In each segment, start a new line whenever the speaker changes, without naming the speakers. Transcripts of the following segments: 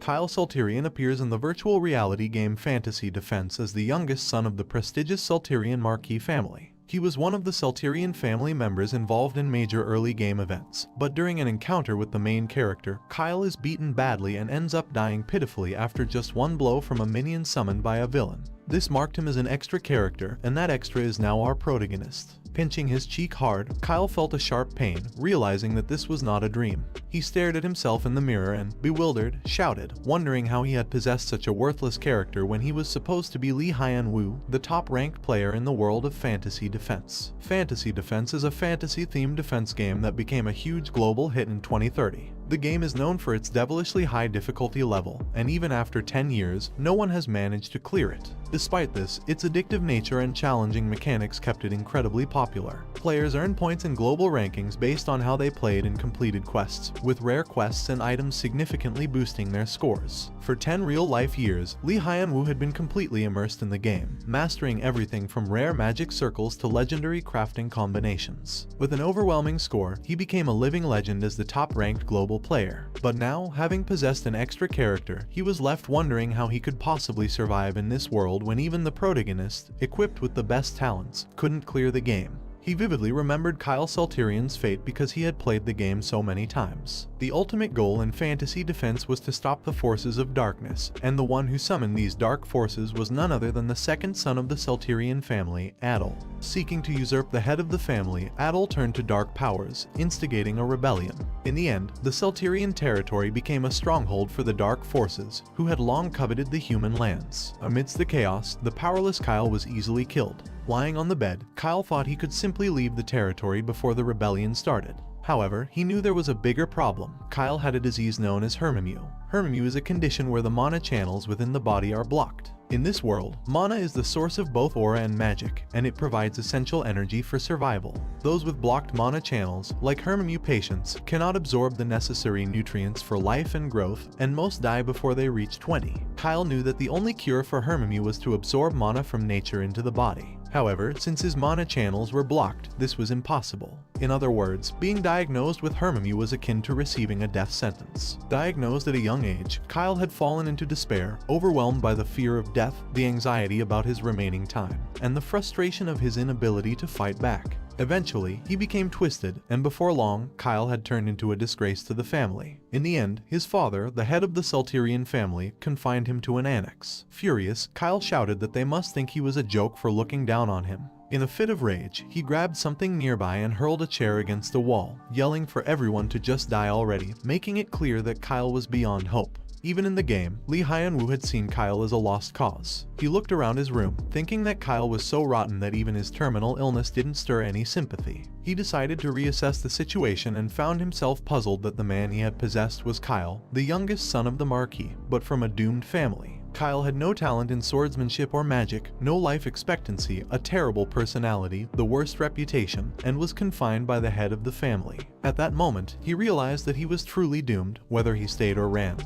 Kyle Salterian appears in the virtual reality game Fantasy Defense as the youngest son of the prestigious Salterian Marquis family. He was one of the Salterian family members involved in major early game events, but during an encounter with the main character, Kyle is beaten badly and ends up dying pitifully after just one blow from a minion summoned by a villain. This marked him as an extra character, and that extra is now our protagonist. Pinching his cheek hard, Kyle felt a sharp pain, realizing that this was not a dream. He stared at himself in the mirror and, bewildered, shouted, wondering how he had possessed such a worthless character when he was supposed to be Lee Hyun-woo, the top-ranked player in the world of Fantasy Defense. Fantasy Defense is a fantasy-themed defense game that became a huge global hit in 2030. The game is known for its devilishly high difficulty level, and even after 10 years, no one has managed to clear it. Despite this, its addictive nature and challenging mechanics kept it incredibly popular. Players earn points in global rankings based on how they played and completed quests, with rare quests and items significantly boosting their scores. For 10 real-life years, Lee Hyun-woo had been completely immersed in the game, mastering everything from rare magic circles to legendary crafting combinations. With an overwhelming score, he became a living legend as the top-ranked global player. But now, having possessed an extra character, he was left wondering how he could possibly survive in this world when even the protagonist, equipped with the best talents, couldn't clear the game. He vividly remembered Kyle Salterian's fate because he had played the game so many times. The ultimate goal in Fantasy Defense was to stop the forces of darkness, and the one who summoned these dark forces was none other than the second son of the Salterian family, Adol. Seeking to usurp the head of the family, Adol turned to dark powers, instigating a rebellion. In the end, the Salterian territory became a stronghold for the dark forces, who had long coveted the human lands. Amidst the chaos, the powerless Kyle was easily killed. Lying on the bed, Kyle thought he could simply leave the territory before the rebellion started. However, he knew there was a bigger problem. Kyle had a disease known as Hermimue. Hermimue is a condition where the mana channels within the body are blocked. In this world, mana is the source of both aura and magic, and it provides essential energy for survival. Those with blocked mana channels, like Hermimue patients, cannot absorb the necessary nutrients for life and growth, and most die before they reach 20. Kyle knew that the only cure for Hermimue was to absorb mana from nature into the body. However, since his mana channels were blocked, this was impossible. In other words, being diagnosed with Hermimue was akin to receiving a death sentence. Diagnosed at a young age, Kyle had fallen into despair, overwhelmed by the fear of death, the anxiety about his remaining time, and the frustration of his inability to fight back. Eventually, he became twisted, and before long, Kyle had turned into a disgrace to the family. In the end, his father, the head of the Salterian family, confined him to an annex. Furious, Kyle shouted that they must think he was a joke for looking down on him. In a fit of rage, he grabbed something nearby and hurled a chair against a wall, yelling for everyone to just die already, making it clear that Kyle was beyond hope. Even in the game, Lee Hyun-woo had seen Kyle as a lost cause. He looked around his room, thinking that Kyle was so rotten that even his terminal illness didn't stir any sympathy. He decided to reassess the situation and found himself puzzled that the man he had possessed was Kyle, the youngest son of the Marquis, but from a doomed family. Kyle had no talent in swordsmanship or magic, no life expectancy, a terrible personality, the worst reputation, and was confined by the head of the family. At that moment, he realized that he was truly doomed, whether he stayed or ran.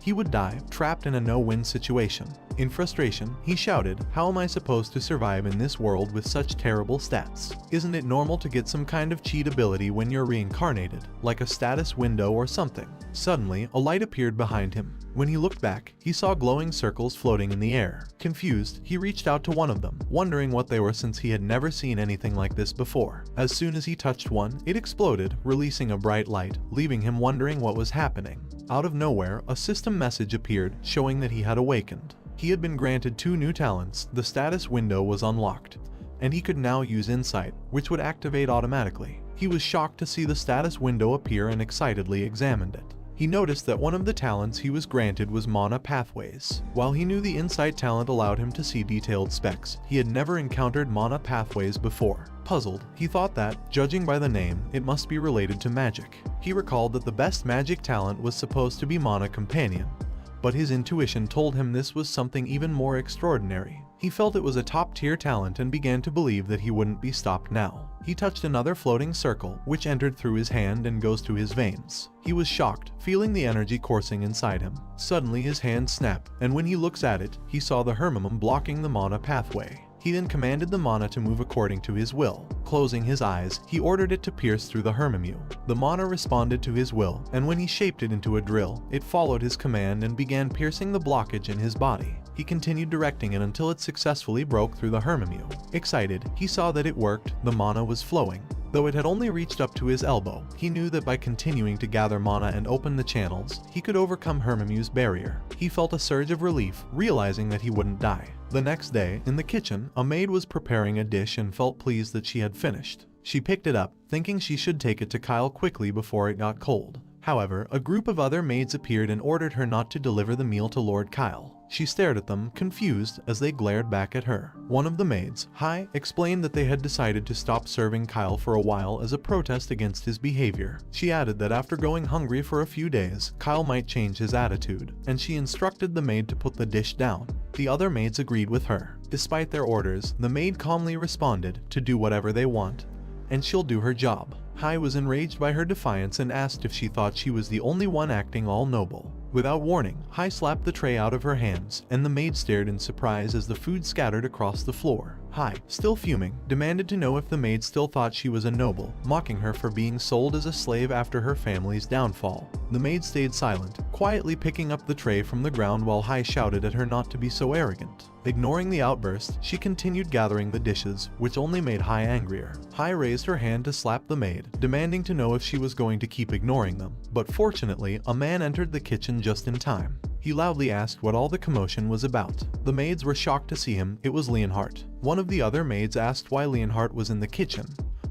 He would die, trapped in a no-win situation. In frustration, he shouted, "How am I supposed to survive in this world with such terrible stats? Isn't it normal to get some kind of cheat ability when you're reincarnated, like a status window or something?" Suddenly, a light appeared behind him. When he looked back, he saw glowing circles floating in the air. Confused, he reached out to one of them, wondering what they were since he had never seen anything like this before. As soon as he touched one, it exploded, releasing a bright light, leaving him wondering what was happening. Out of nowhere, a system message appeared, showing that he had awakened. He had been granted 2 new talents, the status window was unlocked, and he could now use Insight, which would activate automatically. He was shocked to see the status window appear and excitedly examined it. He noticed that one of the talents he was granted was Mana Pathways. While he knew the Insight talent allowed him to see detailed specs, he had never encountered Mana Pathways before. Puzzled, he thought that, judging by the name, it must be related to magic. He recalled that the best magic talent was supposed to be Mana Companion, but his intuition told him this was something even more extraordinary. He felt it was a top-tier talent and began to believe that he wouldn't be stopped now. He touched another floating circle, which entered through his hand and goes to his veins. He was shocked, feeling the energy coursing inside him. Suddenly his hand snapped, and when he looks at it, he saw the Hermimum blocking the mana pathway. He then commanded the mana to move according to his will. Closing his eyes, he ordered it to pierce through the hermimule. The mana responded to his will, and when he shaped it into a drill, it followed his command and began piercing the blockage in his body. He continued directing it until it successfully broke through the hermimule. Excited, he saw that it worked. The mana was flowing. Though it had only reached up to his elbow, he knew that by continuing to gather mana and open the channels, he could overcome Hermimu's barrier. He felt a surge of relief, realizing that he wouldn't die. The next day, in the kitchen, a maid was preparing a dish and felt pleased that she had finished. She picked it up, thinking she should take it to Kyle quickly before it got cold. However, a group of other maids appeared and ordered her not to deliver the meal to Lord Kyle. She stared at them, confused, as they glared back at her. One of the maids, Hai, explained that they had decided to stop serving Kyle for a while as a protest against his behavior. She added that after going hungry for a few days, Kyle might change his attitude, and she instructed the maid to put the dish down. The other maids agreed with her. Despite their orders, the maid calmly responded to do whatever they want, and she'll do her job. Hai was enraged by her defiance and asked if she thought she was the only one acting all noble. Without warning, Hai slapped the tray out of her hands, and the maid stared in surprise as the food scattered across the floor. Hai, still fuming, demanded to know if the maid still thought she was a noble, mocking her for being sold as a slave after her family's downfall. The maid stayed silent, quietly picking up the tray from the ground while Hai shouted at her not to be so arrogant. Ignoring the outburst, she continued gathering the dishes, which only made Hai angrier. Hai raised her hand to slap the maid, demanding to know if she was going to keep ignoring them. But fortunately, a man entered the kitchen just in time. He loudly asked what all the commotion was about. The maids were shocked to see him. It was Leonhardt. One of the other maids asked why Leonhardt was in the kitchen,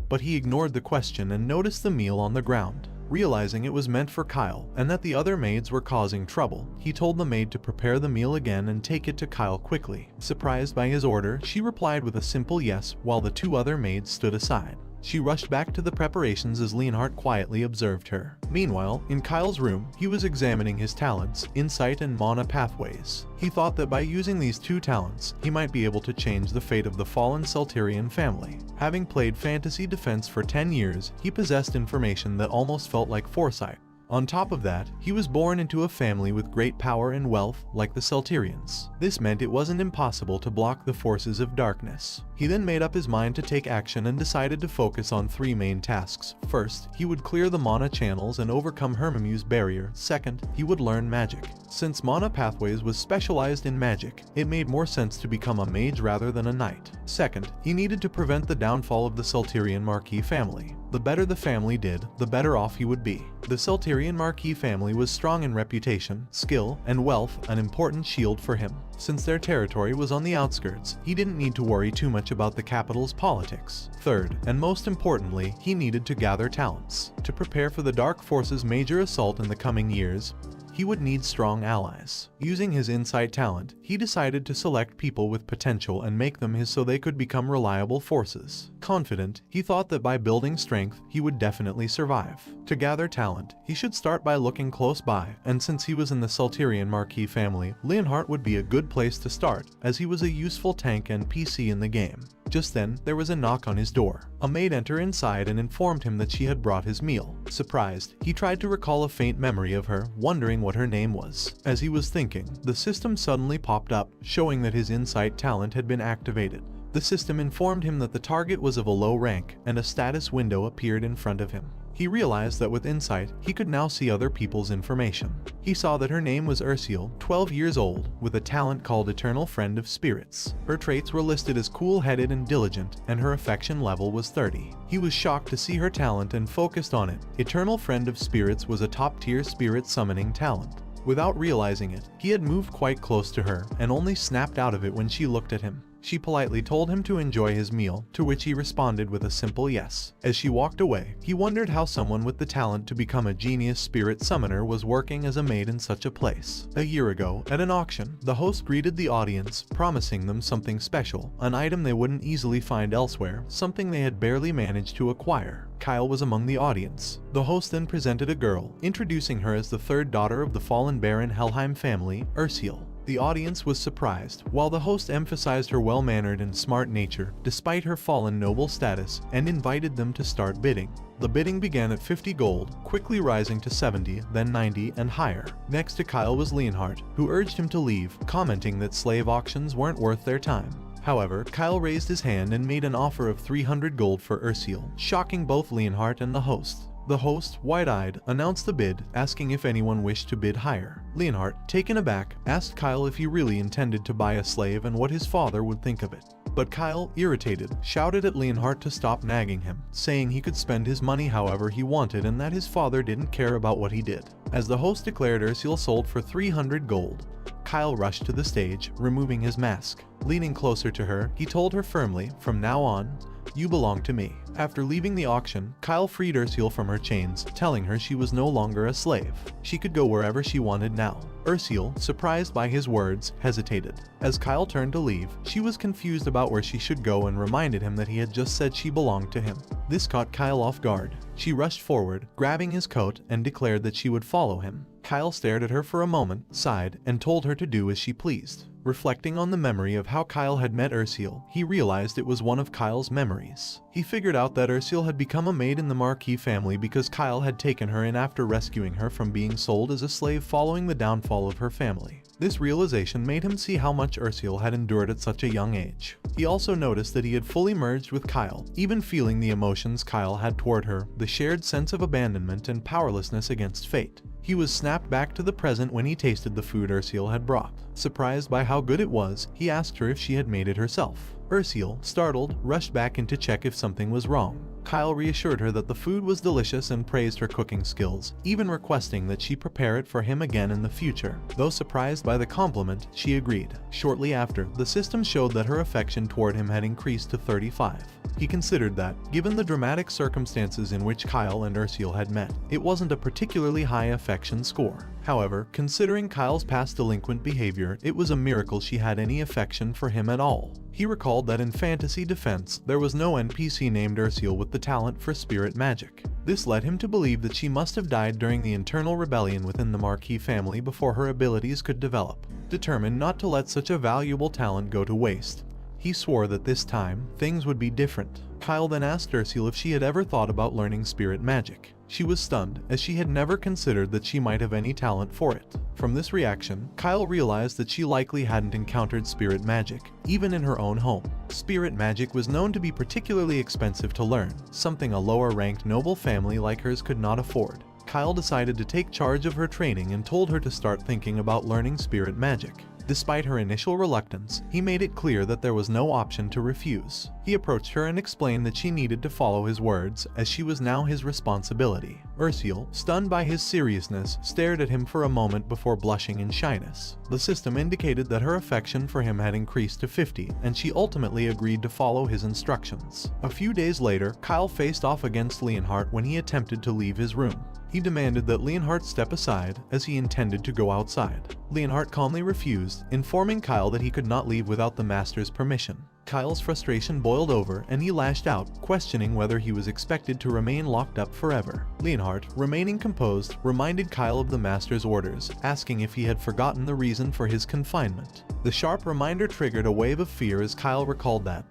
but he ignored the question and noticed the meal on the ground. Realizing it was meant for Kyle and that the other maids were causing trouble, he told the maid to prepare the meal again and take it to Kyle quickly. Surprised by his order, she replied with a simple yes while the two other maids stood aside. She rushed back to the preparations as Leonhardt quietly observed her. Meanwhile, in Kyle's room, he was examining his talents, insight and mana pathways. He thought that by using these two talents, he might be able to change the fate of the fallen Salterian family. Having played fantasy defense for 10 years, he possessed information that almost felt like foresight. On top of that, he was born into a family with great power and wealth, like the Salterians. This meant it wasn't impossible to block the forces of darkness. He then made up his mind to take action and decided to focus on three main tasks. First, he would clear the mana channels and overcome Hermimu's barrier. Second, he would learn magic. Since Mana Pathways was specialized in magic, it made more sense to become a mage rather than a knight. Second, he needed to prevent the downfall of the Salterian Marquis family. The better the family did, the better off he would be. The Salterian Marquis family was strong in reputation, skill, and wealth, an important shield for him. Since their territory was on the outskirts, he didn't need to worry too much about the capital's politics. Third, and most importantly, he needed to gather talents. To prepare for the Dark Force's major assault in the coming years, he would need strong allies. Using his insight talent, he decided to select people with potential and make them his so they could become reliable forces. Confident, he thought that by building strength, he would definitely survive. To gather talent, he should start by looking close by, and since he was in the Salterian Marquis family, Leonhardt would be a good place to start, as he was a useful tank and PC in the game. Just then, there was a knock on his door. A maid entered inside and informed him that she had brought his meal. Surprised, he tried to recall a faint memory of her, wondering what her name was. As he was thinking, the system suddenly popped up, showing that his insight talent had been activated. The system informed him that the target was of a low rank, and a status window appeared in front of him. He realized that with insight, he could now see other people's information. He saw that her name was Ursiel, 12 years old, with a talent called Eternal Friend of Spirits. Her traits were listed as cool-headed and diligent, and her affection level was 30. He was shocked to see her talent and focused on it. Eternal Friend of Spirits was a top-tier spirit summoning talent. Without realizing it, he had moved quite close to her, and only snapped out of it when she looked at him. She politely told him to enjoy his meal, to which he responded with a simple yes. As she walked away, he wondered how someone with the talent to become a genius spirit summoner was working as a maid in such a place. A year ago, at an auction, the host greeted the audience, promising them something special, an item they wouldn't easily find elsewhere, something they had barely managed to acquire. Kyle was among the audience. The host then presented a girl, introducing her as the third daughter of the fallen Baron Helheim family, Ursiel. The audience was surprised, while the host emphasized her well-mannered and smart nature, despite her fallen noble status, and invited them to start bidding. The bidding began at 50 gold, quickly rising to 70, then 90, and higher. Next to Kyle was Leonhardt, who urged him to leave, commenting that slave auctions weren't worth their time. However, Kyle raised his hand and made an offer of 300 gold for Ursiel, shocking both Leonhardt and the host. The host, wide-eyed, announced the bid, asking if anyone wished to bid higher. Leonhardt, taken aback, asked Kyle if he really intended to buy a slave and what his father would think of it. But Kyle, irritated, shouted at Leonhardt to stop nagging him, saying he could spend his money however he wanted and that his father didn't care about what he did. As the host declared Ursiel sold for 300 gold, Kyle rushed to the stage, removing his mask. Leaning closer to her, he told her firmly, "From now on, you belong to me." After leaving the auction, Kyle freed Ursiel from her chains, telling her she was no longer a slave. She could go wherever she wanted now. Ursiel, surprised by his words, hesitated. As Kyle turned to leave, she was confused about where she should go and reminded him that he had just said she belonged to him. This caught Kyle off guard. She rushed forward, grabbing his coat, and declared that she would follow him. Kyle stared at her for a moment, sighed, and told her to do as she pleased. Reflecting on the memory of how Kyle had met Ursiel, he realized it was one of Kyle's memories. He figured out that Ursiel had become a maid in the Marquis family because Kyle had taken her in after rescuing her from being sold as a slave following the downfall of her family. This realization made him see how much Ursiel had endured at such a young age. He also noticed that he had fully merged with Kyle, even feeling the emotions Kyle had toward her, the shared sense of abandonment and powerlessness against fate. He was snapped back to the present when he tasted the food Ursiel had brought. Surprised by how good it was, he asked her if she had made it herself. Ursiel, startled, rushed back in to check if something was wrong. Kyle reassured her that the food was delicious and praised her cooking skills, even requesting that she prepare it for him again in the future. Though surprised by the compliment, she agreed. Shortly after, the system showed that her affection toward him had increased to 35. He considered that, given the dramatic circumstances in which Kyle and Ursiel had met, it wasn't a particularly high affection score. However, considering Kyle's past delinquent behavior, it was a miracle she had any affection for him at all. He recalled that in Fantasy Defense, there was no NPC named Ursiel with the talent for spirit magic. This led him to believe that she must have died during the internal rebellion within the Marquis family before her abilities could develop. Determined not to let such a valuable talent go to waste, he swore that this time, things would be different. Kyle then asked Ursiel if she had ever thought about learning spirit magic. She was stunned, as she had never considered that she might have any talent for it. From this reaction, Kyle realized that she likely hadn't encountered spirit magic, even in her own home. Spirit magic was known to be particularly expensive to learn, something a lower-ranked noble family like hers could not afford. Kyle decided to take charge of her training and told her to start thinking about learning spirit magic. Despite her initial reluctance, he made it clear that there was no option to refuse. He approached her and explained that she needed to follow his words, as she was now his responsibility. Ursiel, stunned by his seriousness, stared at him for a moment before blushing in shyness. The system indicated that her affection for him had increased to 50, and she ultimately agreed to follow his instructions. A few days later, Kyle faced off against Leonhardt when he attempted to leave his room. He demanded that Leonhardt step aside, as he intended to go outside. Leonhardt calmly refused, informing Kyle that he could not leave without the master's permission. Kyle's frustration boiled over, and he lashed out, questioning whether he was expected to remain locked up forever. Leonhardt, remaining composed, reminded Kyle of the master's orders, asking if he had forgotten the reason for his confinement. The sharp reminder triggered a wave of fear as Kyle recalled that,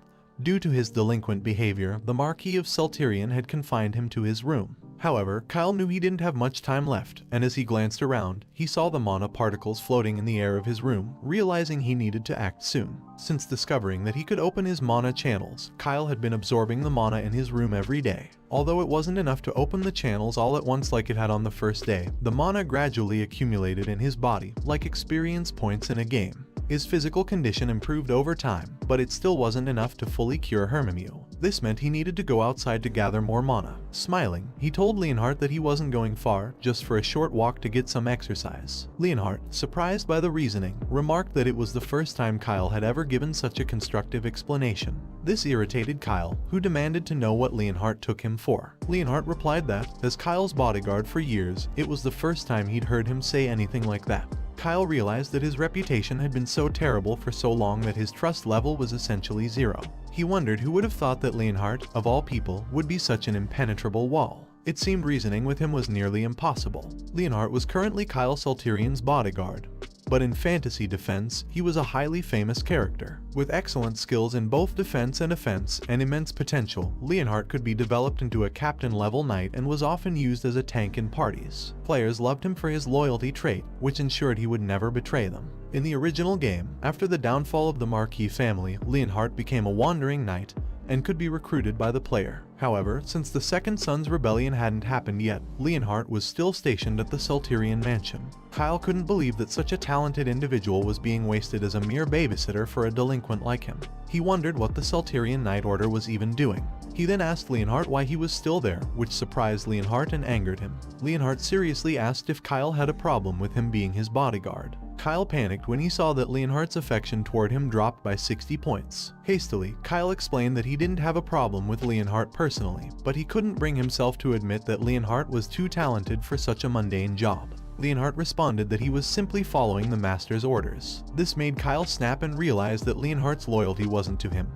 due to his delinquent behavior, the Marquis of Saltirian had confined him to his room. However, Kyle knew he didn't have much time left, and as he glanced around, he saw the mana particles floating in the air of his room, realizing he needed to act soon. Since discovering that he could open his mana channels, Kyle had been absorbing the mana in his room every day. Although it wasn't enough to open the channels all at once like it had on the first day, the mana gradually accumulated in his body, like experience points in a game. His physical condition improved over time, but it still wasn't enough to fully cure Hermimule. This meant he needed to go outside to gather more mana. Smiling, he told Leonhardt that he wasn't going far, just for a short walk to get some exercise. Leonhardt, surprised by the reasoning, remarked that it was the first time Kyle had ever given such a constructive explanation. This irritated Kyle, who demanded to know what Leonhardt took him for. Leonhardt replied that, as Kyle's bodyguard for years, it was the first time he'd heard him say anything like that. Kyle realized that his reputation had been so terrible for so long that his trust level was essentially zero. He wondered who would have thought that Leonhardt, of all people, would be such an impenetrable wall. It seemed reasoning with him was nearly impossible. Leonhardt was currently Kyle Saltirian's bodyguard, but in Fantasy Defense, he was a highly famous character. With excellent skills in both defense and offense and immense potential, Leonhardt could be developed into a captain-level knight and was often used as a tank in parties. Players loved him for his loyalty trait, which ensured he would never betray them. In the original game, after the downfall of the Marquis family, Leonhardt became a wandering knight and could be recruited by the player. However, since the second son's rebellion hadn't happened yet, Leonhardt was still stationed at the Salterian mansion. Kyle couldn't believe that such a talented individual was being wasted as a mere babysitter for a delinquent like him. He wondered what the Salterian Knight Order was even doing. He then asked Leonhardt why he was still there, which surprised Leonhardt and angered him. Leonhardt seriously asked if Kyle had a problem with him being his bodyguard. Kyle panicked when he saw that Leonhardt's affection toward him dropped by 60 points. Hastily, Kyle explained that he didn't have a problem with Leonhardt personally, but he couldn't bring himself to admit that Leonhardt was too talented for such a mundane job. Leonhardt responded that he was simply following the master's orders. This made Kyle snap and realize that Leonhardt's loyalty wasn't to him,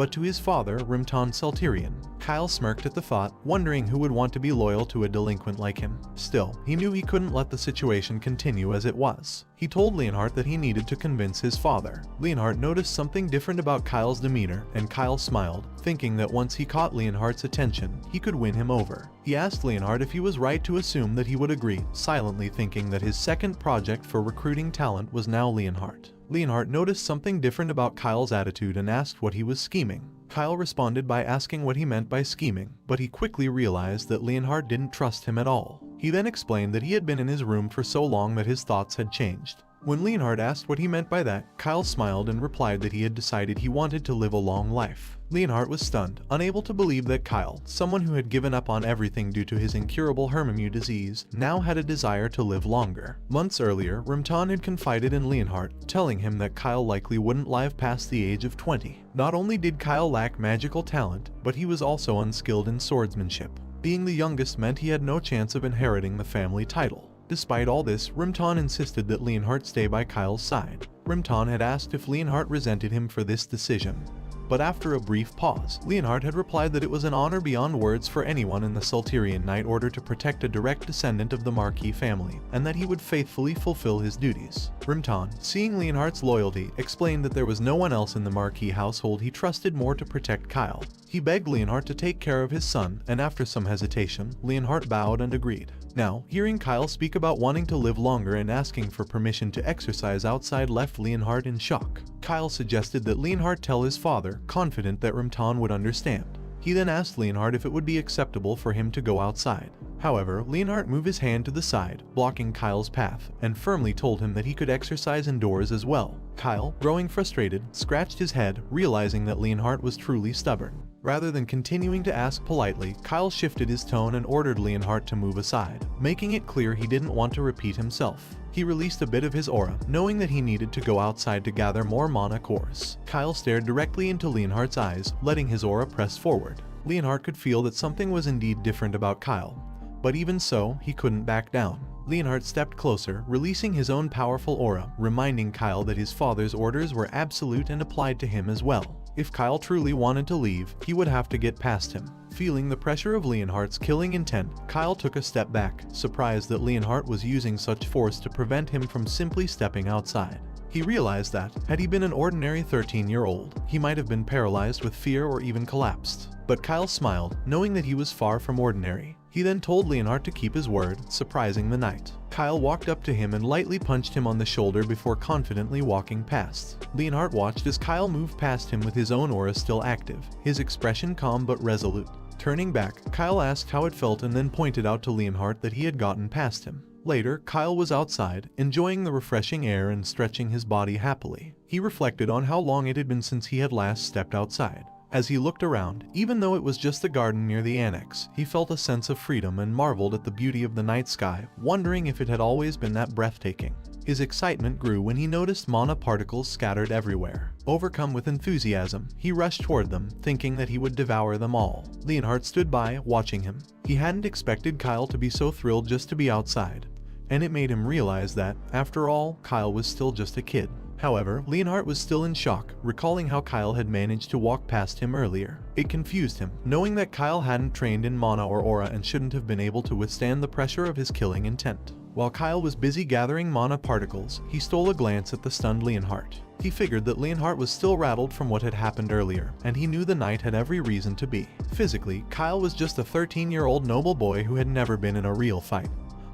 but to his father, Rimton Salterian. Kyle smirked at the thought, wondering who would want to be loyal to a delinquent like him. Still, he knew he couldn't let the situation continue as it was. He told Leonhardt that he needed to convince his father. Leonhardt noticed something different about Kyle's demeanor, and Kyle smiled, thinking that once he caught Leonhardt's attention, he could win him over. He asked Leonhardt if he was right to assume that he would agree, silently thinking that his second project for recruiting talent was now Leonhardt. Leonhardt noticed something different about Kyle's attitude and asked what he was scheming. Kyle responded by asking what he meant by scheming, but he quickly realized that Leonhardt didn't trust him at all. He then explained that he had been in his room for so long that his thoughts had changed. When Leonhardt asked what he meant by that, Kyle smiled and replied that he had decided he wanted to live a long life. Leonhardt was stunned, unable to believe that Kyle, someone who had given up on everything due to his incurable Hermimue disease, now had a desire to live longer. Months earlier, Rimton had confided in Leonhardt, telling him that Kyle likely wouldn't live past the age of 20. Not only did Kyle lack magical talent, but he was also unskilled in swordsmanship. Being the youngest meant he had no chance of inheriting the family title. Despite all this, Rimton insisted that Leonhardt stay by Kyle's side. Rimton had asked if Leonhardt resented him for this decision. But after a brief pause, Leonhardt had replied that it was an honor beyond words for anyone in the Salterian Knight Order to protect a direct descendant of the Marquis family, and that he would faithfully fulfill his duties. Rimton, seeing Leonhardt's loyalty, explained that there was no one else in the Marquis household he trusted more to protect Kyle. He begged Leonhardt to take care of his son, and after some hesitation, Leonhardt bowed and agreed. Now, hearing Kyle speak about wanting to live longer and asking for permission to exercise outside left Leonhardt in shock. Kyle suggested that Leonhardt tell his father, confident that Rimton would understand. He then asked Leonhardt if it would be acceptable for him to go outside. However, Leonhardt moved his hand to the side, blocking Kyle's path, and firmly told him that he could exercise indoors as well. Kyle, growing frustrated, scratched his head, realizing that Leonhardt was truly stubborn. Rather than continuing to ask politely, Kyle shifted his tone and ordered Leonhardt to move aside, making it clear he didn't want to repeat himself. He released a bit of his aura, knowing that he needed to go outside to gather more mana cores. Kyle stared directly into Leonhardt's eyes, letting his aura press forward. Leonhardt could feel that something was indeed different about Kyle, but even so, he couldn't back down. Leonhardt stepped closer, releasing his own powerful aura, reminding Kyle that his father's orders were absolute and applied to him as well. If Kyle truly wanted to leave, he would have to get past him. Feeling the pressure of Leonhardt's killing intent, Kyle took a step back, surprised that Leonhardt was using such force to prevent him from simply stepping outside. He realized that, had he been an ordinary 13-year-old, he might have been paralyzed with fear or even collapsed. But Kyle smiled, knowing that he was far from ordinary. He then told Leonhardt to keep his word, surprising the knight. Kyle walked up to him and lightly punched him on the shoulder before confidently walking past. Leonhardt watched as Kyle moved past him with his own aura still active, his expression calm but resolute. Turning back, Kyle asked how it felt and then pointed out to Leonhardt that he had gotten past him. Later, Kyle was outside, enjoying the refreshing air and stretching his body happily. He reflected on how long it had been since he had last stepped outside. As he looked around, even though it was just the garden near the annex, he felt a sense of freedom and marveled at the beauty of the night sky, wondering if it had always been that breathtaking. His excitement grew when he noticed mana particles scattered everywhere. Overcome with enthusiasm, he rushed toward them, thinking that he would devour them all. Leonhardt stood by, watching him. He hadn't expected Kyle to be so thrilled just to be outside, and it made him realize that, after all, Kyle was still just a kid. However, Leonhardt was still in shock, recalling how Kyle had managed to walk past him earlier. It confused him, knowing that Kyle hadn't trained in mana or aura and shouldn't have been able to withstand the pressure of his killing intent. While Kyle was busy gathering mana particles, he stole a glance at the stunned Leonhardt. He figured that Leonhardt was still rattled from what had happened earlier, and he knew the knight had every reason to be. Physically, Kyle was just a 13-year-old noble boy who had never been in a real fight.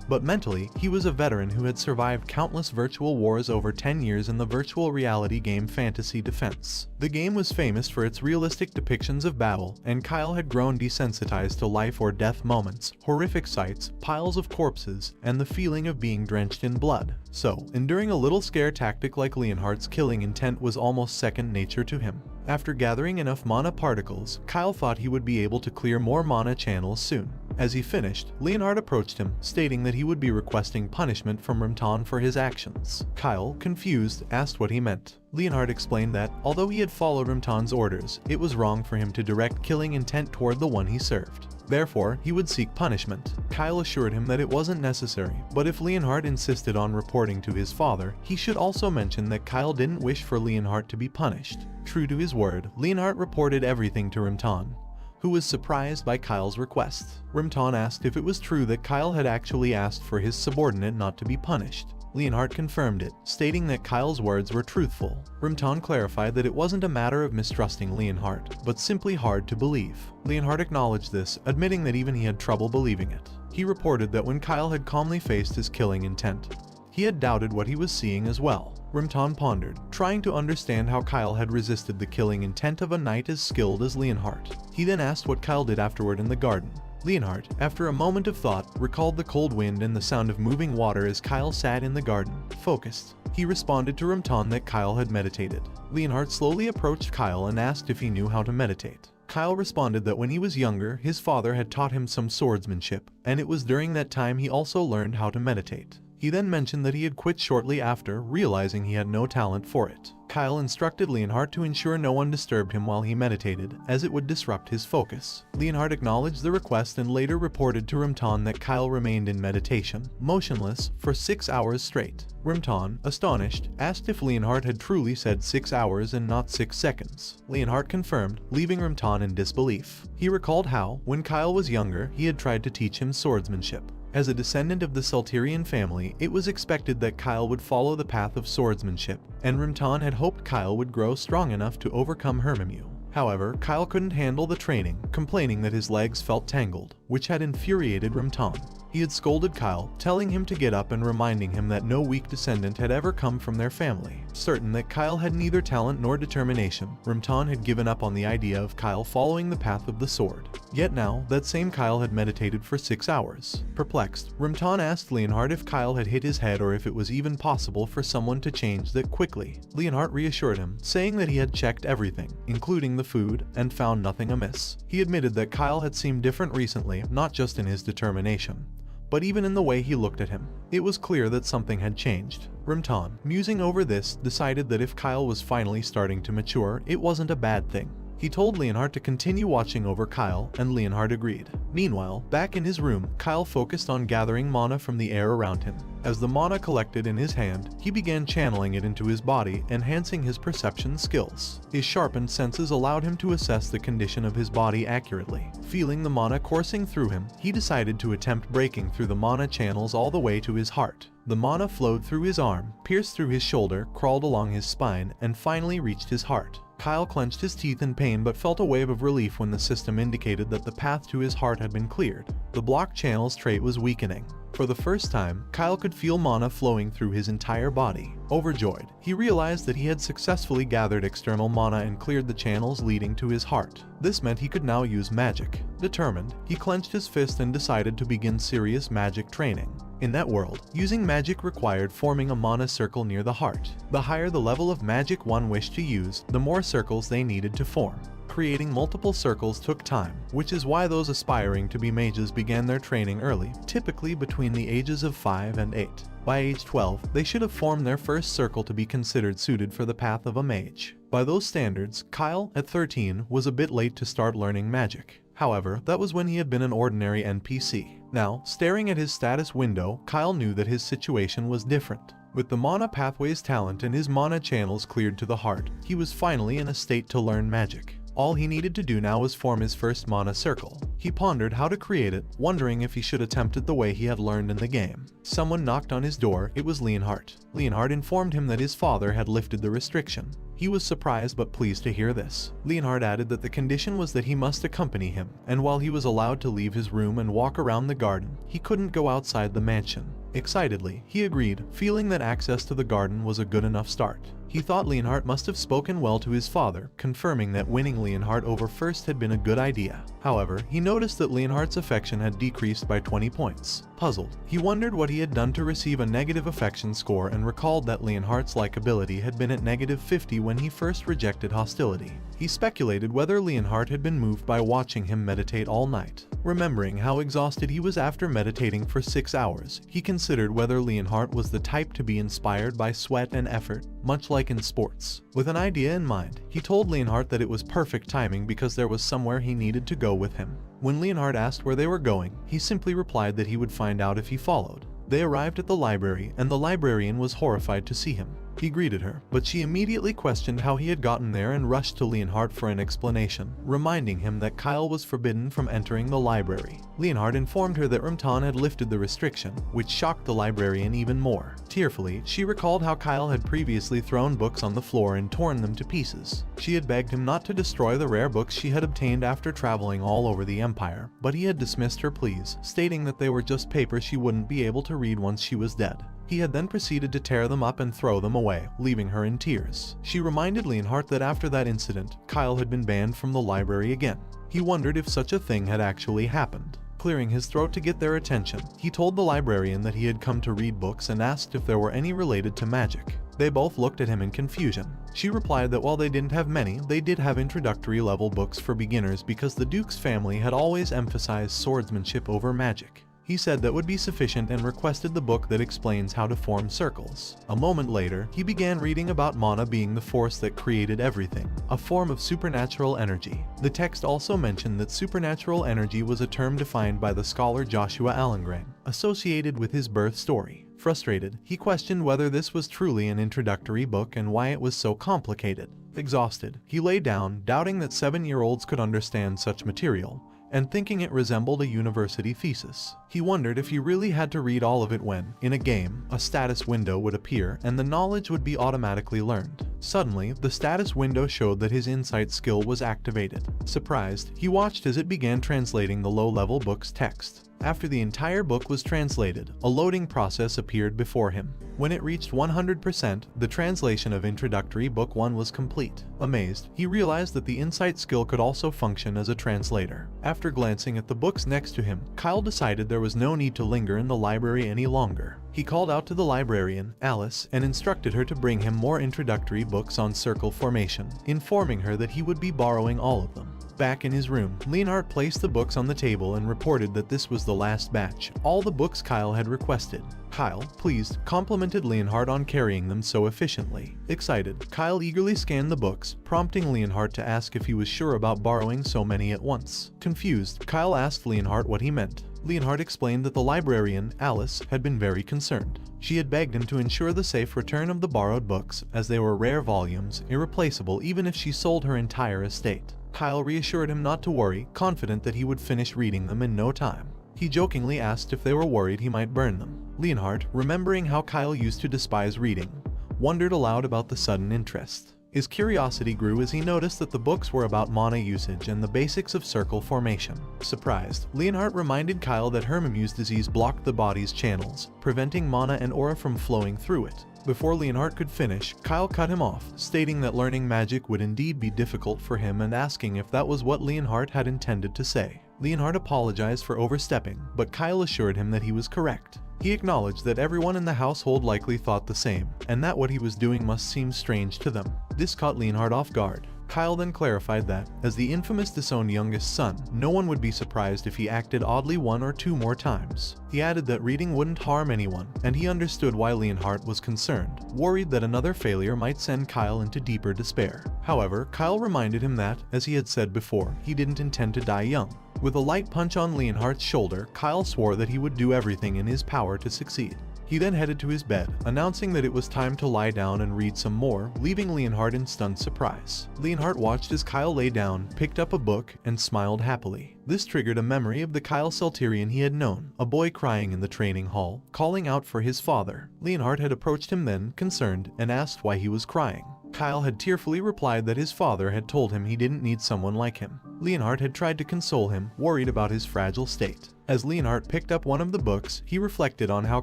but mentally, he was a veteran who had survived countless virtual wars over 10 years in the virtual reality game Fantasy Defense. The game was famous for its realistic depictions of battle, and Kyle had grown desensitized to life or death moments, horrific sights, piles of corpses, and the feeling of being drenched in blood. So, enduring a little scare tactic like Leonhardt's killing intent was almost second nature to him. After gathering enough mana particles, Kyle thought he would be able to clear more mana channels soon. As he finished, Leonhardt approached him, stating that he would be requesting punishment from Rimton for his actions. Kyle, confused, asked what he meant. Leonhardt explained that, although he had followed Rimton's orders, it was wrong for him to direct killing intent toward the one he served. Therefore, he would seek punishment. Kyle assured him that it wasn't necessary, but if Leonhardt insisted on reporting to his father, he should also mention that Kyle didn't wish for Leonhardt to be punished. True to his word, Leonhardt reported everything to Rimton, who was surprised by Kyle's request. Rimton asked if it was true that Kyle had actually asked for his subordinate not to be punished. Leonhardt confirmed it, stating that Kyle's words were truthful. Rimton clarified that it wasn't a matter of mistrusting Leonhardt, but simply hard to believe. Leonhardt acknowledged this, admitting that even he had trouble believing it. He reported that when Kyle had calmly faced his killing intent, he had doubted what he was seeing as well. Rimton pondered, trying to understand how Kyle had resisted the killing intent of a knight as skilled as Leonhardt. He then asked what Kyle did afterward in the garden. Leonhardt, after a moment of thought, recalled the cold wind and the sound of moving water as Kyle sat in the garden, focused. He responded to Rimton that Kyle had meditated. Leonhardt slowly approached Kyle and asked if he knew how to meditate. Kyle responded that when he was younger, his father had taught him some swordsmanship, and it was during that time he also learned how to meditate. He then mentioned that he had quit shortly after, realizing he had no talent for it. Kyle instructed Leonhardt to ensure no one disturbed him while he meditated, as it would disrupt his focus. Leonhardt acknowledged the request and later reported to Rimton that Kyle remained in meditation, motionless, for 6 hours straight. Rimton, astonished, asked if Leonhardt had truly said 6 hours and not 6 seconds. Leonhardt confirmed, leaving Rimton in disbelief. He recalled how, when Kyle was younger, he had tried to teach him swordsmanship. As a descendant of the Salterian family, it was expected that Kyle would follow the path of swordsmanship, and Rimton had hoped Kyle would grow strong enough to overcome Hermimu. However, Kyle couldn't handle the training, complaining that his legs felt tangled, which had infuriated Rimton. He had scolded Kyle, telling him to get up and reminding him that no weak descendant had ever come from their family. Certain that Kyle had neither talent nor determination, Rimton had given up on the idea of Kyle following the path of the sword. Yet now, that same Kyle had meditated for 6 hours. Perplexed, Rimton asked Leonhardt if Kyle had hit his head or if it was even possible for someone to change that quickly. Leonhardt reassured him, saying that he had checked everything, including the food, and found nothing amiss. He admitted that Kyle had seemed different recently, not just in his determination, but even in the way he looked at him. It was clear that something had changed. Rimton, musing over this, decided that if Kyle was finally starting to mature, it wasn't a bad thing. He told Leonhardt to continue watching over Kyle, and Leonhardt agreed. Meanwhile, back in his room, Kyle focused on gathering mana from the air around him. As the mana collected in his hand, he began channeling it into his body, enhancing his perception skills. His sharpened senses allowed him to assess the condition of his body accurately. Feeling the mana coursing through him, he decided to attempt breaking through the mana channels all the way to his heart. The mana flowed through his arm, pierced through his shoulder, crawled along his spine, and finally reached his heart. Kyle clenched his teeth in pain but felt a wave of relief when the system indicated that the path to his heart had been cleared. The block channels trait was weakening. For the first time, Kyle could feel mana flowing through his entire body. Overjoyed, he realized that he had successfully gathered external mana and cleared the channels leading to his heart. This meant he could now use magic. Determined, he clenched his fist and decided to begin serious magic training. In that world, using magic required forming a mana circle near the heart. The higher the level of magic one wished to use, the more circles they needed to form. Creating multiple circles took time, which is why those aspiring to be mages began their training early, typically between the ages of 5 and 8. By age 12, they should have formed their first circle to be considered suited for the path of a mage. By those standards, Kyle, at 13, was a bit late to start learning magic. However, that was when he had been an ordinary NPC. Now, staring at his status window, Kyle knew that his situation was different. With the Mana Pathways talent and his mana channels cleared to the heart, he was finally in a state to learn magic. All he needed to do now was form his first mana circle. He pondered how to create it, wondering if he should attempt it the way he had learned in the game. Someone knocked on his door. It was Leonhardt. Leonhardt informed him that his father had lifted the restriction. He was surprised but pleased to hear this. Leonhard added that the condition was that he must accompany him, and while he was allowed to leave his room and walk around the garden, he couldn't go outside the mansion. Excitedly, he agreed, feeling that access to the garden was a good enough start. He thought Leonhard must have spoken well to his father, confirming that winning Leonhard over first had been a good idea. However, he noticed that Leonhard's affection had decreased by 20 points. Puzzled, he wondered what he had done to receive a negative affection score and recalled that Leonhard's likability had been at -50 when he first rejected hostility. He speculated whether Leonhard had been moved by watching him meditate all night. Remembering how exhausted he was after meditating for 6 hours, he considered whether Leonhard was the type to be inspired by sweat and effort, much like in sports. With an idea in mind, he told Leonhard that it was perfect timing because there was somewhere he needed to go with him. When Leonhard asked where they were going, he simply replied that he would find out if he followed. They arrived at the library, and the librarian was horrified to see him. He greeted her, but she immediately questioned how he had gotten there and rushed to Leonhard for an explanation, reminding him that Kyle was forbidden from entering the library. Leonhard informed her that Rumtan had lifted the restriction, which shocked the librarian even more. Tearfully, she recalled how Kyle had previously thrown books on the floor and torn them to pieces. She had begged him not to destroy the rare books she had obtained after traveling all over the Empire, but he had dismissed her pleas, stating that they were just paper she wouldn't be able to read once she was dead. He had then proceeded to tear them up and throw them away, leaving her in tears. She reminded Leonhard that after that incident, Kyle had been banned from the library again. He wondered if such a thing had actually happened. Clearing his throat to get their attention, he told the librarian that he had come to read books and asked if there were any related to magic. They both looked at him in confusion. She replied that while they didn't have many, they did have introductory level books for beginners because the Duke's family had always emphasized swordsmanship over magic. He said that would be sufficient and requested the book that explains how to form circles. A moment later, he began reading about mana being the force that created everything, a form of supernatural energy. The text also mentioned that supernatural energy was a term defined by the scholar Joshua Allengren, associated with his birth story. Frustrated, he questioned whether this was truly an introductory book and why it was so complicated. Exhausted, he lay down, doubting that 7-year-olds could understand such material, and thinking it resembled a university thesis. He wondered if he really had to read all of it when, in a game, a status window would appear and the knowledge would be automatically learned. Suddenly, the status window showed that his insight skill was activated. Surprised, he watched as it began translating the low-level book's text. After the entire book was translated, a loading process appeared before him. When it reached 100%, the translation of Introductory Book 1 was complete. Amazed, he realized that the insight skill could also function as a translator. After glancing at the books next to him, Kyle decided there was no need to linger in the library any longer. He called out to the librarian, Alice, and instructed her to bring him more introductory books on circle formation, informing her that he would be borrowing all of them. Back in his room, Leonhard placed the books on the table and reported that this was the last batch, all the books Kyle had requested. Kyle, pleased, complimented Leonhard on carrying them so efficiently. Excited, Kyle eagerly scanned the books, prompting Leonhard to ask if he was sure about borrowing so many at once. Confused, Kyle asked Leonhard what he meant. Leonhard explained that the librarian, Alice, had been very concerned. She had begged him to ensure the safe return of the borrowed books, as they were rare volumes, irreplaceable even if she sold her entire estate. Kyle reassured him not to worry, confident that he would finish reading them in no time. He jokingly asked if they were worried he might burn them. Leonhard, remembering how Kyle used to despise reading, wondered aloud about the sudden interest. His curiosity grew as he noticed that the books were about mana usage and the basics of circle formation. Surprised, Leonhard reminded Kyle that Hermimuse disease blocked the body's channels, preventing mana and aura from flowing through it. Before Leonhard could finish, Kyle cut him off, stating that learning magic would indeed be difficult for him and asking if that was what Leonhard had intended to say. Leonhard apologized for overstepping, but Kyle assured him that he was correct. He acknowledged that everyone in the household likely thought the same, and that what he was doing must seem strange to them. This caught Leonhard off guard. Kyle then clarified that, as the infamous disowned youngest son, no one would be surprised if he acted oddly 1 or 2 more times. He added that reading wouldn't harm anyone, and he understood why Leonhard was concerned, worried that another failure might send Kyle into deeper despair. However, Kyle reminded him that, as he had said before, he didn't intend to die young. With a light punch on Leonhard's shoulder, Kyle swore that he would do everything in his power to succeed. He then headed to his bed, announcing that it was time to lie down and read some more, leaving Leonhard in stunned surprise. Leonhard watched as Kyle lay down, picked up a book, and smiled happily. This triggered a memory of the Kyle Celterian he had known, a boy crying in the training hall, calling out for his father. Leonhard had approached him then, concerned, and asked why he was crying. Kyle had tearfully replied that his father had told him he didn't need someone like him. Leonhardt had tried to console him, worried about his fragile state. As Leonhardt picked up one of the books, he reflected on how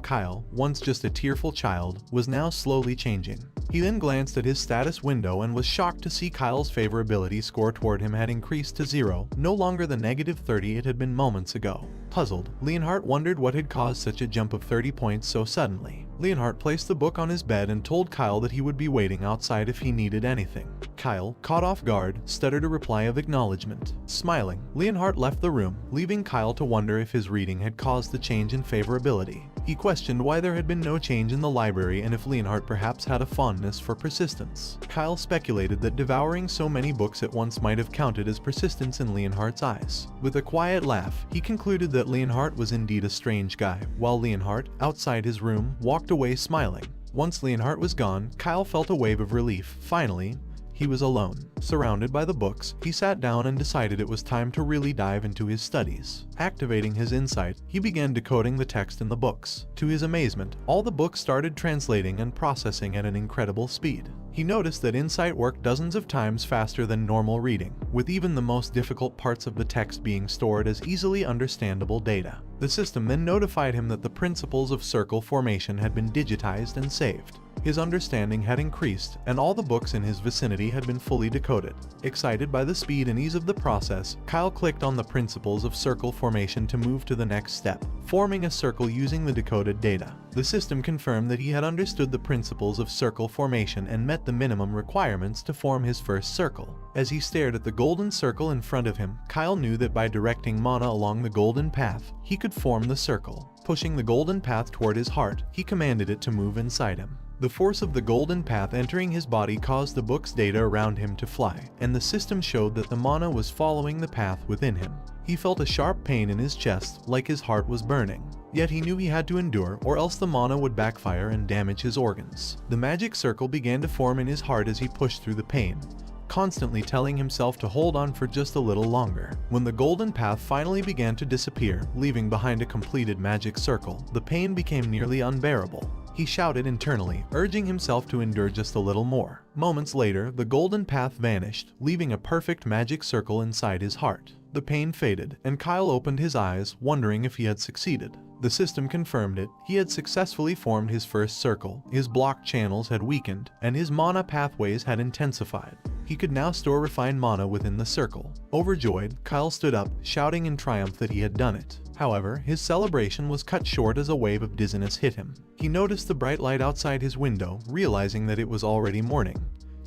Kyle, once just a tearful child, was now slowly changing. He then glanced at his status window and was shocked to see Kyle's favorability score toward him had increased to 0, no longer the -30 it had been moments ago. Puzzled, Leonhardt wondered what had caused such a jump of 30 points so suddenly. Leonhardt placed the book on his bed and told Kyle that he would be waiting outside if he needed anything. Kyle, caught off guard, stuttered a reply of acknowledgement. Smiling, Leonhardt left the room, leaving Kyle to wonder if his reading had caused the change in favorability. He questioned why there had been no change in the library and if Leonhardt perhaps had a fondness for persistence. Kyle speculated that devouring so many books at once might have counted as persistence in Leonhardt's eyes. With a quiet laugh, he concluded that Leonhardt was indeed a strange guy, while Leonhardt, outside his room, walked away smiling. Once Leonhardt was gone, Kyle felt a wave of relief. Finally, he was alone. Surrounded by the books, he sat down and decided it was time to really dive into his studies. Activating his insight, he began decoding the text in the books. To his amazement, all the books started translating and processing at an incredible speed. He noticed that insight worked dozens of times faster than normal reading, with even the most difficult parts of the text being stored as easily understandable data. The system then notified him that the principles of circle formation had been digitized and saved. His understanding had increased, and all the books in his vicinity had been fully decoded. Excited by the speed and ease of the process, Kyle clicked on the principles of circle formation to move to the next step, forming a circle using the decoded data. The system confirmed that he had understood the principles of circle formation and met the minimum requirements to form his first circle. As he stared at the golden circle in front of him, Kyle knew that by directing mana along the golden path, he could form the circle. Pushing the golden path toward his heart, he commanded it to move inside him. The force of the golden path entering his body caused the book's data around him to fly, and the system showed that the mana was following the path within him. He felt a sharp pain in his chest, like his heart was burning. Yet he knew he had to endure, or else the mana would backfire and damage his organs. The magic circle began to form in his heart as he pushed through the pain, constantly telling himself to hold on for just a little longer. When the golden path finally began to disappear, leaving behind a completed magic circle, the pain became nearly unbearable. He shouted internally, urging himself to endure just a little more. Moments later, the golden path vanished, leaving a perfect magic circle inside his heart. The pain faded, and Kyle opened his eyes, wondering if he had succeeded. The system confirmed it. He had successfully formed his first circle, his block channels had weakened, and his mana pathways had intensified. He could now store refined mana within the circle. Overjoyed, Kyle stood up, shouting in triumph that he had done it. However, his celebration was cut short as a wave of dizziness hit him. He noticed the bright light outside his window, realizing that it was already morning.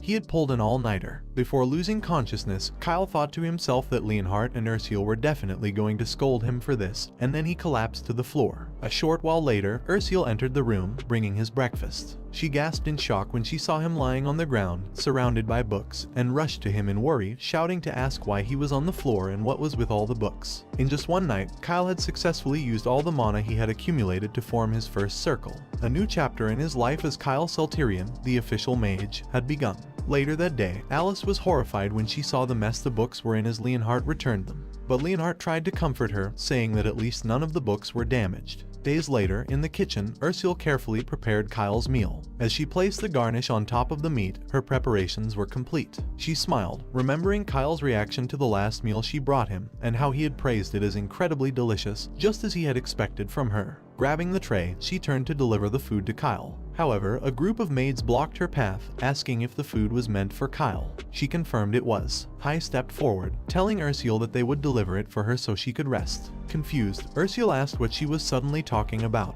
He had pulled an all-nighter. Before losing consciousness, Kyle thought to himself that Leonhardt and Ursula were definitely going to scold him for this, and then he collapsed to the floor. A short while later, Ursula entered the room, bringing his breakfast. She gasped in shock when she saw him lying on the ground, surrounded by books, and rushed to him in worry, shouting to ask why he was on the floor and what was with all the books. In just one night, Kyle had successfully used all the mana he had accumulated to form his first circle. A new chapter in his life as Kyle Salterian, the official mage, had begun. Later that day, Alice was horrified when she saw the mess the books were in as Leonhardt returned them. But Leonhardt tried to comfort her, saying that at least none of the books were damaged. Days later, in the kitchen, Ursula carefully prepared Kyle's meal. As she placed the garnish on top of the meat, her preparations were complete. She smiled, remembering Kyle's reaction to the last meal she brought him, and how he had praised it as incredibly delicious, just as he had expected from her. Grabbing the tray, she turned to deliver the food to Kyle. However, a group of maids blocked her path, asking if the food was meant for Kyle. She confirmed it was. Hai stepped forward, telling Ursula that they would deliver it for her so she could rest. Confused, Ursula asked what she was suddenly talking about.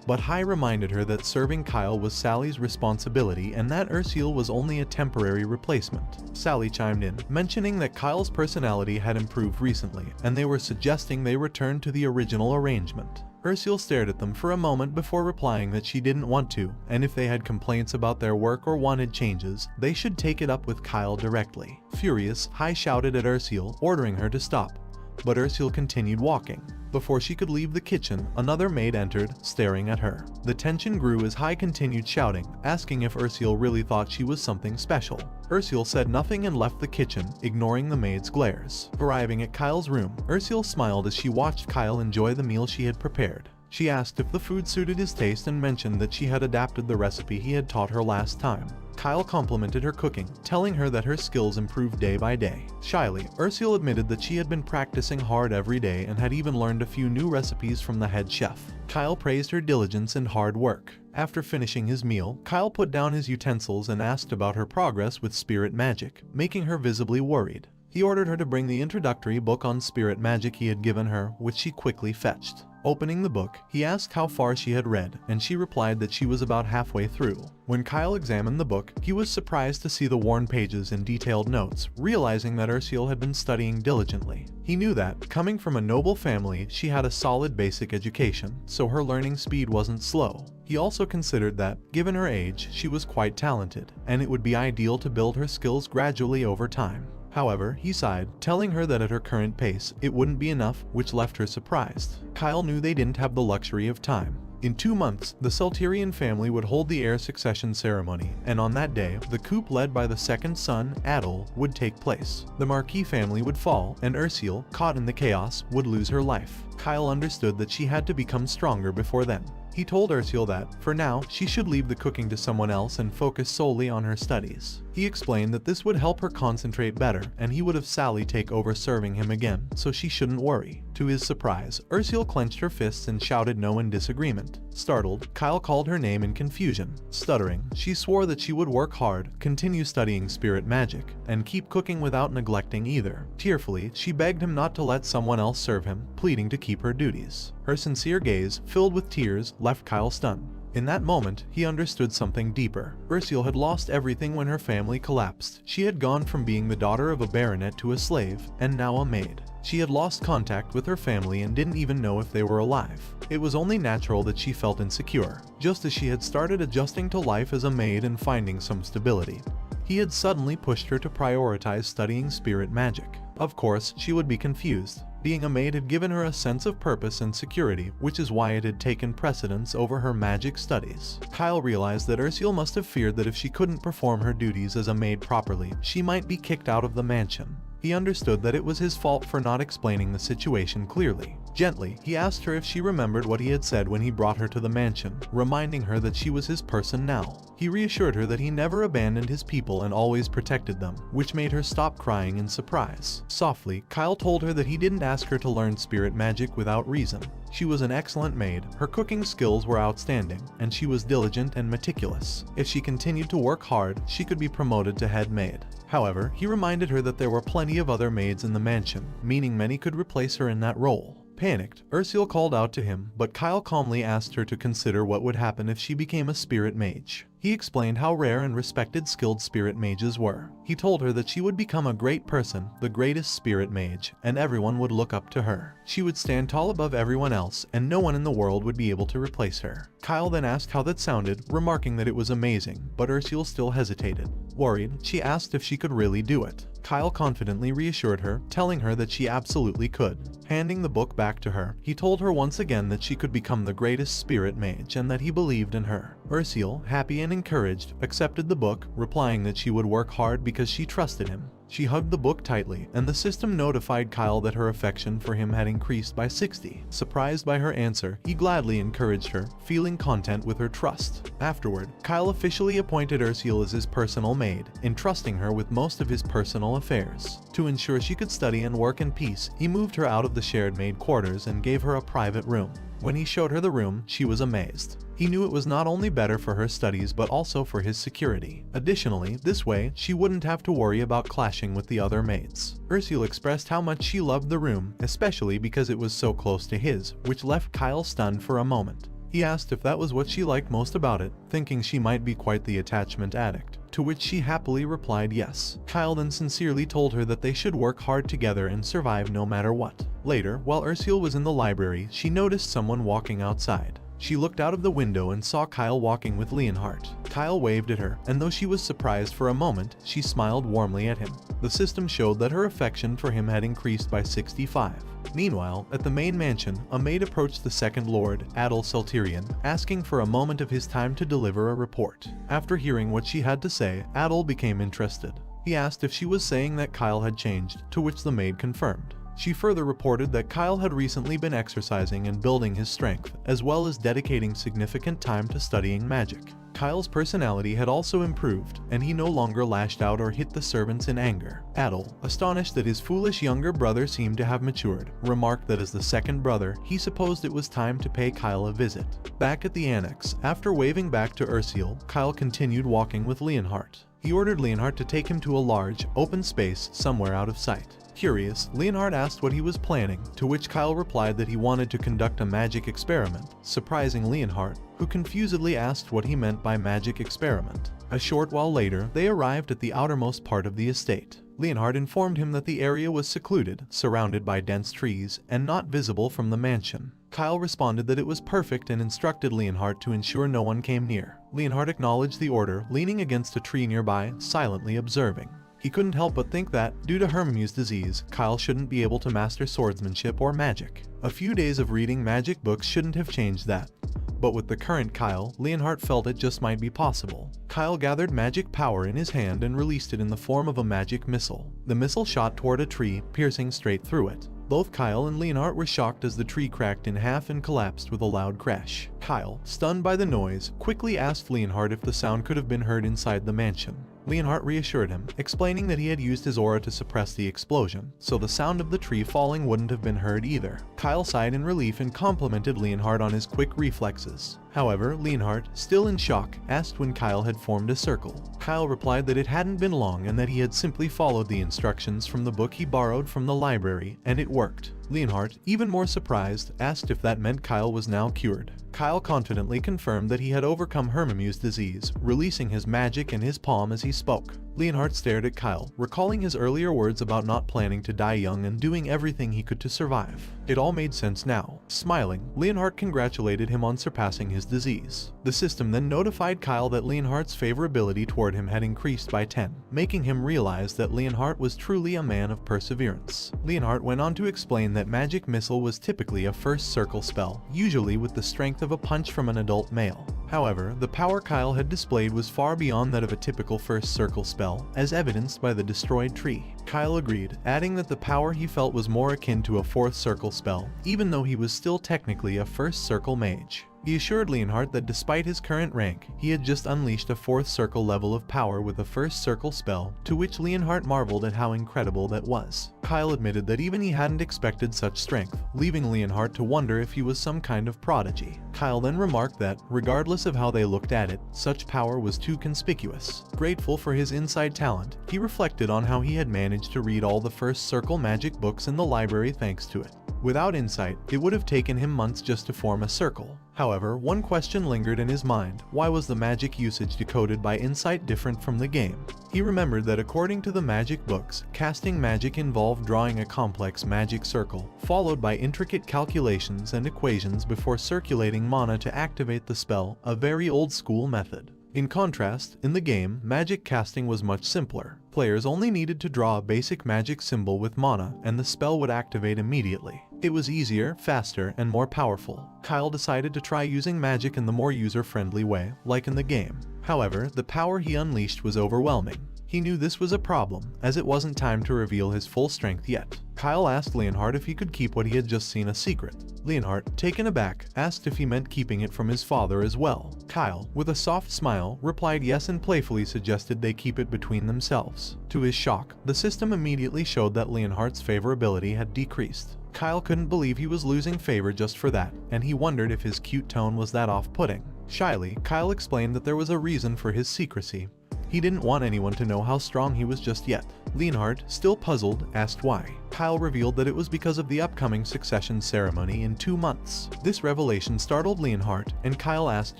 But Hai reminded her that serving Kyle was Sally's responsibility and that Ursula was only a temporary replacement. Sally chimed in, mentioning that Kyle's personality had improved recently, and they were suggesting they return to the original arrangement. Ursula stared at them for a moment before replying that she didn't want to, and if they had complaints about their work or wanted changes, they should take it up with Kyle directly. Furious, Hai shouted at Ursula, ordering her to stop. But Ursula continued walking. Before she could leave the kitchen, another maid entered, staring at her. The tension grew as Hai continued shouting, asking if Ursula really thought she was something special. Ursula said nothing and left the kitchen, ignoring the maid's glares. Arriving at Kyle's room, Ursula smiled as she watched Kyle enjoy the meal she had prepared. She asked if the food suited his taste and mentioned that she had adapted the recipe he had taught her last time. Kyle complimented her cooking, telling her that her skills improved day by day. Shyly, Ursula admitted that she had been practicing hard every day and had even learned a few new recipes from the head chef. Kyle praised her diligence and hard work. After finishing his meal, Kyle put down his utensils and asked about her progress with spirit magic, making her visibly worried. He ordered her to bring the introductory book on spirit magic he had given her, which she quickly fetched. Opening the book, he asked how far she had read, and she replied that she was about halfway through. When Kyle examined the book, he was surprised to see the worn pages and detailed notes, realizing that Ursula had been studying diligently. He knew that, coming from a noble family, she had a solid basic education, so her learning speed wasn't slow. He also considered that, given her age, she was quite talented, and it would be ideal to build her skills gradually over time. However, he sighed, telling her that at her current pace, it wouldn't be enough, which left her surprised. Kyle knew they didn't have the luxury of time. In 2 months, the Salterian family would hold the heir succession ceremony, and on that day, the coup led by the second son, Adel, would take place. The Marquis family would fall, and Ursula, caught in the chaos, would lose her life. Kyle understood that she had to become stronger before then. He told Ursula that, for now, she should leave the cooking to someone else and focus solely on her studies. He explained that this would help her concentrate better, and he would have Sally take over serving him again, so she shouldn't worry. To his surprise, Ursula clenched her fists and shouted no in disagreement. Startled, Kyle called her name in confusion. Stuttering, she swore that she would work hard, continue studying spirit magic, and keep cooking without neglecting either. Tearfully, she begged him not to let someone else serve him, pleading to keep her duties. Her sincere gaze, filled with tears, left Kyle stunned. In that moment, he understood something deeper. Ursula had lost everything when her family collapsed. She had gone from being the daughter of a baronet to a slave, and now a maid. She had lost contact with her family and didn't even know if they were alive. It was only natural that she felt insecure, just as she had started adjusting to life as a maid and finding some stability. He had suddenly pushed her to prioritize studying spirit magic. Of course, she would be confused. Being a maid had given her a sense of purpose and security, which is why it had taken precedence over her magic studies. Kyle realized that Ursula must have feared that if she couldn't perform her duties as a maid properly, she might be kicked out of the mansion. He understood that it was his fault for not explaining the situation clearly. Gently, he asked her if she remembered what he had said when he brought her to the mansion, reminding her that she was his person now. He reassured her that he never abandoned his people and always protected them, which made her stop crying in surprise. Softly, Kyle told her that he didn't ask her to learn spirit magic without reason. She was an excellent maid, her cooking skills were outstanding, and she was diligent and meticulous. If she continued to work hard, she could be promoted to head maid. However, he reminded her that there were plenty of other maids in the mansion, meaning many could replace her in that role. Panicked, Ursula called out to him, but Kyle calmly asked her to consider what would happen if she became a spirit mage. He explained how rare and respected skilled spirit mages were. He told her that she would become a great person, the greatest spirit mage, and everyone would look up to her. She would stand tall above everyone else, and no one in the world would be able to replace her. Kyle then asked how that sounded, remarking that it was amazing, but Ursula still hesitated. Worried, she asked if she could really do it. Kyle confidently reassured her, telling her that she absolutely could. Handing the book back to her, he told her once again that she could become the greatest spirit mage and that he believed in her. Ursula, happy and encouraged, accepted the book, replying that she would work hard because she trusted him. She hugged the book tightly, and the system notified Kyle that her affection for him had increased by 60. Surprised by her answer, he gladly encouraged her, feeling content with her trust. Afterward, Kyle officially appointed Ursula as his personal maid, entrusting her with most of his personal affairs. To ensure she could study and work in peace, he moved her out of the shared maid quarters and gave her a private room. When he showed her the room, she was amazed. He knew it was not only better for her studies but also for his security. Additionally, this way, she wouldn't have to worry about clashing with the other maids. Ursula expressed how much she loved the room, especially because it was so close to his, which left Kyle stunned for a moment. He asked if that was what she liked most about it, thinking she might be quite the attachment addict, to which she happily replied yes. Kyle then sincerely told her that they should work hard together and survive no matter what. Later, while Ursula was in the library, she noticed someone walking outside. She looked out of the window and saw Kyle walking with Leonhardt. Kyle waved at her, and though she was surprised for a moment, she smiled warmly at him. The system showed that her affection for him had increased by 65. Meanwhile, at the main mansion, a maid approached the second lord, Adel Salterian, asking for a moment of his time to deliver a report. After hearing what she had to say, Adel became interested. He asked if she was saying that Kyle had changed, to which the maid confirmed. She further reported that Kyle had recently been exercising and building his strength, as well as dedicating significant time to studying magic. Kyle's personality had also improved, and he no longer lashed out or hit the servants in anger. Adel, astonished that his foolish younger brother seemed to have matured, remarked that as the second brother, he supposed it was time to pay Kyle a visit. Back at the annex, after waving back to Ursiel, Kyle continued walking with Leonhardt. He ordered Leonhardt to take him to a large, open space somewhere out of sight. Curious, Leonhardt asked what he was planning, to which Kyle replied that he wanted to conduct a magic experiment, surprising Leonhardt, who confusedly asked what he meant by magic experiment. A short while later, they arrived at the outermost part of the estate. Leonhardt informed him that the area was secluded, surrounded by dense trees, and not visible from the mansion. Kyle responded that it was perfect and instructed Leonhardt to ensure no one came near. Leonhardt acknowledged the order, leaning against a tree nearby, silently observing. He couldn't help but think that, due to Hermiu's disease, Kyle shouldn't be able to master swordsmanship or magic. A few days of reading magic books shouldn't have changed that. But with the current Kyle, Leonhardt felt it just might be possible. Kyle gathered magic power in his hand and released it in the form of a magic missile. The missile shot toward a tree, piercing straight through it. Both Kyle and Leonhardt were shocked as the tree cracked in half and collapsed with a loud crash. Kyle, stunned by the noise, quickly asked Leonhardt if the sound could have been heard inside the mansion. Leonhardt reassured him, explaining that he had used his aura to suppress the explosion, so the sound of the tree falling wouldn't have been heard either. Kyle sighed in relief and complimented Leonhardt on his quick reflexes. However, Leonhardt, still in shock, asked when Kyle had formed a circle. Kyle replied that it hadn't been long and that he had simply followed the instructions from the book he borrowed from the library, and it worked. Leonhardt, even more surprised, asked if that meant Kyle was now cured. Kyle confidently confirmed that he had overcome Hermiu's disease, releasing his magic in his palm as he spoke. Leonhardt stared at Kyle, recalling his earlier words about not planning to die young and doing everything he could to survive. It all made sense now. Smiling, Leonhardt congratulated him on surpassing his disease. The system then notified Kyle that Leonhardt's favorability toward him had increased by 10, making him realize that Leonhardt was truly a man of perseverance. Leonhardt went on to explain that Magic Missile was typically a first circle spell, usually with the strength of a punch from an adult male. However, the power Kyle had displayed was far beyond that of a typical first circle spell, as evidenced by the destroyed tree. Kyle agreed, adding that the power he felt was more akin to a fourth circle spell, even though he was still technically a first circle mage. He assured Leonhardt that despite his current rank, he had just unleashed a fourth circle level of power with a first circle spell, to which Leonhardt marveled at how incredible that was. Kyle admitted that even he hadn't expected such strength, leaving Leonhardt to wonder if he was some kind of prodigy. Kyle then remarked that, regardless of how they looked at it, such power was too conspicuous. Grateful for his inside talent, he reflected on how he had managed to read all the first circle magic books in the library thanks to it. Without insight, it would have taken him months just to form a circle. However, one question lingered in his mind: why was the magic usage decoded by insight different from the game? He remembered that according to the magic books, casting magic involved drawing a complex magic circle, followed by intricate calculations and equations before circulating mana to activate the spell, a very old school method. In contrast, in the game, magic casting was much simpler. Players only needed to draw a basic magic symbol with mana, and the spell would activate immediately. It was easier, faster, and more powerful. Kyle decided to try using magic in the more user-friendly way, like in the game. However, the power he unleashed was overwhelming. He knew this was a problem, as it wasn't time to reveal his full strength yet. Kyle asked Leonhardt if he could keep what he had just seen a secret. Leonhardt, taken aback, asked if he meant keeping it from his father as well. Kyle, with a soft smile, replied yes and playfully suggested they keep it between themselves. To his shock, the system immediately showed that Leonhardt's favorability had decreased. Kyle couldn't believe he was losing favor just for that, and he wondered if his cute tone was that off-putting. Shyly, Kyle explained that there was a reason for his secrecy. He didn't want anyone to know how strong he was just yet. Leonhardt, still puzzled, asked why. Kyle revealed that it was because of the upcoming succession ceremony in 2 months. This revelation startled Leonhardt, and Kyle asked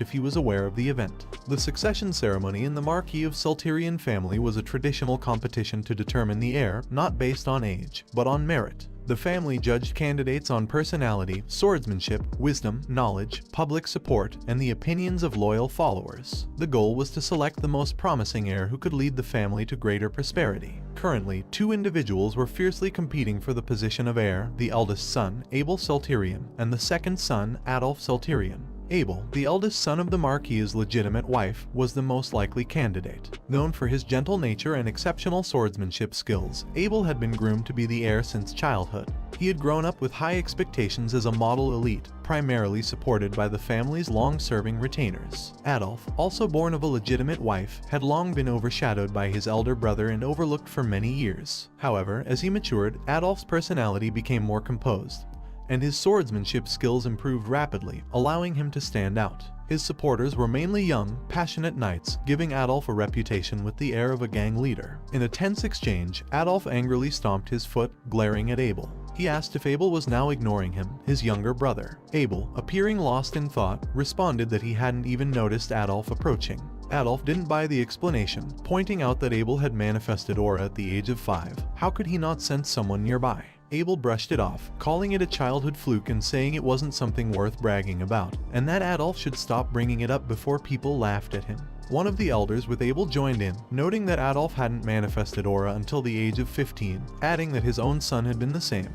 if he was aware of the event. The succession ceremony in the Marquis of Sulturian family was a traditional competition to determine the heir, not based on age, but on merit. The family judged candidates on personality, swordsmanship, wisdom, knowledge, public support, and the opinions of loyal followers. The goal was to select the most promising heir who could lead the family to greater prosperity. Currently, 2 individuals were fiercely competing for the position of heir: the eldest son, Abel Sulturian, and the second son, Adolf Sulturian. Abel, the eldest son of the Marquis's legitimate wife, was the most likely candidate. Known for his gentle nature and exceptional swordsmanship skills, Abel had been groomed to be the heir since childhood. He had grown up with high expectations as a model elite, primarily supported by the family's long-serving retainers. Adolf, also born of a legitimate wife, had long been overshadowed by his elder brother and overlooked for many years. However, as he matured, Adolf's personality became more composed, and his swordsmanship skills improved rapidly, allowing him to stand out. His supporters were mainly young, passionate knights, giving Adolf a reputation with the air of a gang leader. In a tense exchange, Adolf angrily stomped his foot, glaring at Abel. He asked if Abel was now ignoring him, his younger brother. Abel, appearing lost in thought, responded that he hadn't even noticed Adolf approaching. Adolf didn't buy the explanation, pointing out that Abel had manifested aura at the age of 5. How could he not sense someone nearby? Abel brushed it off, calling it a childhood fluke and saying it wasn't something worth bragging about, and that Adolf should stop bringing it up before people laughed at him. One of the elders with Abel joined in, noting that Adolf hadn't manifested aura until the age of 15, adding that his own son had been the same,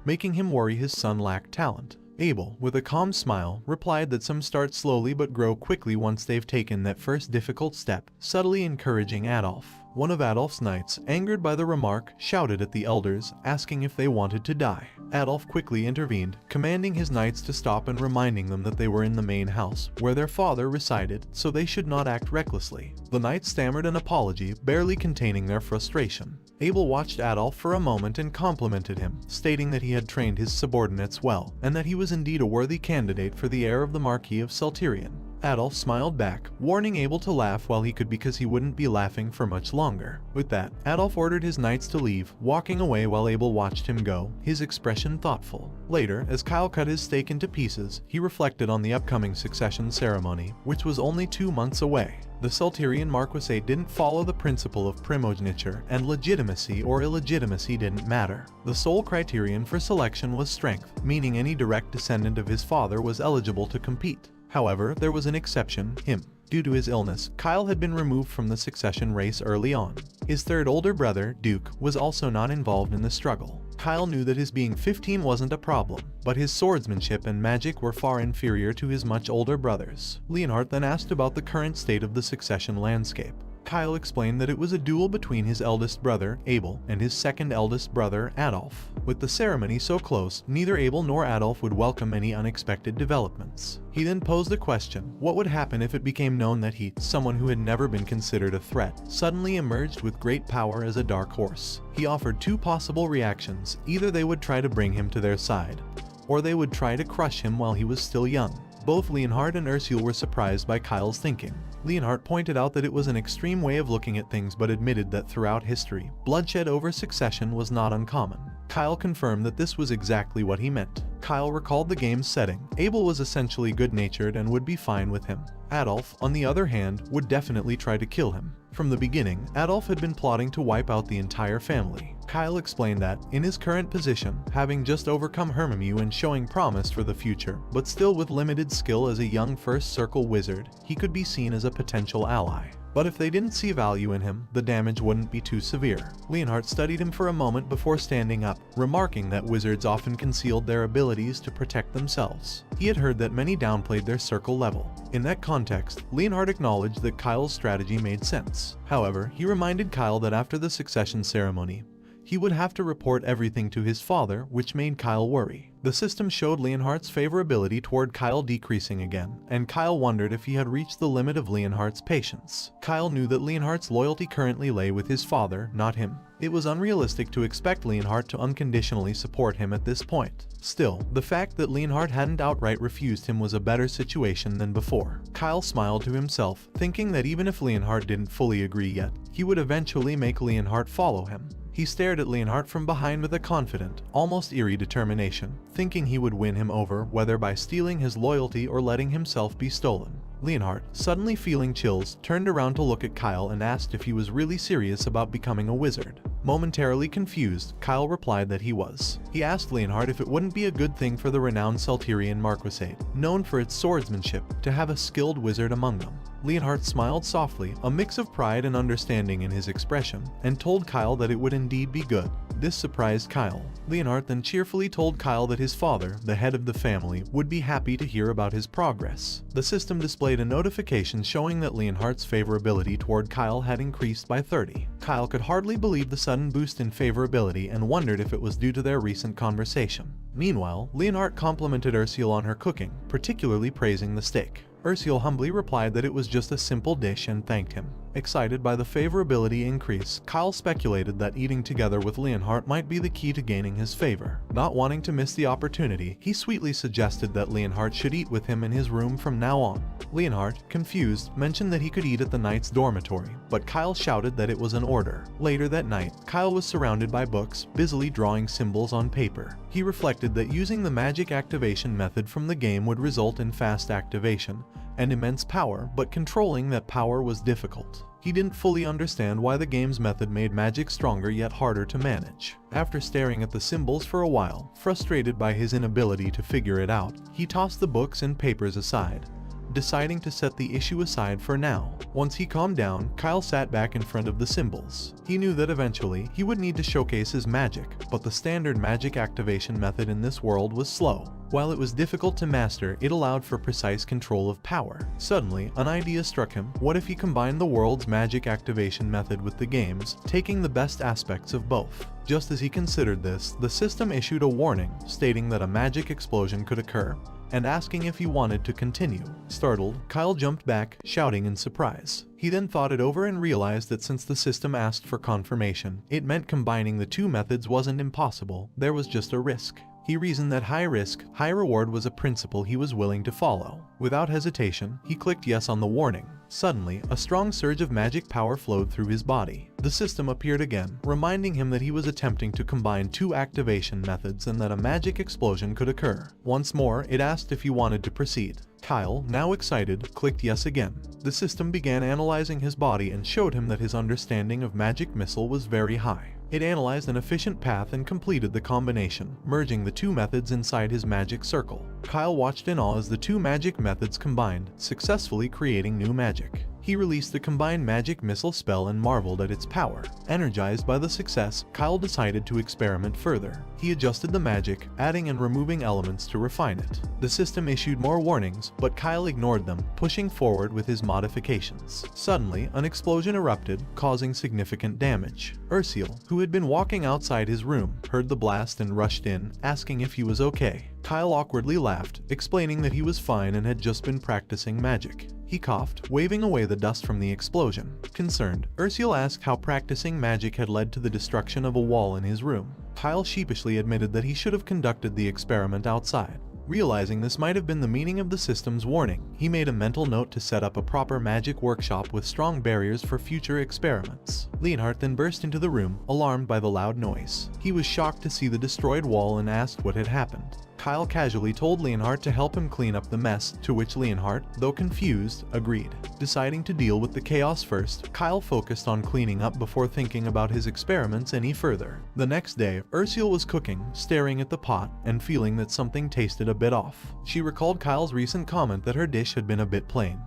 making him worry his son lacked talent. Abel, with a calm smile, replied that some start slowly but grow quickly once they've taken that first difficult step, subtly encouraging Adolf. One of Adolf's knights, angered by the remark, shouted at the elders, asking if they wanted to die. Adolf quickly intervened, commanding his knights to stop and reminding them that they were in the main house, where their father resided, so they should not act recklessly. The knights stammered an apology, barely containing their frustration. Abel watched Adolf for a moment and complimented him, stating that he had trained his subordinates well, and that he was indeed a worthy candidate for the heir of the Marquis of Saltirian. Adolf smiled back, warning Abel to laugh while he could because he wouldn't be laughing for much longer. With that, Adolf ordered his knights to leave, walking away while Abel watched him go, his expression thoughtful. Later, as Kyle cut his steak into pieces, he reflected on the upcoming succession ceremony, which was only 2 months away. The Saltirian Marquisate didn't follow the principle of primogeniture, and legitimacy or illegitimacy didn't matter. The sole criterion for selection was strength, meaning any direct descendant of his father was eligible to compete. However, there was an exception, him. Due to his illness, Kyle had been removed from the succession race early on. His third older brother, Duke, was also not involved in the struggle. Kyle knew that his being 15 wasn't a problem, but his swordsmanship and magic were far inferior to his much older brothers. Leonhardt then asked about the current state of the succession landscape. Kyle explained that it was a duel between his eldest brother, Abel, and his second eldest brother, Adolf. With the ceremony so close, neither Abel nor Adolf would welcome any unexpected developments. He then posed the question, what would happen if it became known that he, someone who had never been considered a threat, suddenly emerged with great power as a dark horse? He offered 2 possible reactions: either they would try to bring him to their side, or they would try to crush him while he was still young. Both Leonhardt and Ursule were surprised by Kyle's thinking. Leonhardt pointed out that it was an extreme way of looking at things but admitted that throughout history, bloodshed over succession was not uncommon. Kyle confirmed that this was exactly what he meant. Kyle recalled the game's setting. Abel was essentially good-natured and would be fine with him. Adolf, on the other hand, would definitely try to kill him. From the beginning, Adolf had been plotting to wipe out the entire family. Kyle explained that, in his current position, having just overcome Hermimu and showing promise for the future, but still with limited skill as a young First Circle wizard, he could be seen as a potential ally. But if they didn't see value in him, the damage wouldn't be too severe. Leonhardt studied him for a moment before standing up, remarking that wizards often concealed their abilities to protect themselves. He had heard that many downplayed their circle level. In that context, Leonhardt acknowledged that Kyle's strategy made sense. However, he reminded Kyle that after the succession ceremony, he would have to report everything to his father, which made Kyle worry. The system showed Leonhardt's favorability toward Kyle decreasing again, and Kyle wondered if he had reached the limit of Leonhardt's patience. Kyle knew that Leonhardt's loyalty currently lay with his father, not him. It was unrealistic to expect Leonhardt to unconditionally support him at this point. Still, the fact that Leonhardt hadn't outright refused him was a better situation than before. Kyle smiled to himself, thinking that even if Leonhardt didn't fully agree yet, he would eventually make Leonhardt follow him. He stared at Leonhardt from behind with a confident, almost eerie determination, thinking he would win him over whether by stealing his loyalty or letting himself be stolen. Leonhardt, suddenly feeling chills, turned around to look at Kyle and asked if he was really serious about becoming a wizard. Momentarily confused, Kyle replied that he was. He asked Leonhardt if it wouldn't be a good thing for the renowned Saltirian Marquisate, known for its swordsmanship, to have a skilled wizard among them. Leonhardt smiled softly, a mix of pride and understanding in his expression, and told Kyle that it would indeed be good. This surprised Kyle. Leonhardt then cheerfully told Kyle that his father, the head of the family, would be happy to hear about his progress. The system displayed a notification showing that Leonhardt's favorability toward Kyle had increased by 30. Kyle could hardly believe the sudden boost in favorability and wondered if it was due to their recent conversation. Meanwhile, Leonhardt complimented Ursula on her cooking, particularly praising the steak. Ursula humbly replied that it was just a simple dish and thanked him. Excited by the favorability increase, Kyle speculated that eating together with Leonhardt might be the key to gaining his favor. Not wanting to miss the opportunity, he sweetly suggested that Leonhardt should eat with him in his room from now on. Leonhardt, confused, mentioned that he could eat at the knight's dormitory, but Kyle shouted that it was an order. Later that night, Kyle was surrounded by books, busily drawing symbols on paper. He reflected that using the magic activation method from the game would result in fast activation and immense power, but controlling that power was difficult. He didn't fully understand why the game's method made magic stronger yet harder to manage. After staring at the symbols for a while, frustrated by his inability to figure it out, he tossed the books and papers aside, deciding to set the issue aside for now. Once he calmed down, Kyle sat back in front of the symbols. He knew that eventually he would need to showcase his magic, but the standard magic activation method in this world was slow. While it was difficult to master, it allowed for precise control of power. Suddenly, an idea struck him. What if he combined the world's magic activation method with the game's, taking the best aspects of both? Just as he considered this, the system issued a warning, stating that a magic explosion could occur, and asking if he wanted to continue. Startled, Kyle jumped back, shouting in surprise. He then thought it over and realized that since the system asked for confirmation, it meant combining the two methods wasn't impossible, there was just a risk. He reasoned that high risk, high reward was a principle he was willing to follow. Without hesitation, he clicked yes on the warning. Suddenly, a strong surge of magic power flowed through his body. The system appeared again, reminding him that he was attempting to combine two activation methods and that a magic explosion could occur. Once more, it asked if he wanted to proceed. Kyle, now excited, clicked yes again. The system began analyzing his body and showed him that his understanding of magic missile was very high. It analyzed an efficient path and completed the combination, merging the two methods inside his magic circle. Kyle watched in awe as the two magic methods combined, successfully creating new magic. He released the combined magic missile spell and marveled at its power. Energized by the success, Kyle decided to experiment further. He adjusted the magic, adding and removing elements to refine it. The system issued more warnings, but Kyle ignored them, pushing forward with his modifications. Suddenly, an explosion erupted, causing significant damage. Ursula, who had been walking outside his room, heard the blast and rushed in, asking if he was okay. Kyle awkwardly laughed, explaining that he was fine and had just been practicing magic. He coughed, waving away the dust from the explosion. Concerned, Ursula asked how practicing magic had led to the destruction of a wall in his room. Kyle sheepishly admitted that he should have conducted the experiment outside. Realizing this might have been the meaning of the system's warning, he made a mental note to set up a proper magic workshop with strong barriers for future experiments. Leonhardt then burst into the room, alarmed by the loud noise. He was shocked to see the destroyed wall and asked what had happened. Kyle casually told Leonhardt to help him clean up the mess, to which Leonhardt, though confused, agreed. Deciding to deal with the chaos first, Kyle focused on cleaning up before thinking about his experiments any further. The next day, Ursula was cooking, staring at the pot, and feeling that something tasted a bit off. She recalled Kyle's recent comment that her dish had been a bit plain,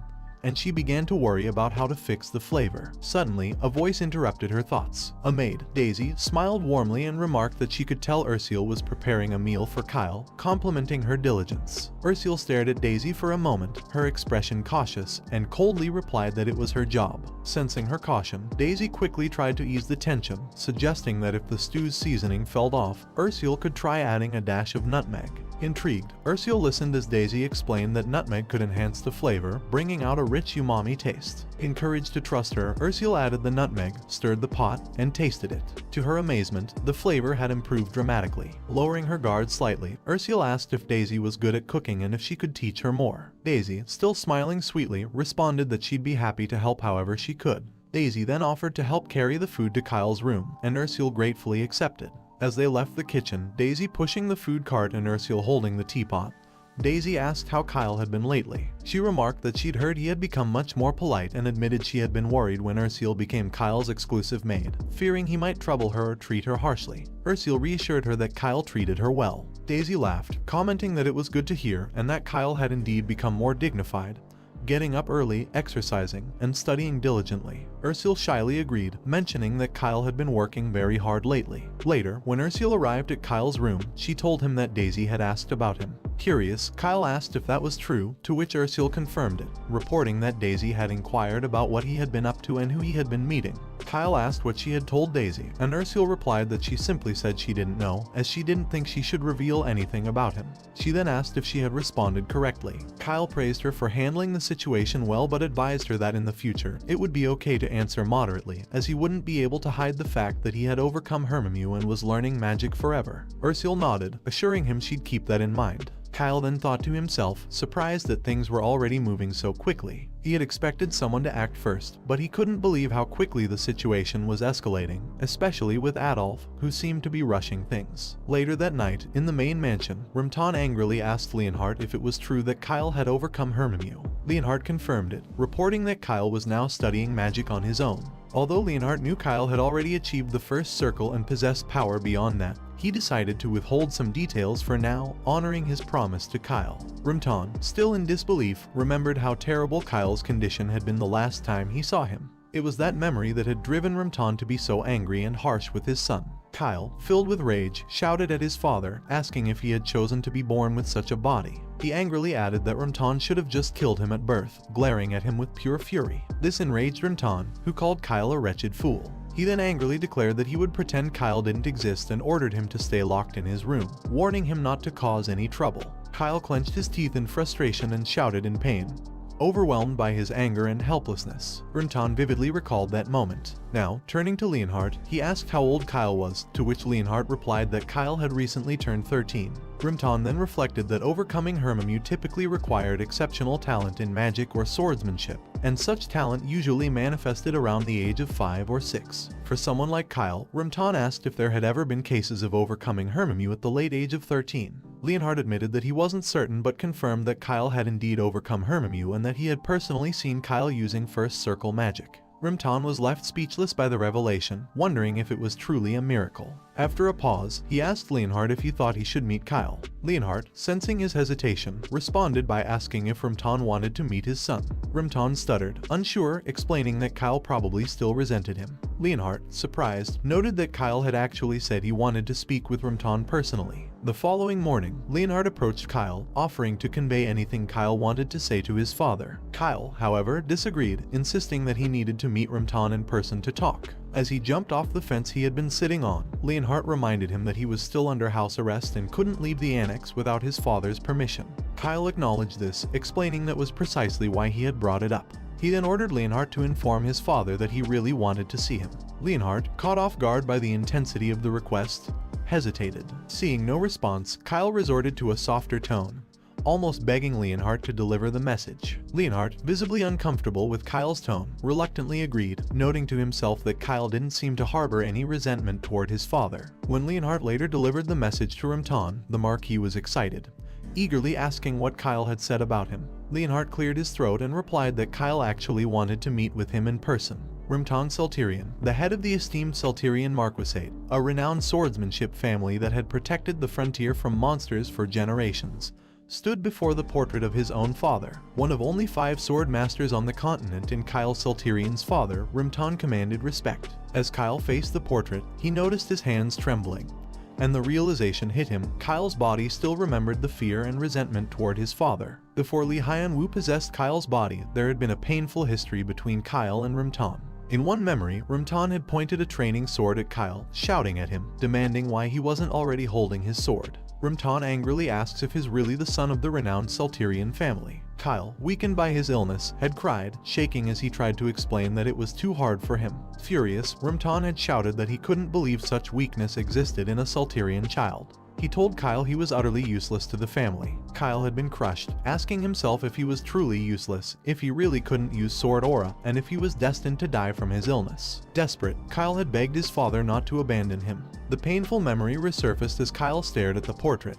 and she began to worry about how to fix the flavor. Suddenly, a voice interrupted her thoughts. A maid, Daisy, smiled warmly and remarked that she could tell Ursula was preparing a meal for Kyle, complimenting her diligence. Ursula stared at Daisy for a moment, her expression cautious, and coldly replied that it was her job. Sensing her caution, Daisy quickly tried to ease the tension, suggesting that if the stew's seasoning fell off, Ursula could try adding a dash of nutmeg. Intrigued, Ursula listened as Daisy explained that nutmeg could enhance the flavor, bringing out a rich umami taste. Encouraged to trust her, Ursula added the nutmeg, stirred the pot, and tasted it. To her amazement, the flavor had improved dramatically. Lowering her guard slightly, Ursula asked if Daisy was good at cooking and if she could teach her more. Daisy, still smiling sweetly, responded that she'd be happy to help however she could. Daisy then offered to help carry the food to Kyle's room, and Ursula gratefully accepted. As they left the kitchen, Daisy pushing the food cart and Ursula holding the teapot, Daisy asked how Kyle had been lately. She remarked that she'd heard he had become much more polite and admitted she had been worried when Ursula became Kyle's exclusive maid, fearing he might trouble her or treat her harshly. Ursula reassured her that Kyle treated her well. Daisy laughed, commenting that it was good to hear and that Kyle had indeed become more dignified, getting up early, exercising, and studying diligently. Ursula shyly agreed, mentioning that Kyle had been working very hard lately. Later, when Ursula arrived at Kyle's room, she told him that Daisy had asked about him. Curious, Kyle asked if that was true, to which Ursula confirmed it, reporting that Daisy had inquired about what he had been up to and who he had been meeting. Kyle asked what she had told Daisy, and Ursula replied that she simply said she didn't know, as she didn't think she should reveal anything about him. She then asked if she had responded correctly. Kyle praised her for handling the situation well but advised her that in the future, it would be okay to answer moderately, as he wouldn't be able to hide the fact that he had overcome Hermimew and was learning magic forever. Ursula nodded, assuring him she'd keep that in mind. Kyle then thought to himself, surprised that things were already moving so quickly. He had expected someone to act first, but he couldn't believe how quickly the situation was escalating, especially with Adolf, who seemed to be rushing things. Later that night, in the main mansion, Rumtan angrily asked Leonhardt if it was true that Kyle had overcome Hermimew. Leonhardt confirmed it, reporting that Kyle was now studying magic on his own. Although Leonhardt knew Kyle had already achieved the first circle and possessed power beyond that, he decided to withhold some details for now, honoring his promise to Kyle. Rumtan, still in disbelief, remembered how terrible Kyle's condition had been the last time he saw him. It was that memory that had driven Rumtan to be so angry and harsh with his son. Kyle, filled with rage, shouted at his father, asking if he had chosen to be born with such a body. He angrily added that Rumtan should have just killed him at birth, glaring at him with pure fury. This enraged Rumtan, who called Kyle a wretched fool. He then angrily declared that he would pretend Kyle didn't exist and ordered him to stay locked in his room, warning him not to cause any trouble. Kyle clenched his teeth in frustration and shouted in pain. Overwhelmed by his anger and helplessness, Rumtan vividly recalled that moment. Now, turning to Leonhardt, he asked how old Kyle was, to which Leonhardt replied that Kyle had recently turned 13. Rumtan then reflected that overcoming Hermimew typically required exceptional talent in magic or swordsmanship, and such talent usually manifested around the age of 5 or 6. For someone like Kyle, Rumtan asked if there had ever been cases of overcoming Hermimew at the late age of 13. Leonhardt admitted that he wasn't certain but confirmed that Kyle had indeed overcome Hermimew and that he had personally seen Kyle using first circle magic. Rumtan was left speechless by the revelation, wondering if it was truly a miracle. After a pause, he asked Leonhardt if he thought he should meet Kyle. Leonhardt, sensing his hesitation, responded by asking if Rumtan wanted to meet his son. Rumtan stuttered, unsure, explaining that Kyle probably still resented him. Leonhardt, surprised, noted that Kyle had actually said he wanted to speak with Rumtan personally. The following morning, Leonhardt approached Kyle, offering to convey anything Kyle wanted to say to his father. Kyle, however, disagreed, insisting that he needed to meet Rumtan in person to talk. As he jumped off the fence he had been sitting on, Leonhardt reminded him that he was still under house arrest and couldn't leave the annex without his father's permission. Kyle acknowledged this, explaining that was precisely why he had brought it up. He then ordered Leonhardt to inform his father that he really wanted to see him. Leonhardt, caught off guard by the intensity of the request, hesitated. Seeing no response, Kyle resorted to a softer tone, almost begging Leonhardt to deliver the message. Leonhardt, visibly uncomfortable with Kyle's tone, reluctantly agreed, noting to himself that Kyle didn't seem to harbor any resentment toward his father. When Leonhardt later delivered the message to Rumtan, the Marquis was excited, eagerly asking what Kyle had said about him. Leonhardt cleared his throat and replied that Kyle actually wanted to meet with him in person. Rumtan Saltirian, the head of the esteemed Saltirian Marquisate, a renowned swordsmanship family that had protected the frontier from monsters for generations, stood before the portrait of his own father. One of only 5 sword masters on the continent and Kyle Saltirian's father, Rumtan commanded respect. As Kyle faced the portrait, he noticed his hands trembling, and the realization hit him, Kyle's body still remembered the fear and resentment toward his father. Before Li Haiyan-Wu possessed Kyle's body, there had been a painful history between Kyle and Rumtan. In one memory, Rumtan had pointed a training sword at Kyle, shouting at him, demanding why he wasn't already holding his sword. Rumtan angrily asks if he's really the son of the renowned Saltirian family. Kyle, weakened by his illness, had cried, shaking as he tried to explain that it was too hard for him. Furious, Rumtan had shouted that he couldn't believe such weakness existed in a Saltirian child. He told Kyle he was utterly useless to the family. Kyle had been crushed, asking himself if he was truly useless, if he really couldn't use sword aura, and if he was destined to die from his illness. Desperate, Kyle had begged his father not to abandon him. The painful memory resurfaced as Kyle stared at the portrait,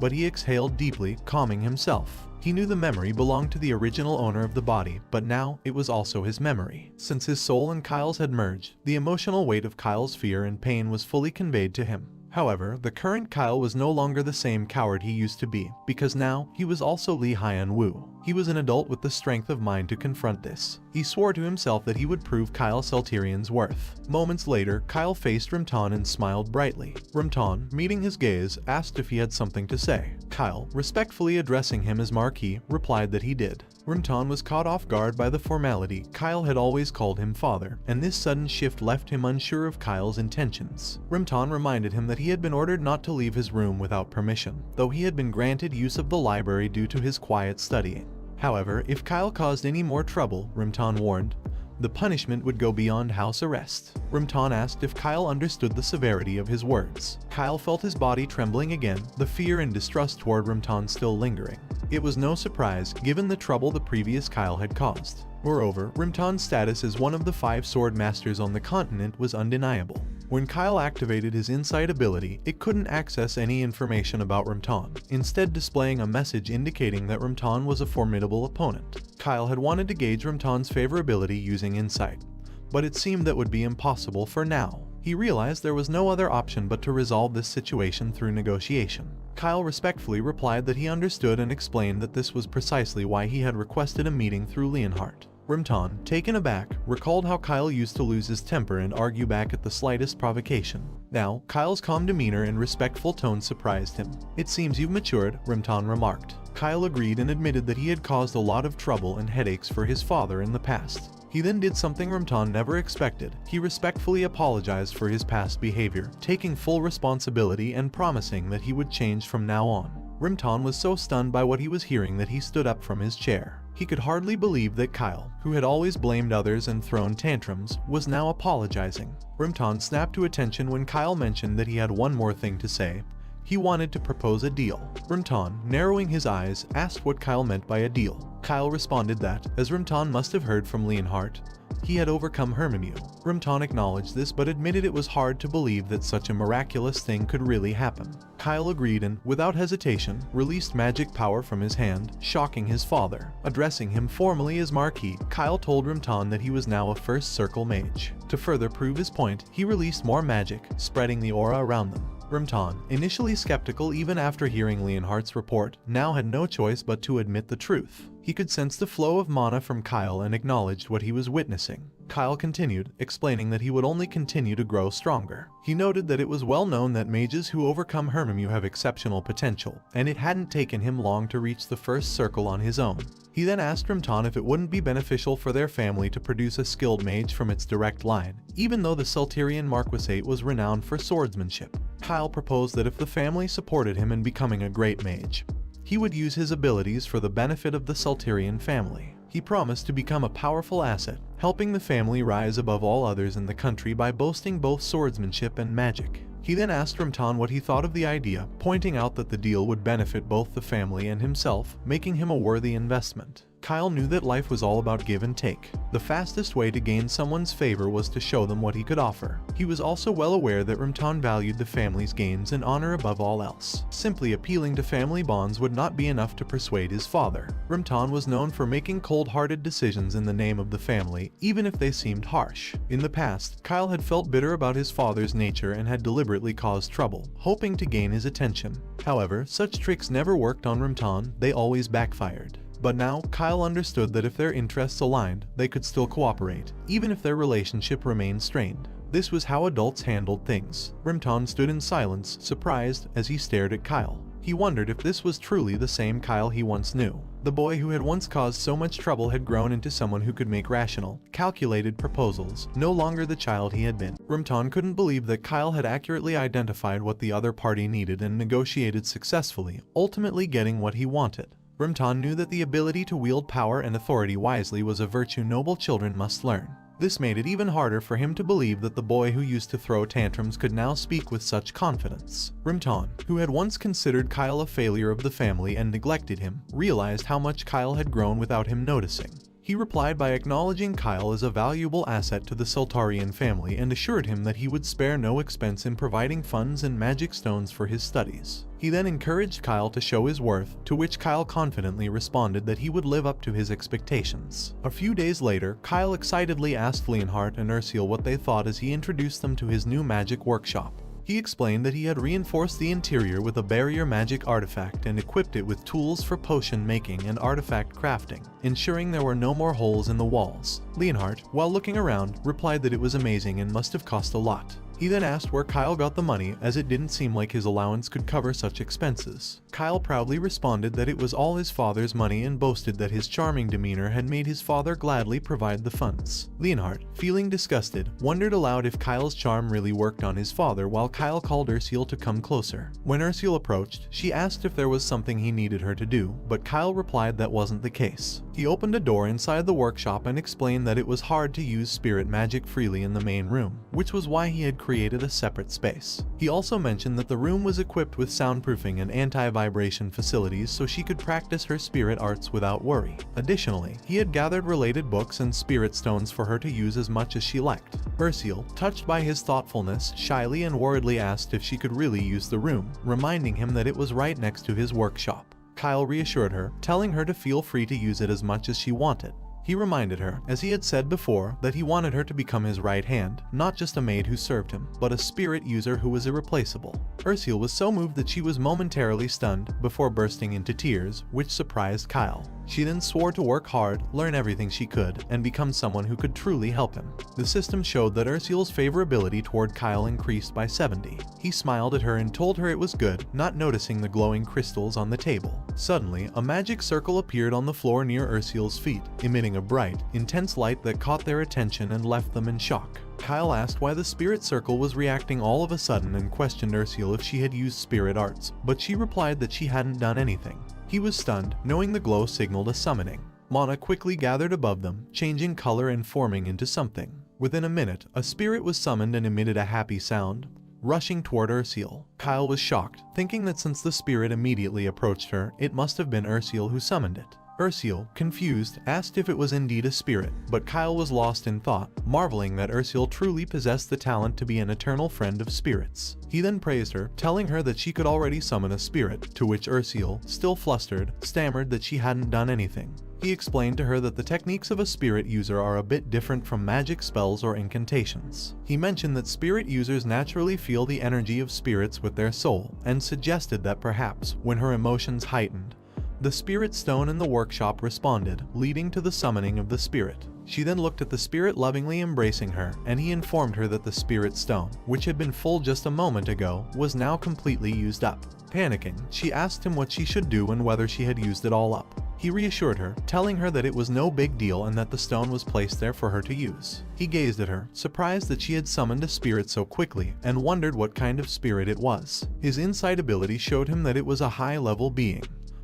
but he exhaled deeply, calming himself. He knew the memory belonged to the original owner of the body, but now it was also his memory. Since his soul and Kyle's had merged, the emotional weight of Kyle's fear and pain was fully conveyed to him. However, the current Kyle was no longer the same coward he used to be, because now he was also Li Haiyan-Wu. He was an adult with the strength of mind to confront this. He swore to himself that he would prove Kyle Saltirian's worth. Moments later, Kyle faced Rimton and smiled brightly. Rimton, meeting his gaze, asked if he had something to say. Kyle, respectfully addressing him as Marquis, replied that he did. Rimton was caught off guard by the formality. Kyle had always called him father, and this sudden shift left him unsure of Kyle's intentions. Rimton reminded him that he had been ordered not to leave his room without permission, though he had been granted use of the library due to his quiet studying. However, if Kyle caused any more trouble, Rimton warned, the punishment would go beyond house arrest. Rimton asked if Kyle understood the severity of his words. Kyle felt his body trembling again, the fear and distrust toward Rimton still lingering. It was no surprise, given the trouble the previous Kyle had caused. Moreover, Rimton's status as one of the 5 sword masters on the continent was undeniable. When Kyle activated his insight ability, it couldn't access any information about Rimton, instead displaying a message indicating that Rimton was a formidable opponent. Kyle had wanted to gauge Rimton's favorability using insight, but it seemed that would be impossible for now. He realized there was no other option but to resolve this situation through negotiation. Kyle respectfully replied that he understood and explained that this was precisely why he had requested a meeting through Leonhardt. Rimton, taken aback, recalled how Kyle used to lose his temper and argue back at the slightest provocation. Now, Kyle's calm demeanor and respectful tone surprised him. "It seems you've matured," Rimton remarked. Kyle agreed and admitted that he had caused a lot of trouble and headaches for his father in the past. He then did something Rimton never expected. He respectfully apologized for his past behavior, taking full responsibility and promising that he would change from now on. Rimton was so stunned by what he was hearing that he stood up from his chair. He could hardly believe that Kyle, who had always blamed others and thrown tantrums, was now apologizing. Rimton snapped to attention when Kyle mentioned that he had one more thing to say. He wanted to propose a deal. Rimton, narrowing his eyes, asked what Kyle meant by a deal. Kyle responded that, as Rimton must have heard from Leonhardt, he had overcome Hermimew. Rimton acknowledged this but admitted it was hard to believe that such a miraculous thing could really happen. Kyle agreed and, without hesitation, released magic power from his hand, shocking his father. Addressing him formally as Marquis, Kyle told Rimton that he was now a first circle mage. To further prove his point, he released more magic, spreading the aura around them. Rimton, initially skeptical even after hearing Leonhardt's report, now had no choice but to admit the truth. He could sense the flow of mana from Kyle and acknowledged what he was witnessing. Kyle continued, explaining that he would only continue to grow stronger. He noted that it was well known that mages who overcome Hermimew have exceptional potential, and it hadn't taken him long to reach the first circle on his own. He then asked Rimton if it wouldn't be beneficial for their family to produce a skilled mage from its direct line, even though the Saltirian Marquisate was renowned for swordsmanship. Kyle proposed that if the family supported him in becoming a great mage, he would use his abilities for the benefit of the Saltirian family. He promised to become a powerful asset, helping the family rise above all others in the country by boasting both swordsmanship and magic. He then asked Rimton what he thought of the idea, pointing out that the deal would benefit both the family and himself, making him a worthy investment. Kyle knew that life was all about give and take. The fastest way to gain someone's favor was to show them what he could offer. He was also well aware that Rimton valued the family's gains and honor above all else. Simply appealing to family bonds would not be enough to persuade his father. Rimton was known for making cold-hearted decisions in the name of the family, even if they seemed harsh. In the past, Kyle had felt bitter about his father's nature and had deliberately caused trouble, hoping to gain his attention. However, such tricks never worked on Rimton, they always backfired. But now, Kyle understood that if their interests aligned, they could still cooperate, even if their relationship remained strained. This was how adults handled things. Rimton stood in silence, surprised, as he stared at Kyle. He wondered if this was truly the same Kyle he once knew. The boy who had once caused so much trouble had grown into someone who could make rational, calculated proposals, no longer the child he had been. Rimton couldn't believe that Kyle had accurately identified what the other party needed and negotiated successfully, ultimately getting what he wanted. Rimton knew that the ability to wield power and authority wisely was a virtue noble children must learn. This made it even harder for him to believe that the boy who used to throw tantrums could now speak with such confidence. Rimton, who had once considered Kyle a failure of the family and neglected him, realized how much Kyle had grown without him noticing. He replied by acknowledging Kyle as a valuable asset to the Saltarian family and assured him that he would spare no expense in providing funds and magic stones for his studies. He then encouraged Kyle to show his worth, to which Kyle confidently responded that he would live up to his expectations. A few days later, Kyle excitedly asked Leonhardt and Ursiel what they thought as he introduced them to his new magic workshop. He explained that he had reinforced the interior with a barrier magic artifact and equipped it with tools for potion making and artifact crafting, ensuring there were no more holes in the walls. Leonhardt, while looking around, replied that it was amazing and must have cost a lot. He then asked where Kyle got the money, as it didn't seem like his allowance could cover such expenses. Kyle proudly responded that it was all his father's money and boasted that his charming demeanor had made his father gladly provide the funds. Leonhardt, feeling disgusted, wondered aloud if Kyle's charm really worked on his father, while Kyle called Ursula to come closer. When Ursula approached, she asked if there was something he needed her to do, but Kyle replied that wasn't the case. He opened a door inside the workshop and explained that it was hard to use spirit magic freely in the main room, which was why he had created a separate space. He also mentioned that the room was equipped with soundproofing and anti-vibration facilities so she could practice her spirit arts without worry. Additionally, he had gathered related books and spirit stones for her to use as much as she liked. Ursula, touched by his thoughtfulness, shyly and worriedly asked if she could really use the room, reminding him that it was right next to his workshop. Kyle reassured her, telling her to feel free to use it as much as she wanted. He reminded her, as he had said before, that he wanted her to become his right hand, not just a maid who served him, but a spirit user who was irreplaceable. Ursula was so moved that she was momentarily stunned, before bursting into tears, which surprised Kyle. She then swore to work hard, learn everything she could, and become someone who could truly help him. The system showed that Ursula's favorability toward Kyle increased by 70. He smiled at her and told her it was good, not noticing the glowing crystals on the table. Suddenly, a magic circle appeared on the floor near Ursula's feet, emitting a bright, intense light that caught their attention and left them in shock. Kyle asked why the spirit circle was reacting all of a sudden and questioned Ursula if she had used spirit arts, but she replied that she hadn't done anything. He was stunned, knowing the glow signaled a summoning. Mana quickly gathered above them, changing color and forming into something. Within a minute, a spirit was summoned and emitted a happy sound, rushing toward Ursula. Kyle was shocked, thinking that since the spirit immediately approached her, it must have been Ursula who summoned it. Ursula, confused, asked if it was indeed a spirit, but Kyle was lost in thought, marveling that Ursula truly possessed the talent to be an eternal friend of spirits. He then praised her, telling her that she could already summon a spirit, to which Ursula, still flustered, stammered that she hadn't done anything. He explained to her that the techniques of a spirit user are a bit different from magic spells or incantations. He mentioned that spirit users naturally feel the energy of spirits with their soul, and suggested that perhaps, when her emotions heightened, the spirit stone in the workshop responded, leading to the summoning of the spirit. She then looked at the spirit lovingly embracing her, and he informed her that the spirit stone, which had been full just a moment ago, was now completely used up. Panicking, she asked him what she should do and whether she had used it all up. He reassured her, telling her that it was no big deal and that the stone was placed there for her to use. He gazed at her, surprised that she had summoned a spirit so quickly, and wondered what kind of spirit it was. His insight ability showed him that it was a high-level being,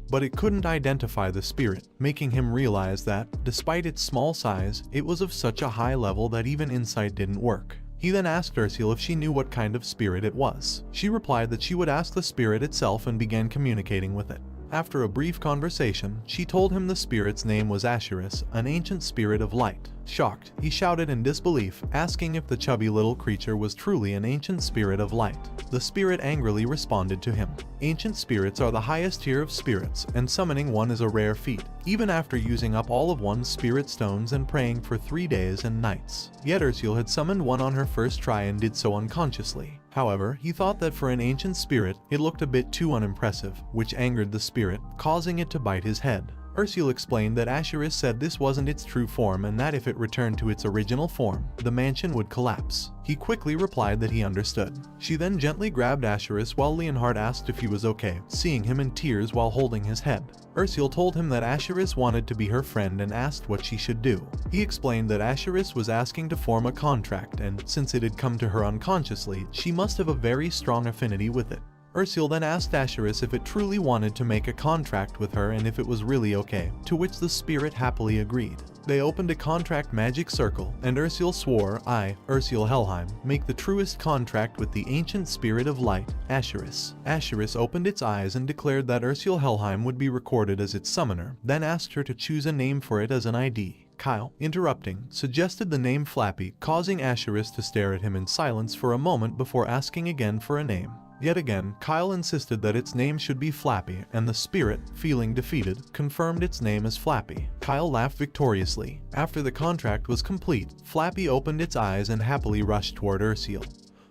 but it couldn't identify the spirit, making him realize that, despite its small size, it was of such a high level that even insight didn't work. He then asked Ursula if she knew what kind of spirit it was. She replied that she would ask the spirit itself and began communicating with it. After a brief conversation, she told him the spirit's name was Asura, an ancient spirit of light. Shocked, he shouted in disbelief, asking if the chubby little creature was truly an ancient spirit of light. The spirit angrily responded to him. Ancient spirits are the highest tier of spirits, and summoning one is a rare feat, even after using up all of one's spirit stones and praying for 3 days and nights. Yet Ursula had summoned one on her first try and did so unconsciously. However, he thought that for an ancient spirit, it looked a bit too unimpressive, which angered the spirit, causing it to bite his head. Ursula explained that Asura said this wasn't its true form and that if it returned to its original form, the mansion would collapse. He quickly replied that he understood. She then gently grabbed Asura while Leonhardt asked if he was okay, seeing him in tears while holding his head. Ursula told him that Asura wanted to be her friend and asked what she should do. He explained that Asura was asking to form a contract and, since it had come to her unconsciously, she must have a very strong affinity with it. Ursula then asked Asura if it truly wanted to make a contract with her and if it was really okay, to which the spirit happily agreed. They opened a contract magic circle, and Ursula swore, I, Ursula Helheim, make the truest contract with the ancient spirit of light, Asura. Asura opened its eyes and declared that Ursula Helheim would be recorded as its summoner, then asked her to choose a name for it as an ID. Kyle, interrupting, suggested the name Flappy, causing Asura to stare at him in silence for a moment before asking again for a name. Yet again, Kyle insisted that its name should be Flappy, and the spirit, feeling defeated, confirmed its name as Flappy. Kyle laughed victoriously. After the contract was complete, Flappy opened its eyes and happily rushed toward Ursula.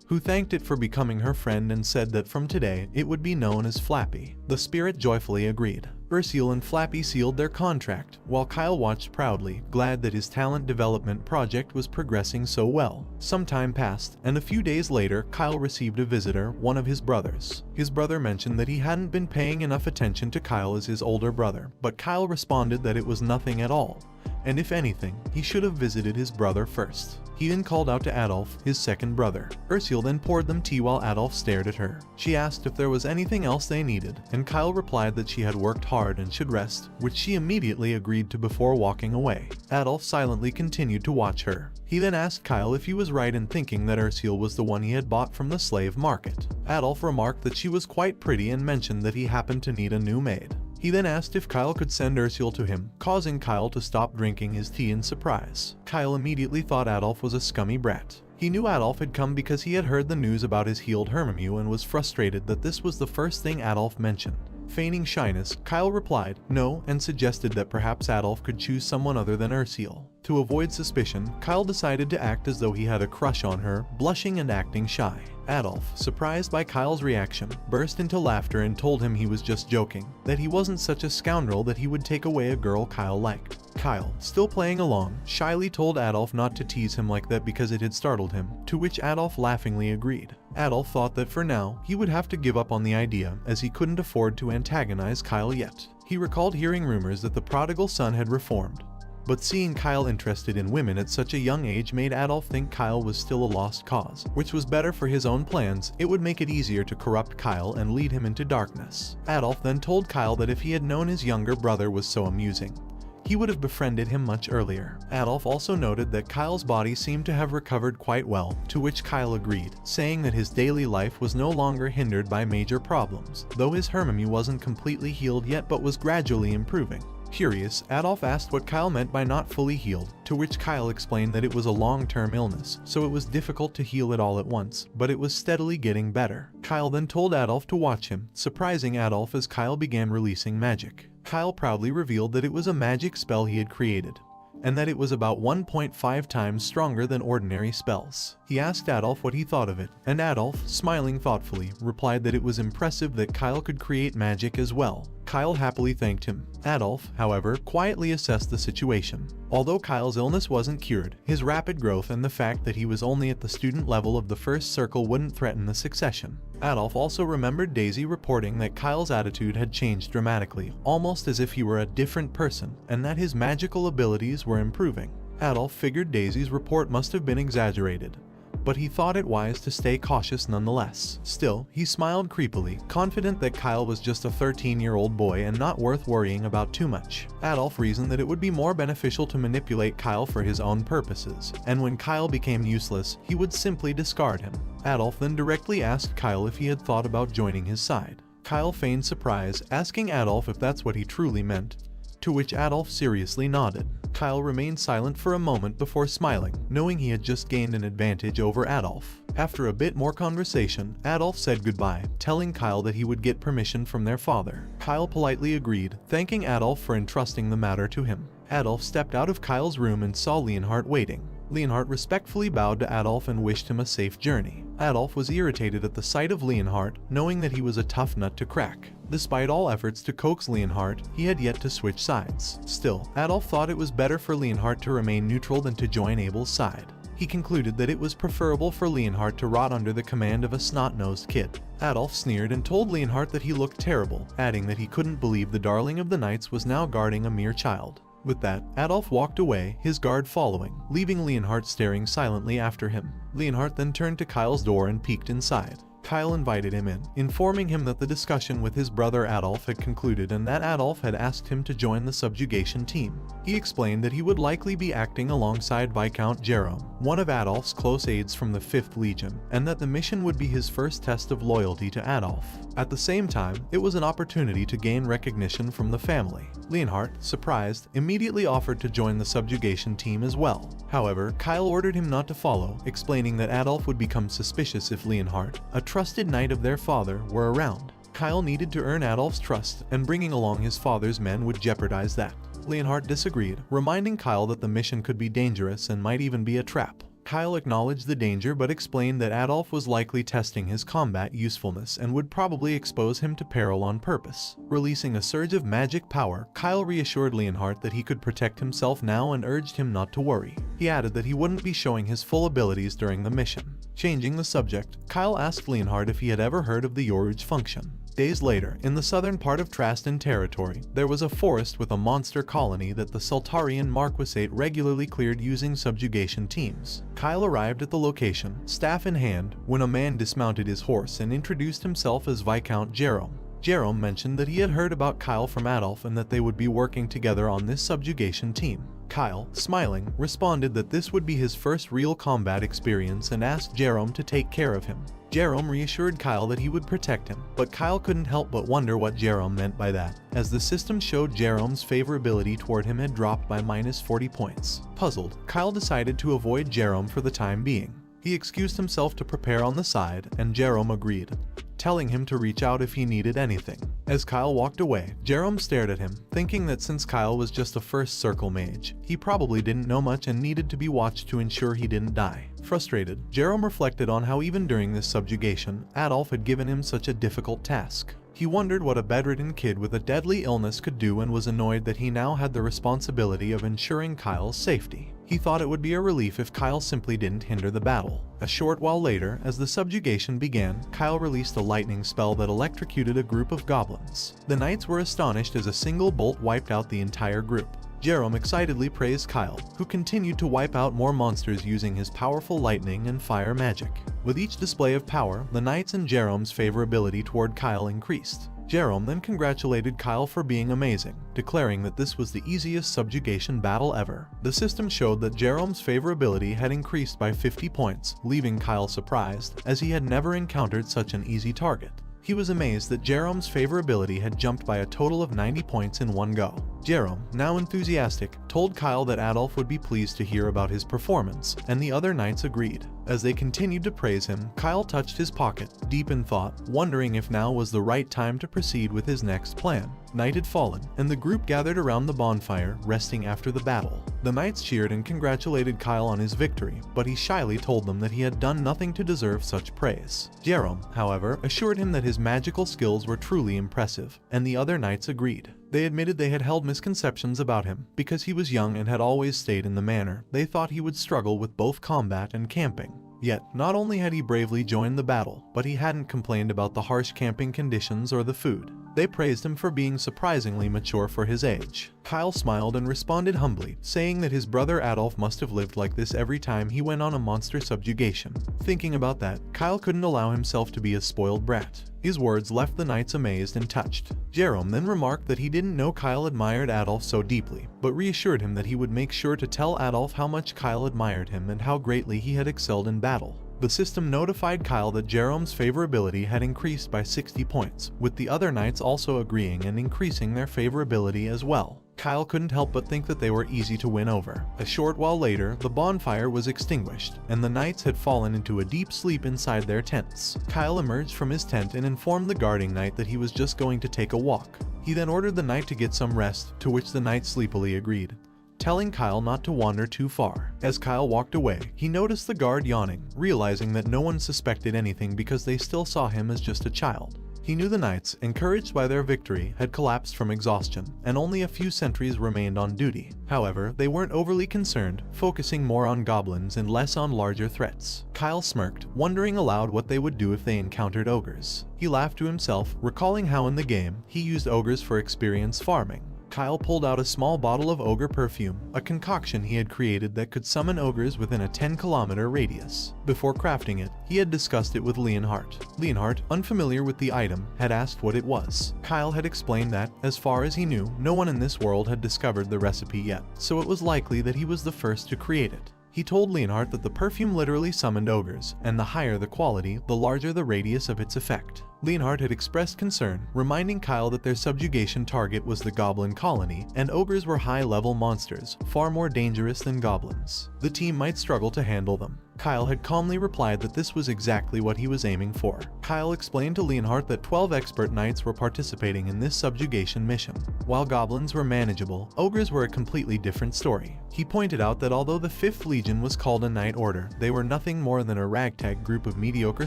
who thanked it for becoming her friend and said that from today it would be known as Flappy. The spirit joyfully agreed. Ursiel and Flappy sealed their contract, while Kyle watched proudly, glad that his talent development project was progressing so well. Some time passed, and a few days later, Kyle received a visitor, one of his brothers. His brother mentioned that he hadn't been paying enough attention to Kyle as his older brother, but Kyle responded that it was nothing at all, and if anything, he should have visited his brother first. He then called out to Adolf, his second brother. Ursiel then poured them tea while Adolf stared at her. She asked if there was anything else they needed, and Kyle replied that she had worked hard and should rest, which she immediately agreed to before walking away. Adolf silently continued to watch her. He then asked Kyle if he was right in thinking that Ursiel was the one he had bought from the slave market. Adolf remarked that she was quite pretty and mentioned that he happened to need a new maid. He then asked if Kyle could send Ursiel to him, causing Kyle to stop drinking his tea in surprise. Kyle immediately thought Adolf was a scummy brat. He knew Adolf had come because he had heard the news about his healed Hermimew and was frustrated that this was the first thing Adolf mentioned. Feigning shyness, Kyle replied no and suggested that perhaps Adolf could choose someone other than Ursiel. To avoid suspicion, Kyle decided to act as though he had a crush on her, blushing and acting shy. Adolf, surprised by Kyle's reaction, burst into laughter and told him he was just joking, that he wasn't such a scoundrel that he would take away a girl Kyle liked. Kyle, still playing along, shyly told Adolf not to tease him like that because it had startled him, to which Adolf laughingly agreed. Adolf thought that for now, he would have to give up on the idea as he couldn't afford to antagonize Kyle yet. He recalled hearing rumors that the prodigal son had reformed, but seeing Kyle interested in women at such a young age made Adolf think Kyle was still a lost cause, which was better for his own plans. It would make it easier to corrupt Kyle and lead him into darkness. Adolf then told Kyle that if he had known his younger brother was so amusing, he would have befriended him much earlier. Adolf also noted that Kyle's body seemed to have recovered quite well, to which Kyle agreed, saying that his daily life was no longer hindered by major problems, though his Hermimew wasn't completely healed yet but was gradually improving. Curious, Adolf asked what Kyle meant by not fully healed, to which Kyle explained that it was a long-term illness, so it was difficult to heal it all at once, but it was steadily getting better. Kyle then told Adolf to watch him, surprising Adolf as Kyle began releasing magic. Kyle proudly revealed that it was a magic spell he had created, and that it was about 1.5 times stronger than ordinary spells. He asked Adolf what he thought of it, and Adolf, smiling thoughtfully, replied that it was impressive that Kyle could create magic as well. Kyle happily thanked him. Adolf, however, quietly assessed the situation. Although Kyle's illness wasn't cured, his rapid growth and the fact that he was only at the student level of the first circle wouldn't threaten the succession. Adolf also remembered Daisy reporting that Kyle's attitude had changed dramatically, almost as if he were a different person, and that his magical abilities were improving. Adolf figured Daisy's report must have been exaggerated, but he thought it wise to stay cautious nonetheless. Still, he smiled creepily, confident that Kyle was just a 13-year-old boy and not worth worrying about too much. Adolf reasoned that it would be more beneficial to manipulate Kyle for his own purposes, and when Kyle became useless, he would simply discard him. Adolf then directly asked Kyle if he had thought about joining his side. Kyle feigned surprise, asking Adolf if that's what he truly meant, to which Adolf seriously nodded. Kyle remained silent for a moment before smiling, knowing he had just gained an advantage over Adolf. After a bit more conversation, Adolf said goodbye, telling Kyle that he would get permission from their father. Kyle politely agreed, thanking Adolf for entrusting the matter to him. Adolf stepped out of Kyle's room and saw Leonhardt waiting. Leonhardt respectfully bowed to Adolf and wished him a safe journey. Adolf was irritated at the sight of Leonhardt, knowing that he was a tough nut to crack. Despite all efforts to coax Leonhardt, he had yet to switch sides. Still, Adolf thought it was better for Leonhardt to remain neutral than to join Abel's side. He concluded that it was preferable for Leonhardt to rot under the command of a snot-nosed kid. Adolf sneered and told Leonhardt that he looked terrible, adding that he couldn't believe the darling of the knights was now guarding a mere child. With that, Adolf walked away, his guard following, leaving Leonhardt staring silently after him. Leonhardt then turned to Kyle's door and peeked inside. Kyle invited him in, informing him that the discussion with his brother Adolf had concluded and that Adolf had asked him to join the subjugation team. He explained that he would likely be acting alongside Viscount Jerome, one of Adolf's close aides from the 5th Legion, and that the mission would be his first test of loyalty to Adolf. At the same time, it was an opportunity to gain recognition from the family. Leonhardt, surprised, immediately offered to join the subjugation team as well. However, Kyle ordered him not to follow, explaining that Adolf would become suspicious if Leonhardt, a trusted knight of their father, were around. Kyle needed to earn Adolf's trust, and bringing along his father's men would jeopardize that. Leonhardt disagreed, reminding Kyle that the mission could be dangerous and might even be a trap. Kyle acknowledged the danger but explained that Adolf was likely testing his combat usefulness and would probably expose him to peril on purpose. Releasing a surge of magic power, Kyle reassured Leonhardt that he could protect himself now and urged him not to worry. He added that he wouldn't be showing his full abilities during the mission. Changing the subject, Kyle asked Leonhardt if he had ever heard of the Yoruj function. Days later, in the southern part of Trastan territory, there was a forest with a monster colony that the Sultarian Marquisate regularly cleared using subjugation teams. Kyle arrived at the location, staff in hand, when a man dismounted his horse and introduced himself as Viscount Jerome. Jerome mentioned that he had heard about Kyle from Adolf and that they would be working together on this subjugation team. Kyle, smiling, responded that this would be his first real combat experience and asked Jerome to take care of him. Jerome reassured Kyle that he would protect him, but Kyle couldn't help but wonder what Jerome meant by that, as the system showed Jerome's favorability toward him had dropped by -40 points. Puzzled, Kyle decided to avoid Jerome for the time being. He excused himself to prepare on the side, and Jerome agreed, telling him to reach out if he needed anything. As Kyle walked away, Jerome stared at him, thinking that since Kyle was just a first circle mage, he probably didn't know much and needed to be watched to ensure he didn't die. Frustrated, Jerome reflected on how even during this subjugation, Adolf had given him such a difficult task. He wondered what a bedridden kid with a deadly illness could do and was annoyed that he now had the responsibility of ensuring Kyle's safety. He thought it would be a relief if Kyle simply didn't hinder the battle. A short while later, as the subjugation began, Kyle released a lightning spell that electrocuted a group of goblins. The knights were astonished as a single bolt wiped out the entire group. Jerome excitedly praised Kyle, who continued to wipe out more monsters using his powerful lightning and fire magic. With each display of power, the knights and Jerome's favorability toward Kyle increased. Jerome then congratulated Kyle for being amazing, declaring that this was the easiest subjugation battle ever. The system showed that Jerome's favorability had increased by 50 points, leaving Kyle surprised, as he had never encountered such an easy target. He was amazed that Jerome's favorability had jumped by a total of 90 points in one go. Jerome, now enthusiastic, told Kyle that Adolf would be pleased to hear about his performance, and the other knights agreed. As they continued to praise him, Kyle touched his pocket, deep in thought, wondering if now was the right time to proceed with his next plan. Night had fallen, and the group gathered around the bonfire, resting after the battle. The knights cheered and congratulated Kyle on his victory, but he shyly told them that he had done nothing to deserve such praise. Jerome, however, assured him that his magical skills were truly impressive, and the other knights agreed. They admitted they had held misconceptions about him, because he was young and had always stayed in the manor. They thought he would struggle with both combat and camping. Yet, not only had he bravely joined the battle, but he hadn't complained about the harsh camping conditions or the food. They praised him for being surprisingly mature for his age. Kyle smiled and responded humbly, saying that his brother Adolf must have lived like this every time he went on a monster subjugation. Thinking about that, Kyle couldn't allow himself to be a spoiled brat. His words left the knights amazed and touched. Jerome then remarked that he didn't know Kyle admired Adolf so deeply, but reassured him that he would make sure to tell Adolf how much Kyle admired him and how greatly he had excelled in battle. The system notified Kyle that Jerome's favorability had increased by 60 points, with the other knights also agreeing and increasing their favorability as well. Kyle couldn't help but think that they were easy to win over. A short while later, the bonfire was extinguished, and the knights had fallen into a deep sleep inside their tents. Kyle emerged from his tent and informed the guarding knight that he was just going to take a walk. He then ordered the knight to get some rest, to which the knight sleepily agreed, telling Kyle not to wander too far. As Kyle walked away, he noticed the guard yawning, realizing that no one suspected anything because they still saw him as just a child. He knew the knights, encouraged by their victory, had collapsed from exhaustion, and only a few sentries remained on duty. However, they weren't overly concerned, focusing more on goblins and less on larger threats. Kyle smirked, wondering aloud what they would do if they encountered ogres. He laughed to himself, recalling how in the game, he used ogres for experience farming. Kyle pulled out a small bottle of ogre perfume, a concoction he had created that could summon ogres within a 10-kilometer radius. Before crafting it, he had discussed it with Leonhardt. Leonhardt, unfamiliar with the item, had asked what it was. Kyle had explained that, as far as he knew, no one in this world had discovered the recipe yet, so it was likely that he was the first to create it. He told Leonhardt that the perfume literally summoned ogres, and the higher the quality, the larger the radius of its effect. Leonhardt had expressed concern, reminding Kyle that their subjugation target was the goblin colony, and ogres were high-level monsters, far more dangerous than goblins. The team might struggle to handle them. Kyle had calmly replied that this was exactly what he was aiming for. Kyle explained to Leonhardt that 12 expert knights were participating in this subjugation mission. While goblins were manageable, ogres were a completely different story. He pointed out that although the 5th Legion was called a knight order, they were nothing more than a ragtag group of mediocre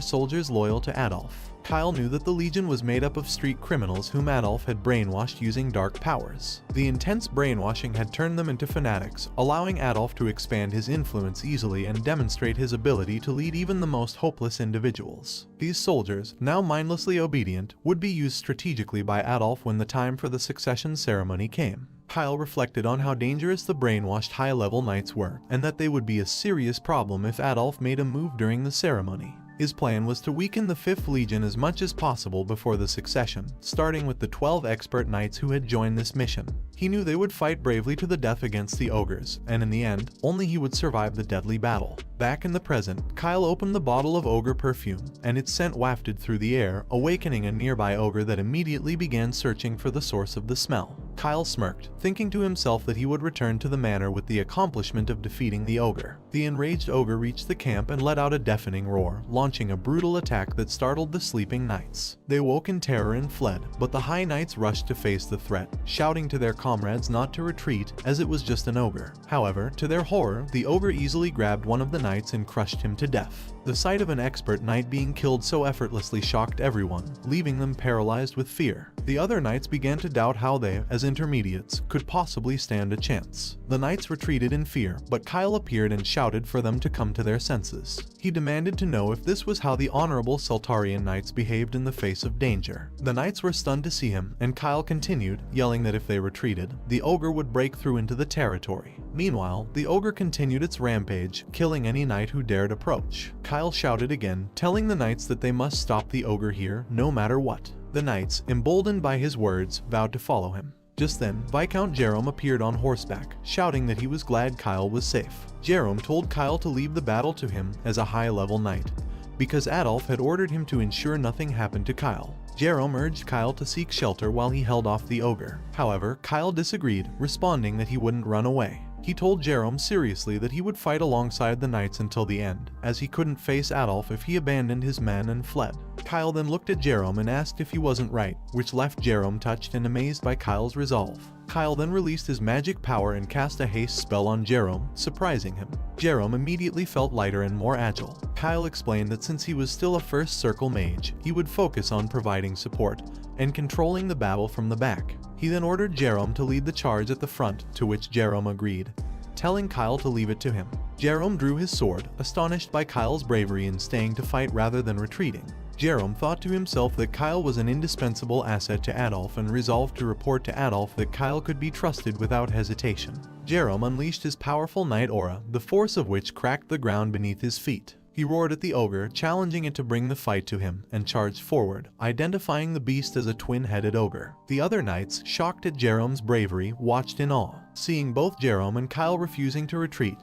soldiers loyal to Adolf. Kyle knew that the Legion was made up of street criminals whom Adolf had brainwashed using dark powers. The intense brainwashing had turned them into fanatics, allowing Adolf to expand his influence easily and demonstrate his ability to lead even the most hopeless individuals. These soldiers, now mindlessly obedient, would be used strategically by Adolf when the time for the succession ceremony came. Kyle reflected on how dangerous the brainwashed high-level knights were, and that they would be a serious problem if Adolf made a move during the ceremony. His plan was to weaken the 5th Legion as much as possible before the succession, starting with the 12 expert knights who had joined this mission. He knew they would fight bravely to the death against the ogres, and in the end, only he would survive the deadly battle. Back in the present, Kyle opened the bottle of ogre perfume, and its scent wafted through the air, awakening a nearby ogre that immediately began searching for the source of the smell. Kyle smirked, thinking to himself that he would return to the manor with the accomplishment of defeating the ogre. The enraged ogre reached the camp and let out a deafening roar, launching a brutal attack that startled the sleeping knights. They woke in terror and fled, but the high knights rushed to face the threat, shouting to their comrades not to retreat, as it was just an ogre. However, to their horror, the ogre easily grabbed one of the knights and crushed him to death. The sight of an expert knight being killed so effortlessly shocked everyone, leaving them paralyzed with fear. The other knights began to doubt how they, as intermediates, could possibly stand a chance. The knights retreated in fear, but Kyle appeared and shouted for them to come to their senses. He demanded to know if this was how the honorable Seltarian knights behaved in the face of danger. The knights were stunned to see him, and Kyle continued, yelling that if they retreated, the ogre would break through into the territory. Meanwhile, the ogre continued its rampage, killing any knight who dared approach. Kyle shouted again, telling the knights that they must stop the ogre here, no matter what. The knights, emboldened by his words, vowed to follow him. Just then, Viscount Jerome appeared on horseback, shouting that he was glad Kyle was safe. Jerome told Kyle to leave the battle to him as a high-level knight, because Adolf had ordered him to ensure nothing happened to Kyle. Jerome urged Kyle to seek shelter while he held off the ogre. However, Kyle disagreed, responding that he wouldn't run away. He told Jerome seriously that he would fight alongside the knights until the end, as he couldn't face Adolf if he abandoned his men and fled. Kyle then looked at Jerome and asked if he wasn't right, which left Jerome touched and amazed by Kyle's resolve. Kyle then released his magic power and cast a haste spell on Jerome, surprising him. Jerome immediately felt lighter and more agile. Kyle explained that since he was still a first circle mage, he would focus on providing support and controlling the battle from the back. He then ordered Jerome to lead the charge at the front, to which Jerome agreed, telling Kyle to leave it to him. Jerome drew his sword, astonished by Kyle's bravery in staying to fight rather than retreating. Jerome thought to himself that Kyle was an indispensable asset to Adolf and resolved to report to Adolf that Kyle could be trusted without hesitation. Jerome unleashed his powerful knight aura, the force of which cracked the ground beneath his feet. He roared at the ogre, challenging it to bring the fight to him, and charged forward, identifying the beast as a twin-headed ogre. The other knights, shocked at Jerome's bravery, watched in awe. Seeing both Jerome and Kyle refusing to retreat,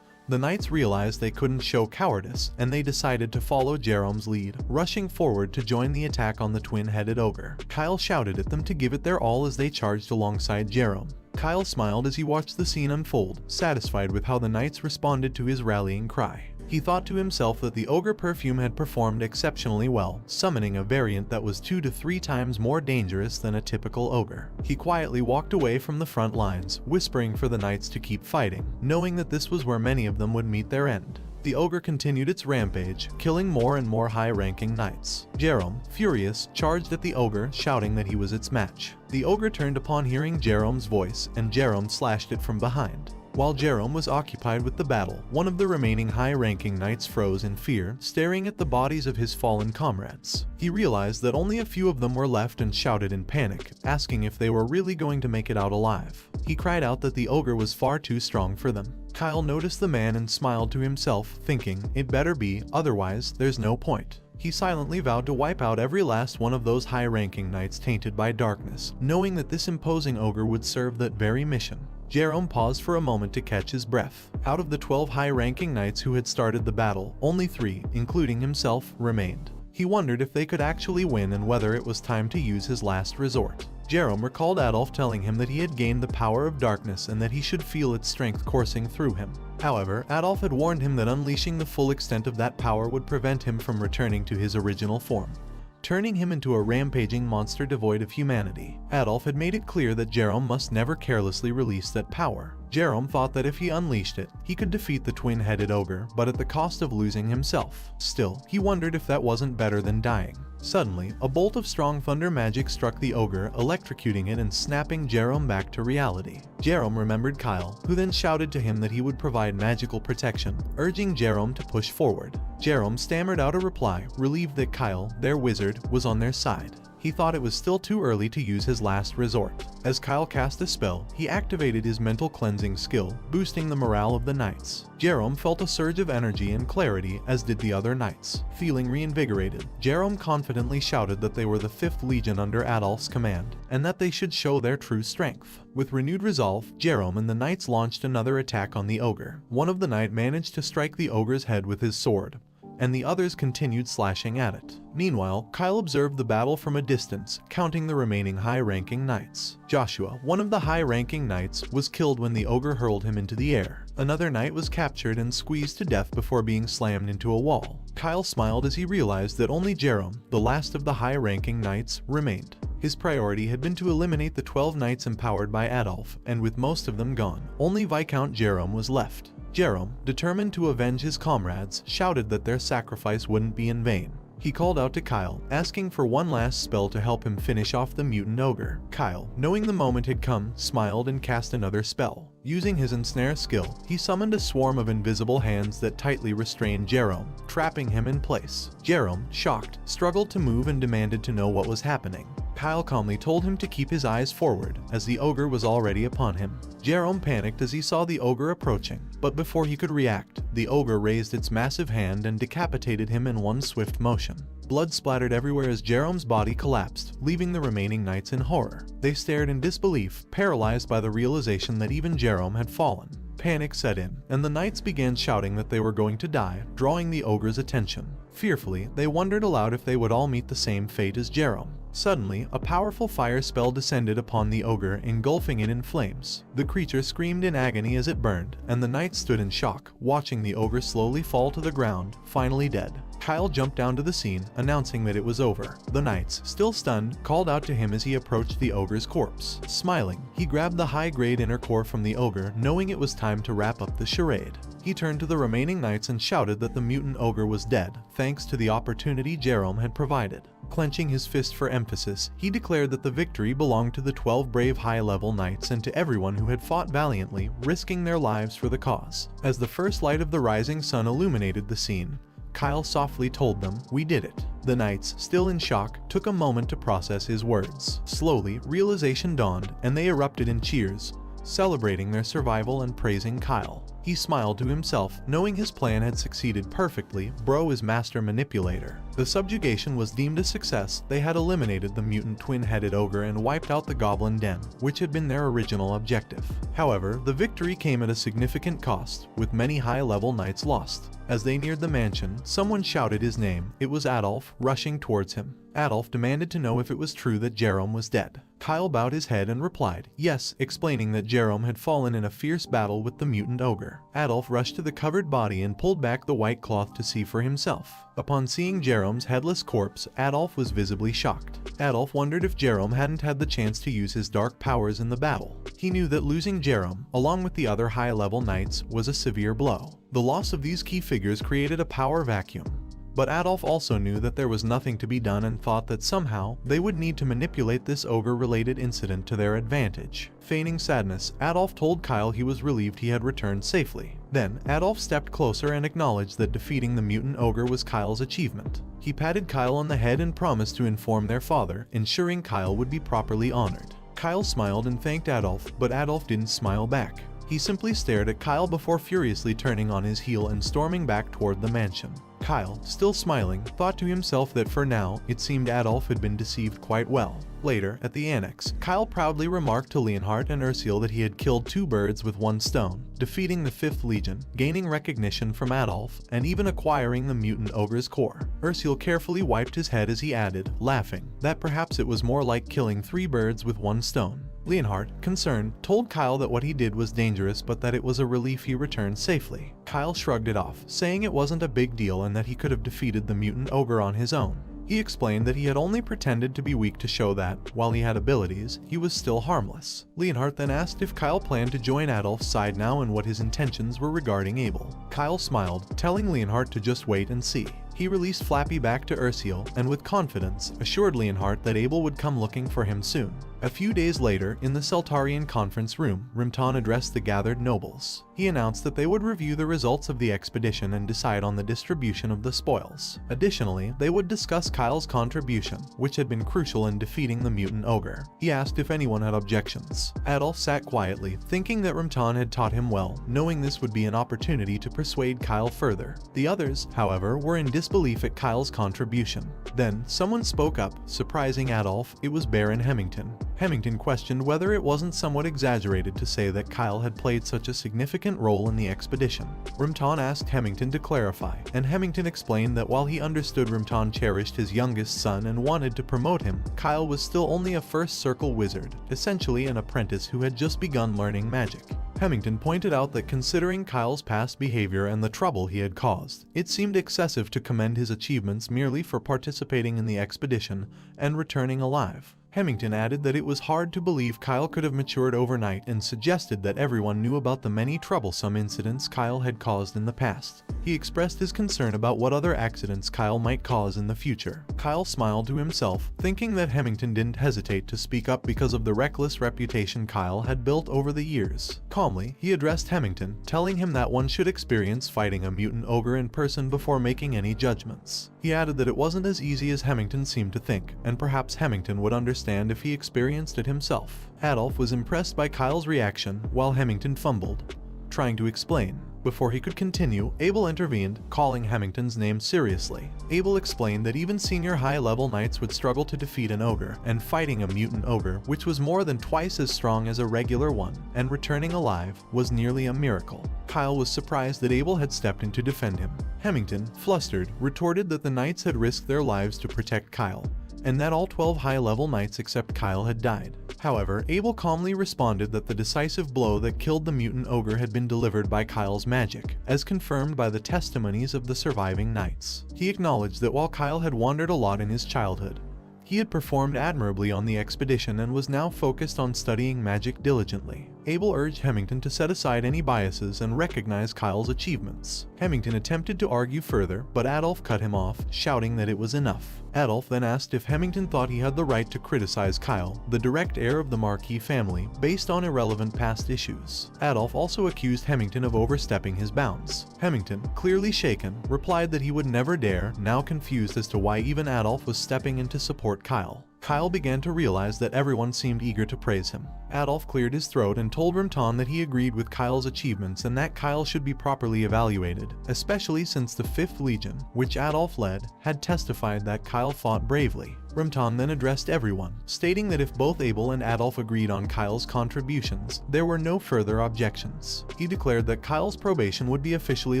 the knights realized they couldn't show cowardice, and they decided to follow Jerome's lead, rushing forward to join the attack on the twin-headed ogre. Kyle shouted at them to give it their all as they charged alongside Jerome. Kyle smiled as he watched the scene unfold, satisfied with how the knights responded to his rallying cry. He thought to himself that the ogre perfume had performed exceptionally well, summoning a variant that was 2 to 3 times more dangerous than a typical ogre. He quietly walked away from the front lines, whispering for the knights to keep fighting, knowing that this was where many of them would meet their end. The ogre continued its rampage, killing more and more high-ranking knights. Jerome, furious, charged at the ogre, shouting that he was its match. The ogre turned upon hearing Jerome's voice, and Jerome slashed it from behind. While Jerome was occupied with the battle, one of the remaining high-ranking knights froze in fear, staring at the bodies of his fallen comrades. He realized that only a few of them were left and shouted in panic, asking if they were really going to make it out alive. He cried out that the ogre was far too strong for them. Kyle noticed the man and smiled to himself, thinking, it better be, otherwise there's no point. He silently vowed to wipe out every last one of those high-ranking knights tainted by darkness, knowing that this imposing ogre would serve that very mission. Jerome paused for a moment to catch his breath. Out of the 12 high-ranking knights who had started the battle, only 3, including himself, remained. He wondered if they could actually win and whether it was time to use his last resort. Jerome recalled Adolf telling him that he had gained the power of darkness and that he should feel its strength coursing through him. However, Adolf had warned him that unleashing the full extent of that power would prevent him from returning to his original form, turning him into a rampaging monster devoid of humanity. Adolf had made it clear that Jerome must never carelessly release that power. Jerome thought that if he unleashed it, he could defeat the twin-headed ogre, but at the cost of losing himself. Still, he wondered if that wasn't better than dying. Suddenly, a bolt of strong thunder magic struck the ogre, electrocuting it and snapping Jerome back to reality. Jerome remembered Kyle, who then shouted to him that he would provide magical protection, urging Jerome to push forward. Jerome stammered out a reply, relieved that Kyle, their wizard, was on their side. He thought it was still too early to use his last resort. As Kyle cast a spell, he activated his mental cleansing skill, boosting the morale of the knights. Jerome felt a surge of energy and clarity, as did the other knights. Feeling reinvigorated, Jerome confidently shouted that they were the 5th Legion under Adolf's command, and that they should show their true strength. With renewed resolve, Jerome and the knights launched another attack on the ogre. One of the knights managed to strike the ogre's head with his sword, and the others continued slashing at it. Meanwhile, Kyle observed the battle from a distance, counting the remaining high-ranking knights. Joshua, one of the high-ranking knights, was killed when the ogre hurled him into the air. Another knight was captured and squeezed to death before being slammed into a wall. Kyle smiled as he realized that only Jerome, the last of the high-ranking knights, remained. His priority had been to eliminate the 12 knights empowered by Adolf, and with most of them gone, only Viscount Jerome was left. Jerome, determined to avenge his comrades, shouted that their sacrifice wouldn't be in vain. He called out to Kyle, asking for one last spell to help him finish off the mutant ogre. Kyle, knowing the moment had come, smiled and cast another spell. Using his ensnare skill, he summoned a swarm of invisible hands that tightly restrained Jerome, trapping him in place. Jerome, shocked, struggled to move and demanded to know what was happening. Kyle calmly told him to keep his eyes forward, as the ogre was already upon him. Jerome panicked as he saw the ogre approaching, but before he could react, the ogre raised its massive hand and decapitated him in one swift motion. Blood splattered everywhere as Jerome's body collapsed, leaving the remaining knights in horror. They stared in disbelief, paralyzed by the realization that even Jerome had fallen. Panic set in, and the knights began shouting that they were going to die, drawing the ogre's attention. Fearfully, they wondered aloud if they would all meet the same fate as Jerome. Suddenly, a powerful fire spell descended upon the ogre, engulfing it in flames. The creature screamed in agony as it burned, and the knights stood in shock, watching the ogre slowly fall to the ground, finally dead. Kyle jumped down to the scene, announcing that it was over. The knights, still stunned, called out to him as he approached the ogre's corpse. Smiling, he grabbed the high-grade inner core from the ogre, knowing it was time to wrap up the charade. He turned to the remaining knights and shouted that the mutant ogre was dead, thanks to the opportunity Jerome had provided. Clenching his fist for emphasis, he declared that the victory belonged to the 12 brave high-level knights and to everyone who had fought valiantly, risking their lives for the cause. As the first light of the rising sun illuminated the scene, Kyle softly told them, "We did it." The knights, still in shock, took a moment to process his words. Slowly, realization dawned, and they erupted in cheers, celebrating their survival and praising Kyle. He smiled to himself, knowing his plan had succeeded perfectly. Bro is master manipulator. The subjugation was deemed a success. They had eliminated the mutant twin-headed ogre and wiped out the goblin den, which had been their original objective. However, the victory came at a significant cost, with many high-level knights lost. As they neared the mansion, someone shouted his name. It was Adolf, rushing towards him. Adolf demanded to know if it was true that Jerome was dead. Kyle bowed his head and replied, yes, explaining that Jerome had fallen in a fierce battle with the mutant ogre. Adolf rushed to the covered body and pulled back the white cloth to see for himself. Upon seeing Jerome's headless corpse, Adolf was visibly shocked. Adolf wondered if Jerome hadn't had the chance to use his dark powers in the battle. He knew that losing Jerome, along with the other high-level knights, was a severe blow. The loss of these key figures created a power vacuum. But Adolf also knew that there was nothing to be done and thought that somehow they would need to manipulate this ogre-related incident to their advantage. Feigning sadness, Adolf told Kyle he was relieved he had returned safely. Then, Adolf stepped closer and acknowledged that defeating the mutant ogre was Kyle's achievement. He patted Kyle on the head and promised to inform their father, ensuring Kyle would be properly honored. Kyle smiled and thanked Adolf, but Adolf didn't smile back. He simply stared at Kyle before furiously turning on his heel and storming back toward the mansion. Kyle, still smiling, thought to himself that for now, it seemed Adolf had been deceived quite well. Later, at the annex, Kyle proudly remarked to Leonhardt and Ursula that he had killed 2 birds with 1 stone, defeating the 5th Legion, gaining recognition from Adolf, and even acquiring the mutant ogre's core. Ursula carefully wiped his head as he added, laughing, that perhaps it was more like killing 3 birds with 1 stone. Leonhardt, concerned, told Kyle that what he did was dangerous but that it was a relief he returned safely. Kyle shrugged it off, saying it wasn't a big deal and that he could have defeated the mutant ogre on his own. He explained that he had only pretended to be weak to show that, while he had abilities, he was still harmless. Leonhardt then asked if Kyle planned to join Adolf's side now and what his intentions were regarding Abel. Kyle smiled, telling Leonhardt to just wait and see. He released Flappy back to Ursula and with confidence assured Leonhardt that Abel would come looking for him soon. A few days later, in the Seltarian conference room, Rimton addressed the gathered nobles. He announced that they would review the results of the expedition and decide on the distribution of the spoils. Additionally, they would discuss Kyle's contribution, which had been crucial in defeating the mutant ogre. He asked if anyone had objections. Adolf sat quietly, thinking that Rimton had taught him well, knowing this would be an opportunity to persuade Kyle further. The others, however, were in disbelief at Kyle's contribution. Then, someone spoke up, surprising Adolf. It was Baron Hemington. Hemington questioned whether it wasn't somewhat exaggerated to say that Kyle had played such a significant role in the expedition. Rimton asked Hemington to clarify, and Hemington explained that while he understood Rimton cherished his youngest son and wanted to promote him, Kyle was still only a first circle wizard, essentially an apprentice who had just begun learning magic. Hemington pointed out that considering Kyle's past behavior and the trouble he had caused, it seemed excessive to commend his achievements merely for participating in the expedition and returning alive. Hemington added that it was hard to believe Kyle could have matured overnight and suggested that everyone knew about the many troublesome incidents Kyle had caused in the past. He expressed his concern about what other accidents Kyle might cause in the future. Kyle smiled to himself, thinking that Hemington didn't hesitate to speak up because of the reckless reputation Kyle had built over the years. Calmly, he addressed Hemington, telling him that one should experience fighting a mutant ogre in person before making any judgments. He added that it wasn't as easy as Hemington seemed to think, and perhaps Hemington would understand if he experienced it himself. Adolf was impressed by Kyle's reaction, while Hemington fumbled, trying to explain. Before he could continue, Abel intervened, calling Hemington's name seriously. Abel explained that even senior high-level knights would struggle to defeat an ogre, and fighting a mutant ogre, which was more than twice as strong as a regular one, and returning alive, was nearly a miracle. Kyle was surprised that Abel had stepped in to defend him. Hemington, flustered, retorted that the knights had risked their lives to protect Kyle, and that all 12 high-level knights except Kyle had died. However, Abel calmly responded that the decisive blow that killed the mutant ogre had been delivered by Kyle's magic, as confirmed by the testimonies of the surviving knights. He acknowledged that while Kyle had wandered a lot in his childhood, he had performed admirably on the expedition and was now focused on studying magic diligently. Abel urged Hemington to set aside any biases and recognize Kyle's achievements. Hemington attempted to argue further, but Adolf cut him off, shouting that it was enough. Adolf then asked if Hemington thought he had the right to criticize Kyle, the direct heir of the Marquis family, based on irrelevant past issues. Adolf also accused Hemington of overstepping his bounds. Hemington, clearly shaken, replied that he would never dare, now confused as to why even Adolf was stepping in to support Kyle. Kyle began to realize that everyone seemed eager to praise him. Adolf cleared his throat and told Rimton that he agreed with Kyle's achievements and that Kyle should be properly evaluated, especially since the 5th Legion, which Adolf led, had testified that Kyle fought bravely. Rimton then addressed everyone, stating that if both Abel and Adolf agreed on Kyle's contributions, there were no further objections. He declared that Kyle's probation would be officially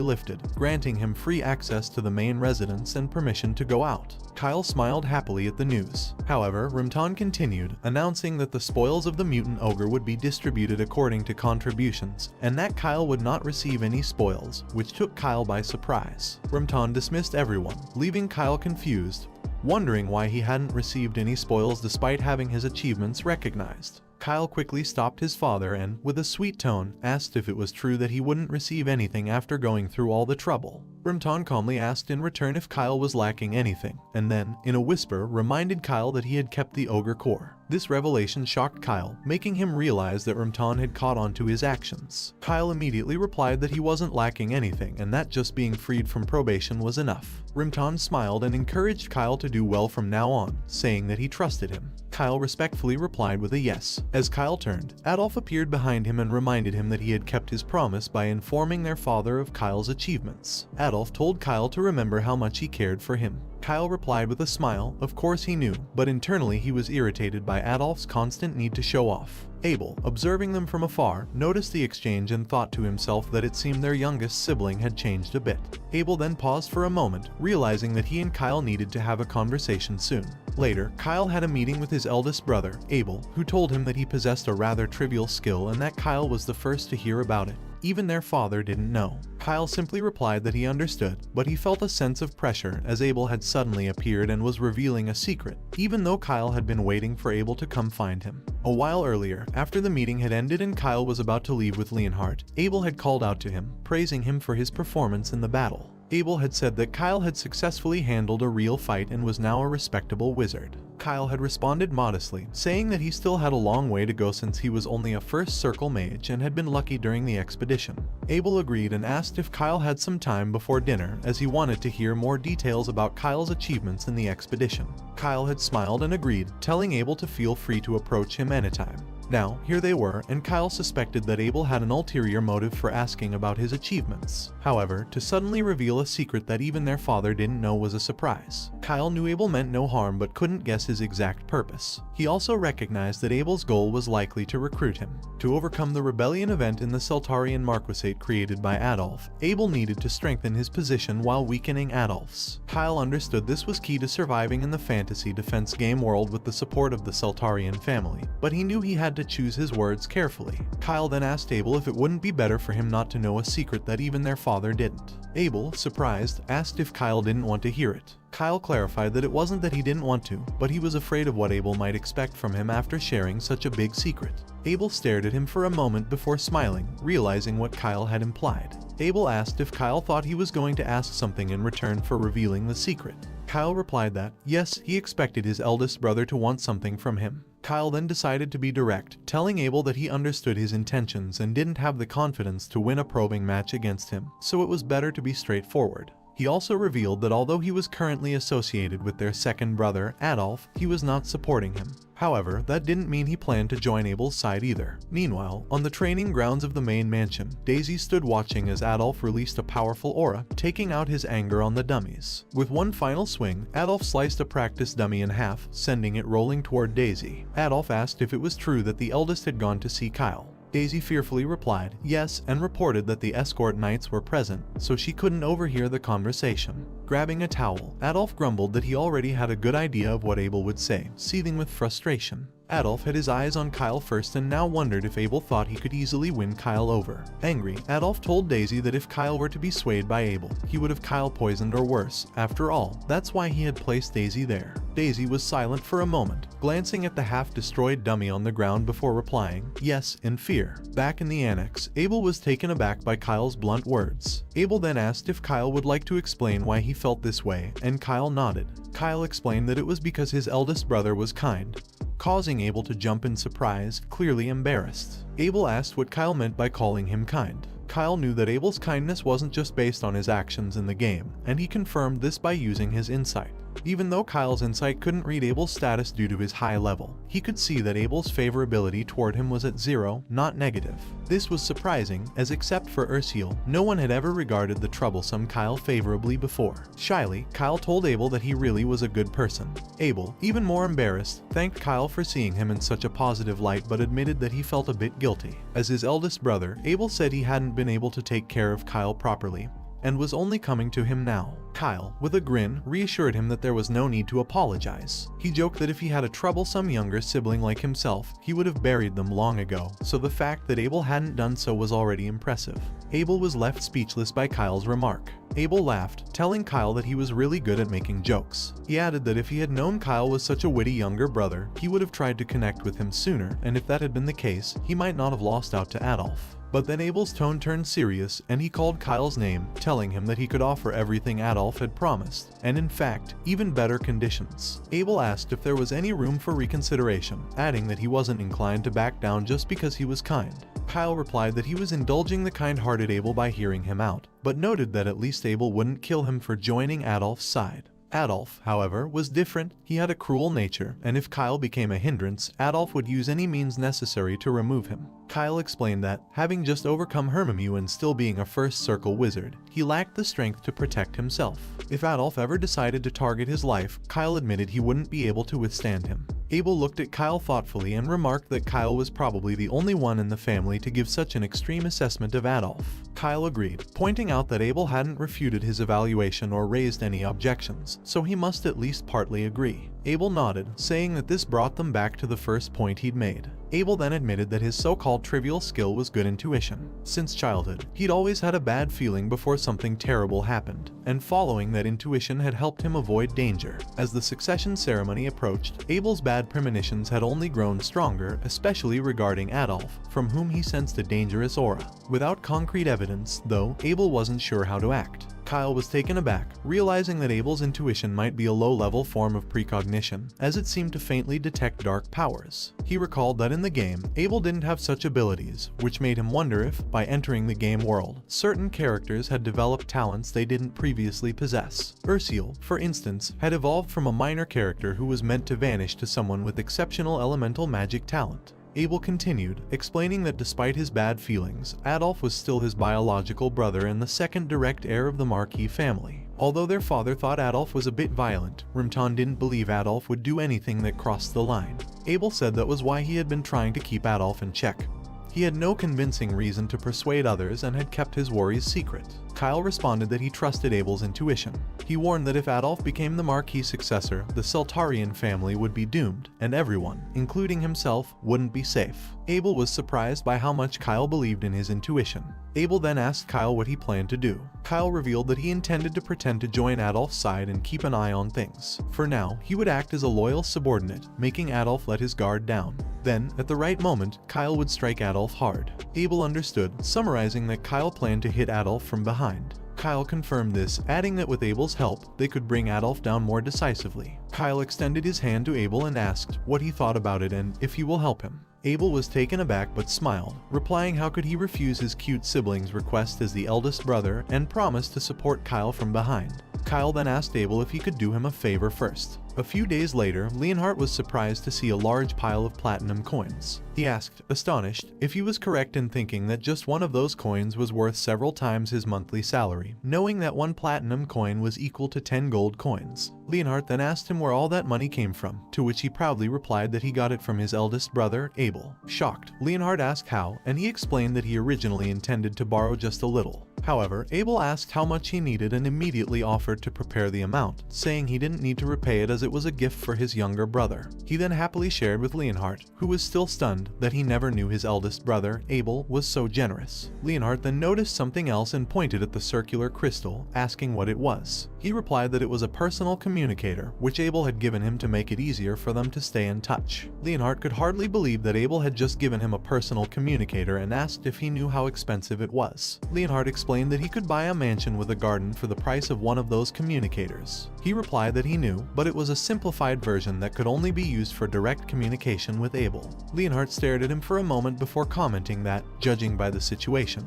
lifted, granting him free access to the main residence and permission to go out. Kyle smiled happily at the news. However, Rimton continued, announcing that the spoils of the mutant ogre would be distributed according to contributions, and that Kyle would not receive any spoils, which took Kyle by surprise. Rimton dismissed everyone, leaving Kyle confused, wondering why he hadn't received any spoils despite having his achievements recognized. Kyle quickly stopped his father and, with a sweet tone, asked if it was true that he wouldn't receive anything after going through all the trouble. Rimton calmly asked in return if Kyle was lacking anything, and then, in a whisper, reminded Kyle that he had kept the ogre core. This revelation shocked Kyle, making him realize that Rimton had caught on to his actions. Kyle immediately replied that he wasn't lacking anything and that just being freed from probation was enough. Rimton smiled and encouraged Kyle to do well from now on, saying that he trusted him. Kyle respectfully replied with a yes. As Kyle turned, Adolf appeared behind him and reminded him that he had kept his promise by informing their father of Kyle's achievements. Adolf told Kyle to remember how much he cared for him. Kyle replied with a smile, of course he knew, but internally he was irritated by Adolf's constant need to show off. Abel, observing them from afar, noticed the exchange and thought to himself that it seemed their youngest sibling had changed a bit. Abel then paused for a moment, realizing that he and Kyle needed to have a conversation soon. Later, Kyle had a meeting with his eldest brother, Abel, who told him that he possessed a rather trivial skill and that Kyle was the first to hear about it. Even their father didn't know. Kyle simply replied that he understood, but he felt a sense of pressure as Abel had suddenly appeared and was revealing a secret, even though Kyle had been waiting for Abel to come find him. A while earlier, after the meeting had ended and Kyle was about to leave with Leonhardt, Abel had called out to him, praising him for his performance in the battle. Abel had said that Kyle had successfully handled a real fight and was now a respectable wizard. Kyle had responded modestly, saying that he still had a long way to go since he was only a first circle mage and had been lucky during the expedition. Abel agreed and asked if Kyle had some time before dinner, as he wanted to hear more details about Kyle's achievements in the expedition. Kyle had smiled and agreed, telling Abel to feel free to approach him anytime. Now, here they were, and Kyle suspected that Abel had an ulterior motive for asking about his achievements. However, to suddenly reveal a secret that even their father didn't know was a surprise. Kyle knew Abel meant no harm but couldn't guess his exact purpose. He also recognized that Abel's goal was likely to recruit him. To overcome the rebellion event in the Seltarian Marquisate created by Adolf, Abel needed to strengthen his position while weakening Adolf's. Kyle understood this was key to surviving in the fantasy defense game world with the support of the Seltarian family, but he knew he had to choose his words carefully. Kyle then asked Abel if it wouldn't be better for him not to know a secret that even their father didn't. Abel, surprised, asked if Kyle didn't want to hear it. Kyle clarified that it wasn't that he didn't want to, but he was afraid of what Abel might expect from him after sharing such a big secret. Abel stared at him for a moment before smiling, realizing what Kyle had implied. Abel asked if Kyle thought he was going to ask something in return for revealing the secret. Kyle replied that, yes, he expected his eldest brother to want something from him. Kyle then decided to be direct, telling Abel that he understood his intentions and didn't have the confidence to win a probing match against him, so it was better to be straightforward. He also revealed that although he was currently associated with their second brother, Adolf, he was not supporting him. However, that didn't mean he planned to join Abel's side either. Meanwhile, on the training grounds of the main mansion, Daisy stood watching as Adolf released a powerful aura, taking out his anger on the dummies. With one final swing, Adolf sliced a practice dummy in half, sending it rolling toward Daisy. Adolf asked if it was true that the eldest had gone to see Kyle. Daisy fearfully replied yes and reported that the escort knights were present, so she couldn't overhear the conversation. Grabbing a towel, Adolf grumbled that he already had a good idea of what Abel would say, seething with frustration. Adolf had his eyes on Kyle first and now wondered if Abel thought he could easily win Kyle over. Angry, Adolf told Daisy that if Kyle were to be swayed by Abel, he would have Kyle poisoned or worse. After all, that's why he had placed Daisy there. Daisy was silent for a moment, glancing at the half-destroyed dummy on the ground before replying, yes, in fear. Back in the annex, Abel was taken aback by Kyle's blunt words. Abel then asked if Kyle would like to explain why he felt this way, and Kyle nodded. Kyle explained that it was because his eldest brother was kind, causing Abel to jump in surprise, clearly embarrassed. Abel asked what Kyle meant by calling him kind. Kyle knew that Abel's kindness wasn't just based on his actions in the game, and he confirmed this by using his insight. Even though Kyle's insight couldn't read Abel's status due to his high level, he could see that Abel's favorability toward him was at 0, not negative. This was surprising, as except for Ursiel, no one had ever regarded the troublesome Kyle favorably before. Shyly, Kyle told Abel that he really was a good person. Abel, even more embarrassed, thanked Kyle for seeing him in such a positive light but admitted that he felt a bit guilty. As his eldest brother, Abel said he hadn't been able to take care of Kyle properly, and was only coming to him now. Kyle, with a grin, reassured him that there was no need to apologize. He joked that if he had a troublesome younger sibling like himself, he would have buried them long ago, so the fact that Abel hadn't done so was already impressive. Abel was left speechless by Kyle's remark. Abel laughed, telling Kyle that he was really good at making jokes. He added that if he had known Kyle was such a witty younger brother, he would have tried to connect with him sooner, and if that had been the case, he might not have lost out to Adolf. But then Abel's tone turned serious, and he called Kyle's name, telling him that he could offer everything Adolf had promised, and in fact, even better conditions. Abel asked if there was any room for reconsideration, adding that he wasn't inclined to back down just because he was kind. Kyle replied that he was indulging the kind-hearted Abel by hearing him out, but noted that at least Abel wouldn't kill him for joining Adolf's side. Adolf, however, was different. He had a cruel nature, and if Kyle became a hindrance, Adolf would use any means necessary to remove him. Kyle explained that, having just overcome Hermimew and still being a first circle wizard, he lacked the strength to protect himself. If Adolf ever decided to target his life, Kyle admitted he wouldn't be able to withstand him. Abel looked at Kyle thoughtfully and remarked that Kyle was probably the only one in the family to give such an extreme assessment of Adolf. Kyle agreed, pointing out that Abel hadn't refuted his evaluation or raised any objections, so he must at least partly agree. Abel nodded, saying that this brought them back to the first point he'd made. Abel then admitted that his so-called trivial skill was good intuition. Since childhood, he'd always had a bad feeling before something terrible happened, and following that intuition had helped him avoid danger. As the succession ceremony approached, Abel's bad premonitions had only grown stronger, especially regarding Adolf, from whom he sensed a dangerous aura. Without concrete evidence, though, Abel wasn't sure how to act. Kyle was taken aback, realizing that Abel's intuition might be a low-level form of precognition, as it seemed to faintly detect dark powers. He recalled that in the game, Abel didn't have such abilities, which made him wonder if, by entering the game world, certain characters had developed talents they didn't previously possess. Ursiel, for instance, had evolved from a minor character who was meant to vanish to someone with exceptional elemental magic talent. Abel continued, explaining that despite his bad feelings, Adolf was still his biological brother and the second direct heir of the Marquis family. Although their father thought Adolf was a bit violent, Rimton didn't believe Adolf would do anything that crossed the line. Abel said that was why he had been trying to keep Adolf in check. He had no convincing reason to persuade others and had kept his worries secret. Kyle responded that he trusted Abel's intuition. He warned that if Adolf became the Marquis successor, the Seltarian family would be doomed, and everyone, including himself, wouldn't be safe. Abel was surprised by how much Kyle believed in his intuition. Abel then asked Kyle what he planned to do. Kyle revealed that he intended to pretend to join Adolf's side and keep an eye on things. For now, he would act as a loyal subordinate, making Adolf let his guard down. Then, at the right moment, Kyle would strike Adolf hard. Abel understood, summarizing that Kyle planned to hit Adolf from behind. Kyle confirmed this, adding that with Abel's help, they could bring Adolf down more decisively. Kyle extended his hand to Abel and asked what he thought about it and if he will help him. Abel was taken aback but smiled, replying how could he refuse his cute sibling's request as the eldest brother, and promised to support Kyle from behind. Kyle then asked Abel if he could do him a favor first. A few days later, Leonhardt was surprised to see a large pile of platinum coins. He asked, astonished, if he was correct in thinking that just one of those coins was worth several times his monthly salary, knowing that one platinum coin was equal to 10 gold coins. Leonhardt then asked him where all that money came from, to which he proudly replied that he got it from his eldest brother, Abel. Shocked, Leonhardt asked how, and he explained that he originally intended to borrow just a little. However, Abel asked how much he needed and immediately offered to prepare the amount, saying he didn't need to repay it as it was a gift for his younger brother. He then happily shared with Leonhardt, who was still stunned that he never knew his eldest brother, Abel, was so generous. Leonhardt then noticed something else and pointed at the circular crystal, asking what it was. He replied that it was a personal communicator, which Abel had given him to make it easier for them to stay in touch. Leonhardt could hardly believe that Abel had just given him a personal communicator and asked if he knew how expensive it was. Leonhardt explained that he could buy a mansion with a garden for the price of one of those communicators. He replied that he knew, but it was a simplified version that could only be used for direct communication with Abel. Leonhardt stared at him for a moment before commenting that, judging by the situation,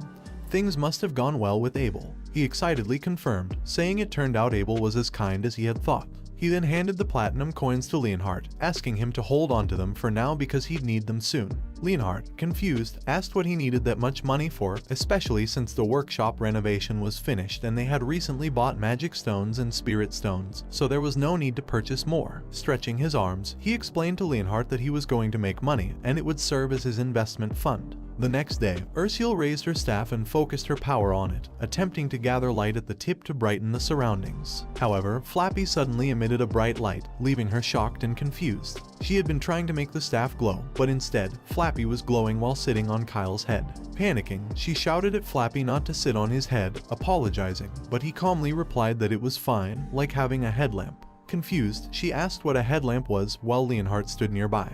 things must have gone well with Abel. He excitedly confirmed, saying it turned out Abel was as kind as he had thought. He then handed the platinum coins to Leonhardt, asking him to hold on to them for now because he'd need them soon. Leonhardt, confused, asked what he needed that much money for, especially since the workshop renovation was finished and they had recently bought magic stones and spirit stones, so there was no need to purchase more. Stretching his arms, he explained to Leonhardt that he was going to make money and it would serve as his investment fund. The next day, Ursiel raised her staff and focused her power on it, attempting to gather light at the tip to brighten the surroundings. However, Flappy suddenly emitted a bright light, leaving her shocked and confused. She had been trying to make the staff glow, but instead, Flappy was glowing while sitting on Kyle's head. Panicking, she shouted at Flappy not to sit on his head, apologizing, but he calmly replied that it was fine, like having a headlamp. Confused, she asked what a headlamp was while Leonhardt stood nearby,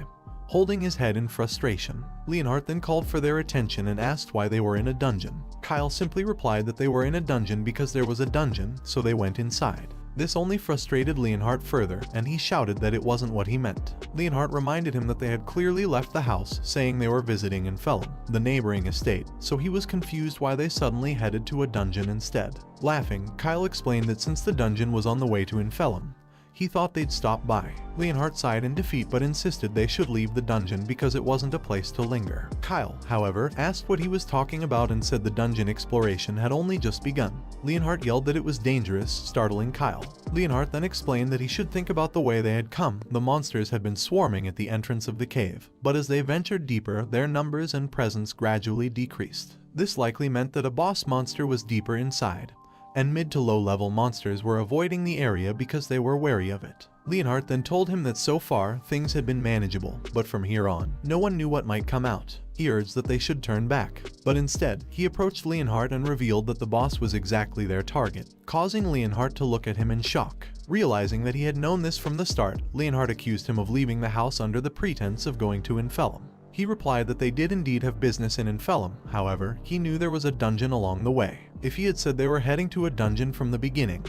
holding his head in frustration. Leonhardt then called for their attention and asked why they were in a dungeon. Kyle simply replied that they were in a dungeon because there was a dungeon, so they went inside. This only frustrated Leonhardt further, and he shouted that it wasn't what he meant. Leonhardt reminded him that they had clearly left the house, saying they were visiting Enfelum, the neighboring estate, so he was confused why they suddenly headed to a dungeon instead. Laughing, Kyle explained that since the dungeon was on the way to Enfelum, he thought they'd stop by. Leonhardt sighed in defeat but insisted they should leave the dungeon because it wasn't a place to linger. Kyle, however, asked what he was talking about and said the dungeon exploration had only just begun. Leonhardt yelled that it was dangerous, startling Kyle. Leonhardt then explained that he should think about the way they had come. The monsters had been swarming at the entrance of the cave, but as they ventured deeper, their numbers and presence gradually decreased. This likely meant that a boss monster was deeper inside, and mid to low level monsters were avoiding the area because they were wary of it. Leonhardt then told him that so far, things had been manageable, but from here on, no one knew what might come out. He urged that they should turn back, but instead, he approached Leonhardt and revealed that the boss was exactly their target, causing Leonhardt to look at him in shock. Realizing that he had known this from the start, Leonhardt accused him of leaving the house under the pretense of going to Enfelum. He replied that they did indeed have business in Enfelum, however, he knew there was a dungeon along the way. If he had said they were heading to a dungeon from the beginning,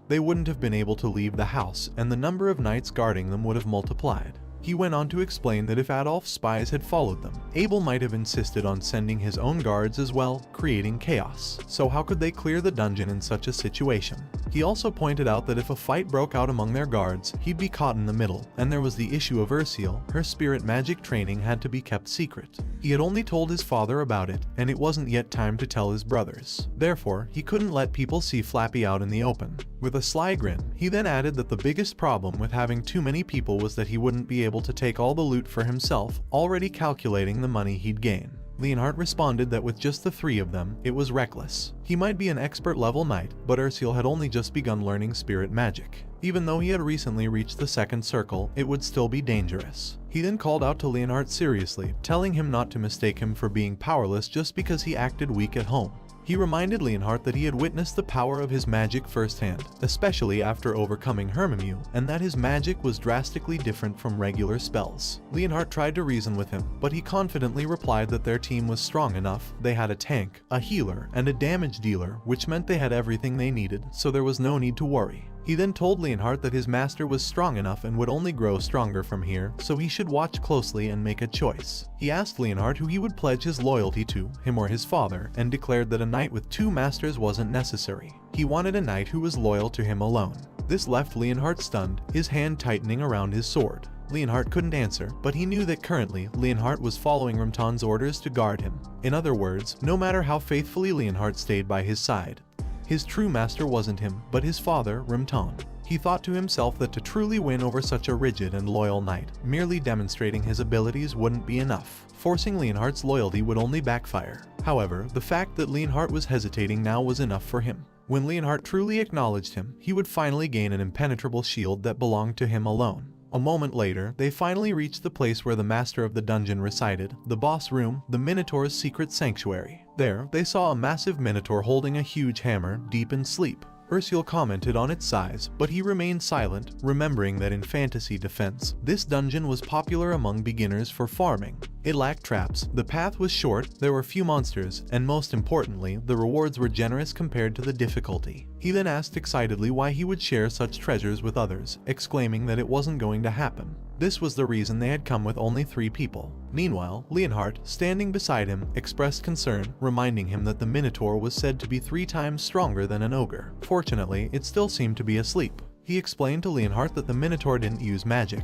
they wouldn't have been able to leave the house, and the number of knights guarding them would have multiplied. He went on to explain that if Adolf's spies had followed them, Abel might have insisted on sending his own guards as well, creating chaos. So how could they clear the dungeon in such a situation? He also pointed out that if a fight broke out among their guards, he'd be caught in the middle, and there was the issue of Ursiel. Her spirit magic training had to be kept secret. He had only told his father about it, and it wasn't yet time to tell his brothers. Therefore, he couldn't let people see Flappy out in the open. With a sly grin, he then added that the biggest problem with having too many people was that he wouldn't be able to take all the loot for himself, already calculating the money he'd gain. Leonhardt responded that with just the three of them, it was reckless. He might be an expert level knight, but Ursiel had only just begun learning spirit magic. Even though he had recently reached the second circle, it would still be dangerous. He then called out to Leonhardt seriously, telling him not to mistake him for being powerless just because he acted weak at home. He reminded Leonhardt that he had witnessed the power of his magic firsthand, especially after overcoming Hermimew, and that his magic was drastically different from regular spells. Leonhardt tried to reason with him, but he confidently replied that their team was strong enough. They had a tank, a healer, and a damage dealer, which meant they had everything they needed, so there was no need to worry. He then told Leonhardt that his master was strong enough and would only grow stronger from here, so he should watch closely and make a choice. He asked Leonhardt who he would pledge his loyalty to, him or his father, and declared that a knight with two masters wasn't necessary. He wanted a knight who was loyal to him alone. This left Leonhardt stunned, his hand tightening around his sword. Leonhardt couldn't answer, but he knew that currently, Leonhardt was following Rimton's orders to guard him. In other words, no matter how faithfully Leonhardt stayed by his side, his true master wasn't him, but his father, Rimton. He thought to himself that to truly win over such a rigid and loyal knight, merely demonstrating his abilities wouldn't be enough. Forcing Leonhardt's loyalty would only backfire. However, the fact that Leonhardt was hesitating now was enough for him. When Leonhardt truly acknowledged him, he would finally gain an impenetrable shield that belonged to him alone. A moment later, they finally reached the place where the master of the dungeon resided, the boss room, the Minotaur's secret sanctuary. There, they saw a massive Minotaur holding a huge hammer, deep in sleep. Ursiel commented on its size, but he remained silent, remembering that in fantasy defense, this dungeon was popular among beginners for farming. It lacked traps, the path was short, there were few monsters, and most importantly, the rewards were generous compared to the difficulty. He then asked excitedly why he would share such treasures with others, exclaiming that it wasn't going to happen. This was the reason they had come with only 3 people. Meanwhile, Leonhardt, standing beside him, expressed concern, reminding him that the Minotaur was said to be 3 times stronger than an ogre. Fortunately, it still seemed to be asleep. He explained to Leonhardt that the Minotaur didn't use magic,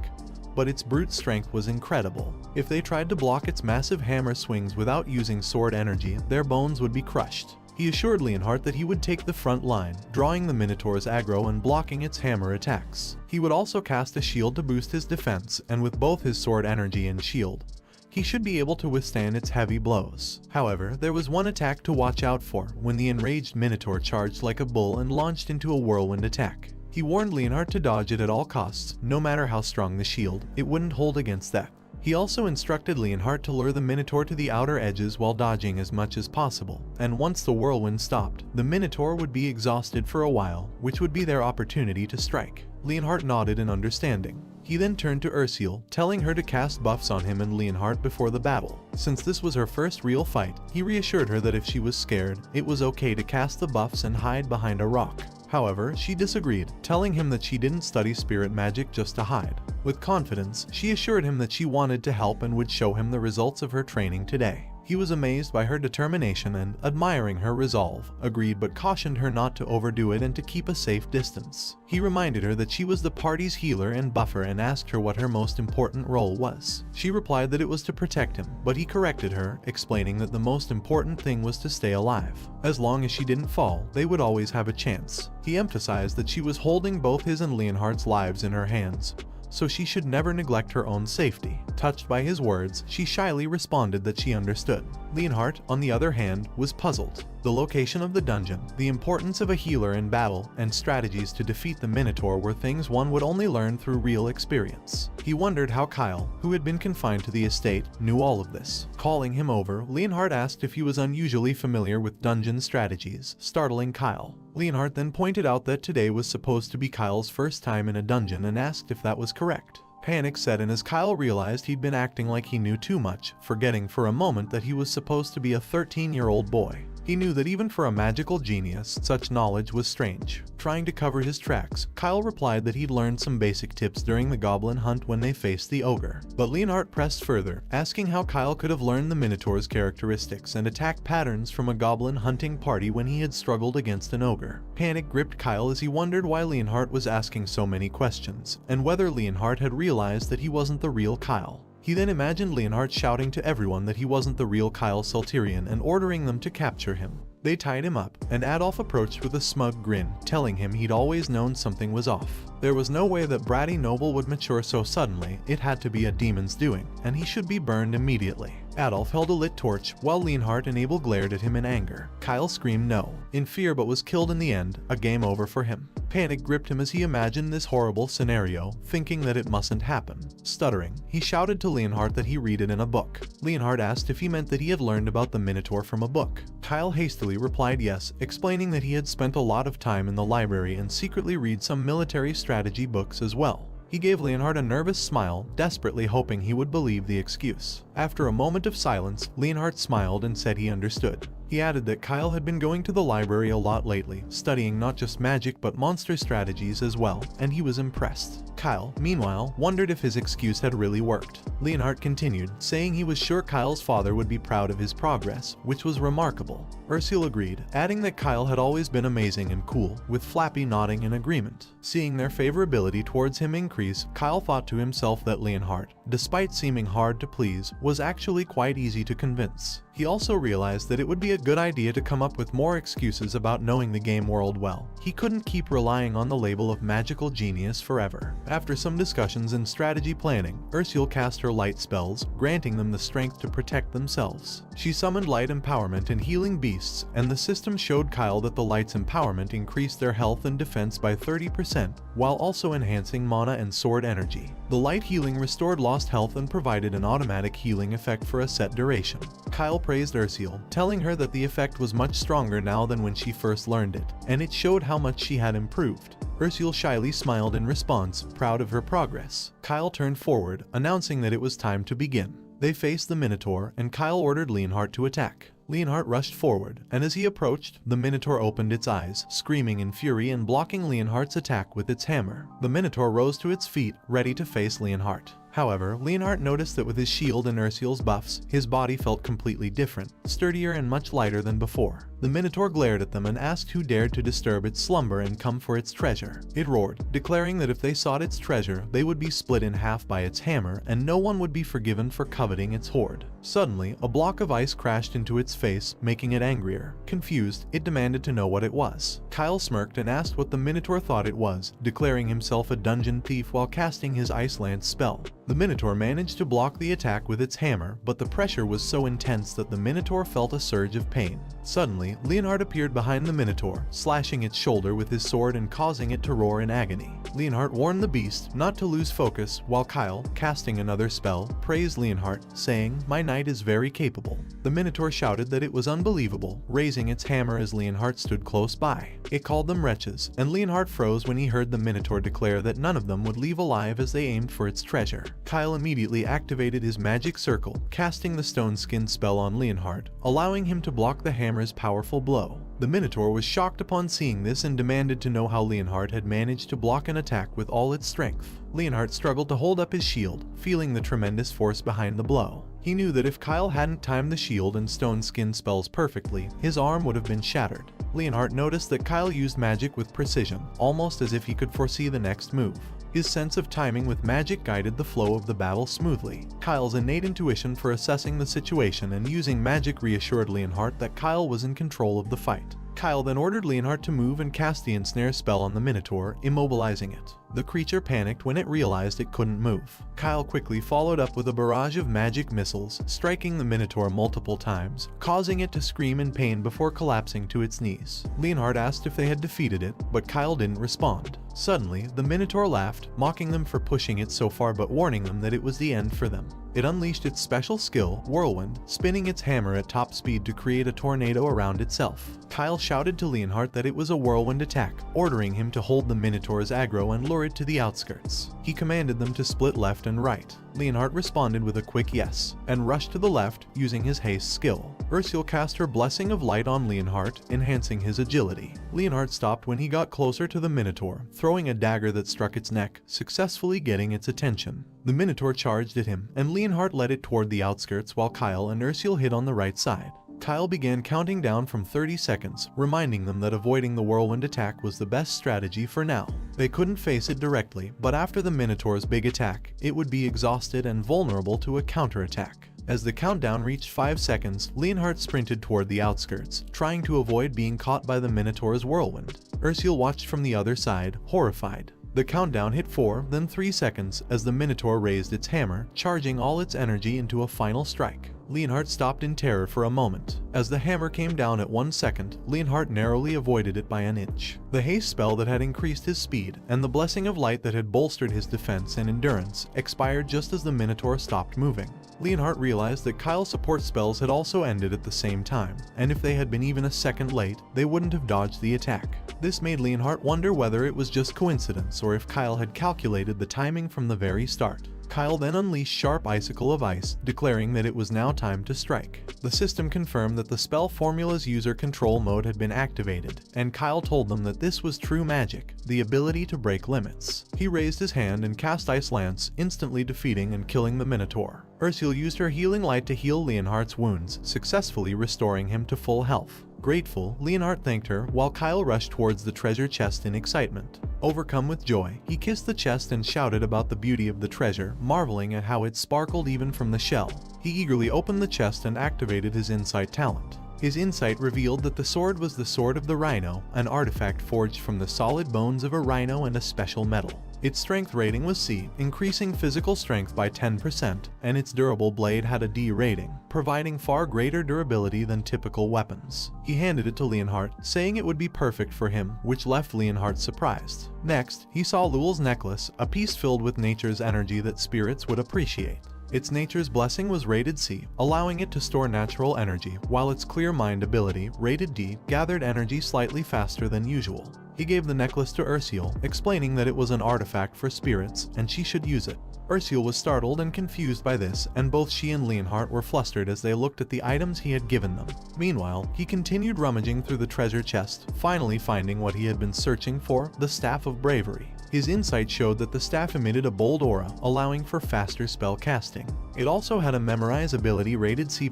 but its brute strength was incredible. If they tried to block its massive hammer swings without using sword energy, their bones would be crushed. He assured Leonhardt that he would take the front line, drawing the Minotaur's aggro and blocking its hammer attacks. He would also cast a shield to boost his defense, and with both his sword energy and shield, he should be able to withstand its heavy blows. However, there was one attack to watch out for when the enraged Minotaur charged like a bull and launched into a whirlwind attack. He warned Leonhardt to dodge it at all costs, no matter how strong the shield, it wouldn't hold against that. He also instructed Leonhardt to lure the Minotaur to the outer edges while dodging as much as possible, and once the whirlwind stopped, the Minotaur would be exhausted for a while, which would be their opportunity to strike. Leonhardt nodded in understanding. He then turned to Ursiel, telling her to cast buffs on him and Leonhardt before the battle. Since this was her first real fight, he reassured her that if she was scared, it was okay to cast the buffs and hide behind a rock. However, she disagreed, telling him that she didn't study spirit magic just to hide. With confidence, she assured him that she wanted to help and would show him the results of her training today. He was amazed by her determination and, admiring her resolve, agreed but cautioned her not to overdo it and to keep a safe distance. He reminded her that she was the party's healer and buffer and asked her what her most important role was. She replied that it was to protect him, but he corrected her, explaining that the most important thing was to stay alive. As long as she didn't fall, they would always have a chance. He emphasized that she was holding both his and Leonhardt's lives in her hands, so she should never neglect her own safety. Touched by his words, she shyly responded that she understood. Leonhardt, on the other hand, was puzzled. The location of the dungeon, the importance of a healer in battle, and strategies to defeat the Minotaur were things one would only learn through real experience. He wondered how Kyle, who had been confined to the estate, knew all of this. Calling him over, Leonhardt asked if he was unusually familiar with dungeon strategies, startling Kyle. Leonhardt then pointed out that today was supposed to be Kyle's first time in a dungeon and asked if that was correct. Panic set in as Kyle realized he'd been acting like he knew too much, forgetting for a moment that he was supposed to be a 13-year-old boy. He knew that even for a magical genius, such knowledge was strange. Trying to cover his tracks, Kyle replied that he'd learned some basic tips during the goblin hunt when they faced the ogre. But Leonhardt pressed further, asking how Kyle could have learned the Minotaur's characteristics and attack patterns from a goblin hunting party when he had struggled against an ogre. Panic gripped Kyle as he wondered why Leonhardt was asking so many questions, and whether Leonhardt had realized that he wasn't the real Kyle. He then imagined Leonhardt shouting to everyone that he wasn't the real Kyle Salterian and ordering them to capture him. They tied him up, and Adolf approached with a smug grin, telling him he'd always known something was off. There was no way that bratty noble would mature so suddenly, it had to be a demon's doing, and he should be burned immediately. Adolf held a lit torch, while Leonhardt and Abel glared at him in anger. Kyle screamed no, in fear, but was killed in the end, a game over for him. Panic gripped him as he imagined this horrible scenario, thinking that it mustn't happen. Stuttering, he shouted to Leonhardt that he read it in a book. Leonhardt asked if he meant that he had learned about the Minotaur from a book. Kyle hastily replied yes, explaining that he had spent a lot of time in the library and secretly read some military strategy books as well. He gave Leonhardt a nervous smile, desperately hoping he would believe the excuse. After a moment of silence, Leonhardt smiled and said he understood. He added that Kyle had been going to the library a lot lately, studying not just magic but monster strategies as well, and he was impressed. Kyle, meanwhile, wondered if his excuse had really worked. Leonhardt continued, saying he was sure Kyle's father would be proud of his progress, which was remarkable. Ursula agreed, adding that Kyle had always been amazing and cool, with Flappy nodding in agreement. Seeing their favorability towards him increase, Kyle thought to himself that Leonhardt, despite seeming hard to please, was actually quite easy to convince. He also realized that it would be a good idea to come up with more excuses about knowing the game world well. He couldn't keep relying on the label of magical genius forever. After some discussions and strategy planning, Ursula cast her light spells, granting them the strength to protect themselves. She summoned light empowerment and healing beasts, and the system showed Kyle that the light's empowerment increased their health and defense by 30%, while also enhancing mana and sword energy. The light healing restored lost health and provided an automatic healing effect for a set duration. Kyle praised Ursula, telling her that the effect was much stronger now than when she first learned it, and it showed how much she had improved. Ursula shyly smiled in response, proud of her progress. Kyle turned forward, announcing that it was time to begin. They faced the Minotaur, and Kyle ordered Leonhardt to attack. Leonhardt rushed forward, and as he approached, the Minotaur opened its eyes, screaming in fury and blocking Leonhardt's attack with its hammer. The Minotaur rose to its feet, ready to face Leonhardt. However, Leonhardt noticed that with his shield and Ursula's buffs, his body felt completely different, sturdier and much lighter than before. The Minotaur glared at them and asked who dared to disturb its slumber and come for its treasure. It roared, declaring that if they sought its treasure, they would be split in half by its hammer, and no one would be forgiven for coveting its hoard. Suddenly, a block of ice crashed into its face, making it angrier. Confused, it demanded to know what it was. Kyle smirked and asked what the Minotaur thought it was, declaring himself a dungeon thief while casting his Ice Lance spell. The Minotaur managed to block the attack with its hammer, but the pressure was so intense that the Minotaur felt a surge of pain. Suddenly, Leonhardt appeared behind the Minotaur, slashing its shoulder with his sword and causing it to roar in agony. Leonhardt warned the beast not to lose focus, while Kyle, casting another spell, praised Leonhardt, saying, "My knight is very capable." The Minotaur shouted that it was unbelievable, raising its hammer as Leonhardt stood close by. It called them wretches, and Leonhardt froze when he heard the Minotaur declare that none of them would leave alive as they aimed for its treasure. Kyle immediately activated his magic circle, casting the stone skin spell on Leonhardt, allowing him to block the hammer hammer's powerful blow. The Minotaur was shocked upon seeing this and demanded to know how Leonhardt had managed to block an attack with all its strength. Leonhardt struggled to hold up his shield, feeling the tremendous force behind the blow. He knew that if Kyle hadn't timed the shield and stone skin spells perfectly, his arm would have been shattered. Leonhardt noticed that Kyle used magic with precision, almost as if he could foresee the next move. His sense of timing with magic guided the flow of the battle smoothly. Kyle's innate intuition for assessing the situation and using magic reassured Leonhardt that Kyle was in control of the fight. Kyle then ordered Leonhardt to move and cast the ensnare spell on the Minotaur, immobilizing it. The creature panicked when it realized it couldn't move. Kyle quickly followed up with a barrage of magic missiles, striking the Minotaur multiple times, causing it to scream in pain before collapsing to its knees. Leonhardt asked if they had defeated it, but Kyle didn't respond. Suddenly, the Minotaur laughed, mocking them for pushing it so far but warning them that it was the end for them. It unleashed its special skill, Whirlwind, spinning its hammer at top speed to create a tornado around itself. Kyle shouted to Leonhardt that it was a whirlwind attack, ordering him to hold the Minotaur's aggro and lure it to the outskirts. He commanded them to split left and right. Leonhardt responded with a quick yes, and rushed to the left using his haste skill. Ursula cast her Blessing of Light on Leonhardt, enhancing his agility. Leonhardt stopped when he got closer to the Minotaur, throwing a dagger that struck its neck, successfully getting its attention. The Minotaur charged at him, and Leonhardt led it toward the outskirts while Kyle and Ursula hid on the right side. Kyle began counting down from 30 seconds, reminding them that avoiding the whirlwind attack was the best strategy for now. They couldn't face it directly, but after the Minotaur's big attack, it would be exhausted and vulnerable to a counterattack. As the countdown reached 5 seconds, Leonhardt sprinted toward the outskirts, trying to avoid being caught by the Minotaur's whirlwind. Ursula watched from the other side, horrified. The countdown hit 4, then 3 seconds as the Minotaur raised its hammer, charging all its energy into a final strike. Leonhardt stopped in terror for a moment. As the hammer came down at 1 second, Leonhardt narrowly avoided it by an inch. The haste spell that had increased his speed, and the Blessing of Light that had bolstered his defense and endurance, expired just as the Minotaur stopped moving. Leonhardt realized that Kyle's support spells had also ended at the same time, and if they had been even a second late, they wouldn't have dodged the attack. This made Leonhardt wonder whether it was just coincidence or if Kyle had calculated the timing from the very start. Kyle then unleashed Sharp Icicle of Ice, declaring that it was now time to strike. The system confirmed that the spell formula's user control mode had been activated, and Kyle told them that this was true magic, the ability to break limits. He raised his hand and cast Ice Lance, instantly defeating and killing the Minotaur. Ursula used her healing light to heal Leonhardt's wounds, successfully restoring him to full health. Grateful, Leonhardt thanked her while Kyle rushed towards the treasure chest in excitement. Overcome with joy, he kissed the chest and shouted about the beauty of the treasure, marveling at how it sparkled even from the shell. He eagerly opened the chest and activated his insight talent. His insight revealed that the sword was the Sword of the Rhino, an artifact forged from the solid bones of a rhino and a special metal. Its strength rating was C, increasing physical strength by 10%, and its durable blade had a D rating, providing far greater durability than typical weapons. He handed it to Leonhardt, saying it would be perfect for him, which left Leonhardt surprised. Next, he saw Lul's necklace, a piece filled with nature's energy that spirits would appreciate. Its Nature's Blessing was rated C, allowing it to store natural energy, while its Clear Mind ability, rated D, gathered energy slightly faster than usual. He gave the necklace to Ursula, explaining that it was an artifact for spirits, and she should use it. Ursula was startled and confused by this, and both she and Leonhardt were flustered as they looked at the items he had given them. Meanwhile, he continued rummaging through the treasure chest, finally finding what he had been searching for, the Staff of Bravery. His insight showed that the staff emitted a bold aura, allowing for faster spell casting. It also had a Memorize ability rated C+,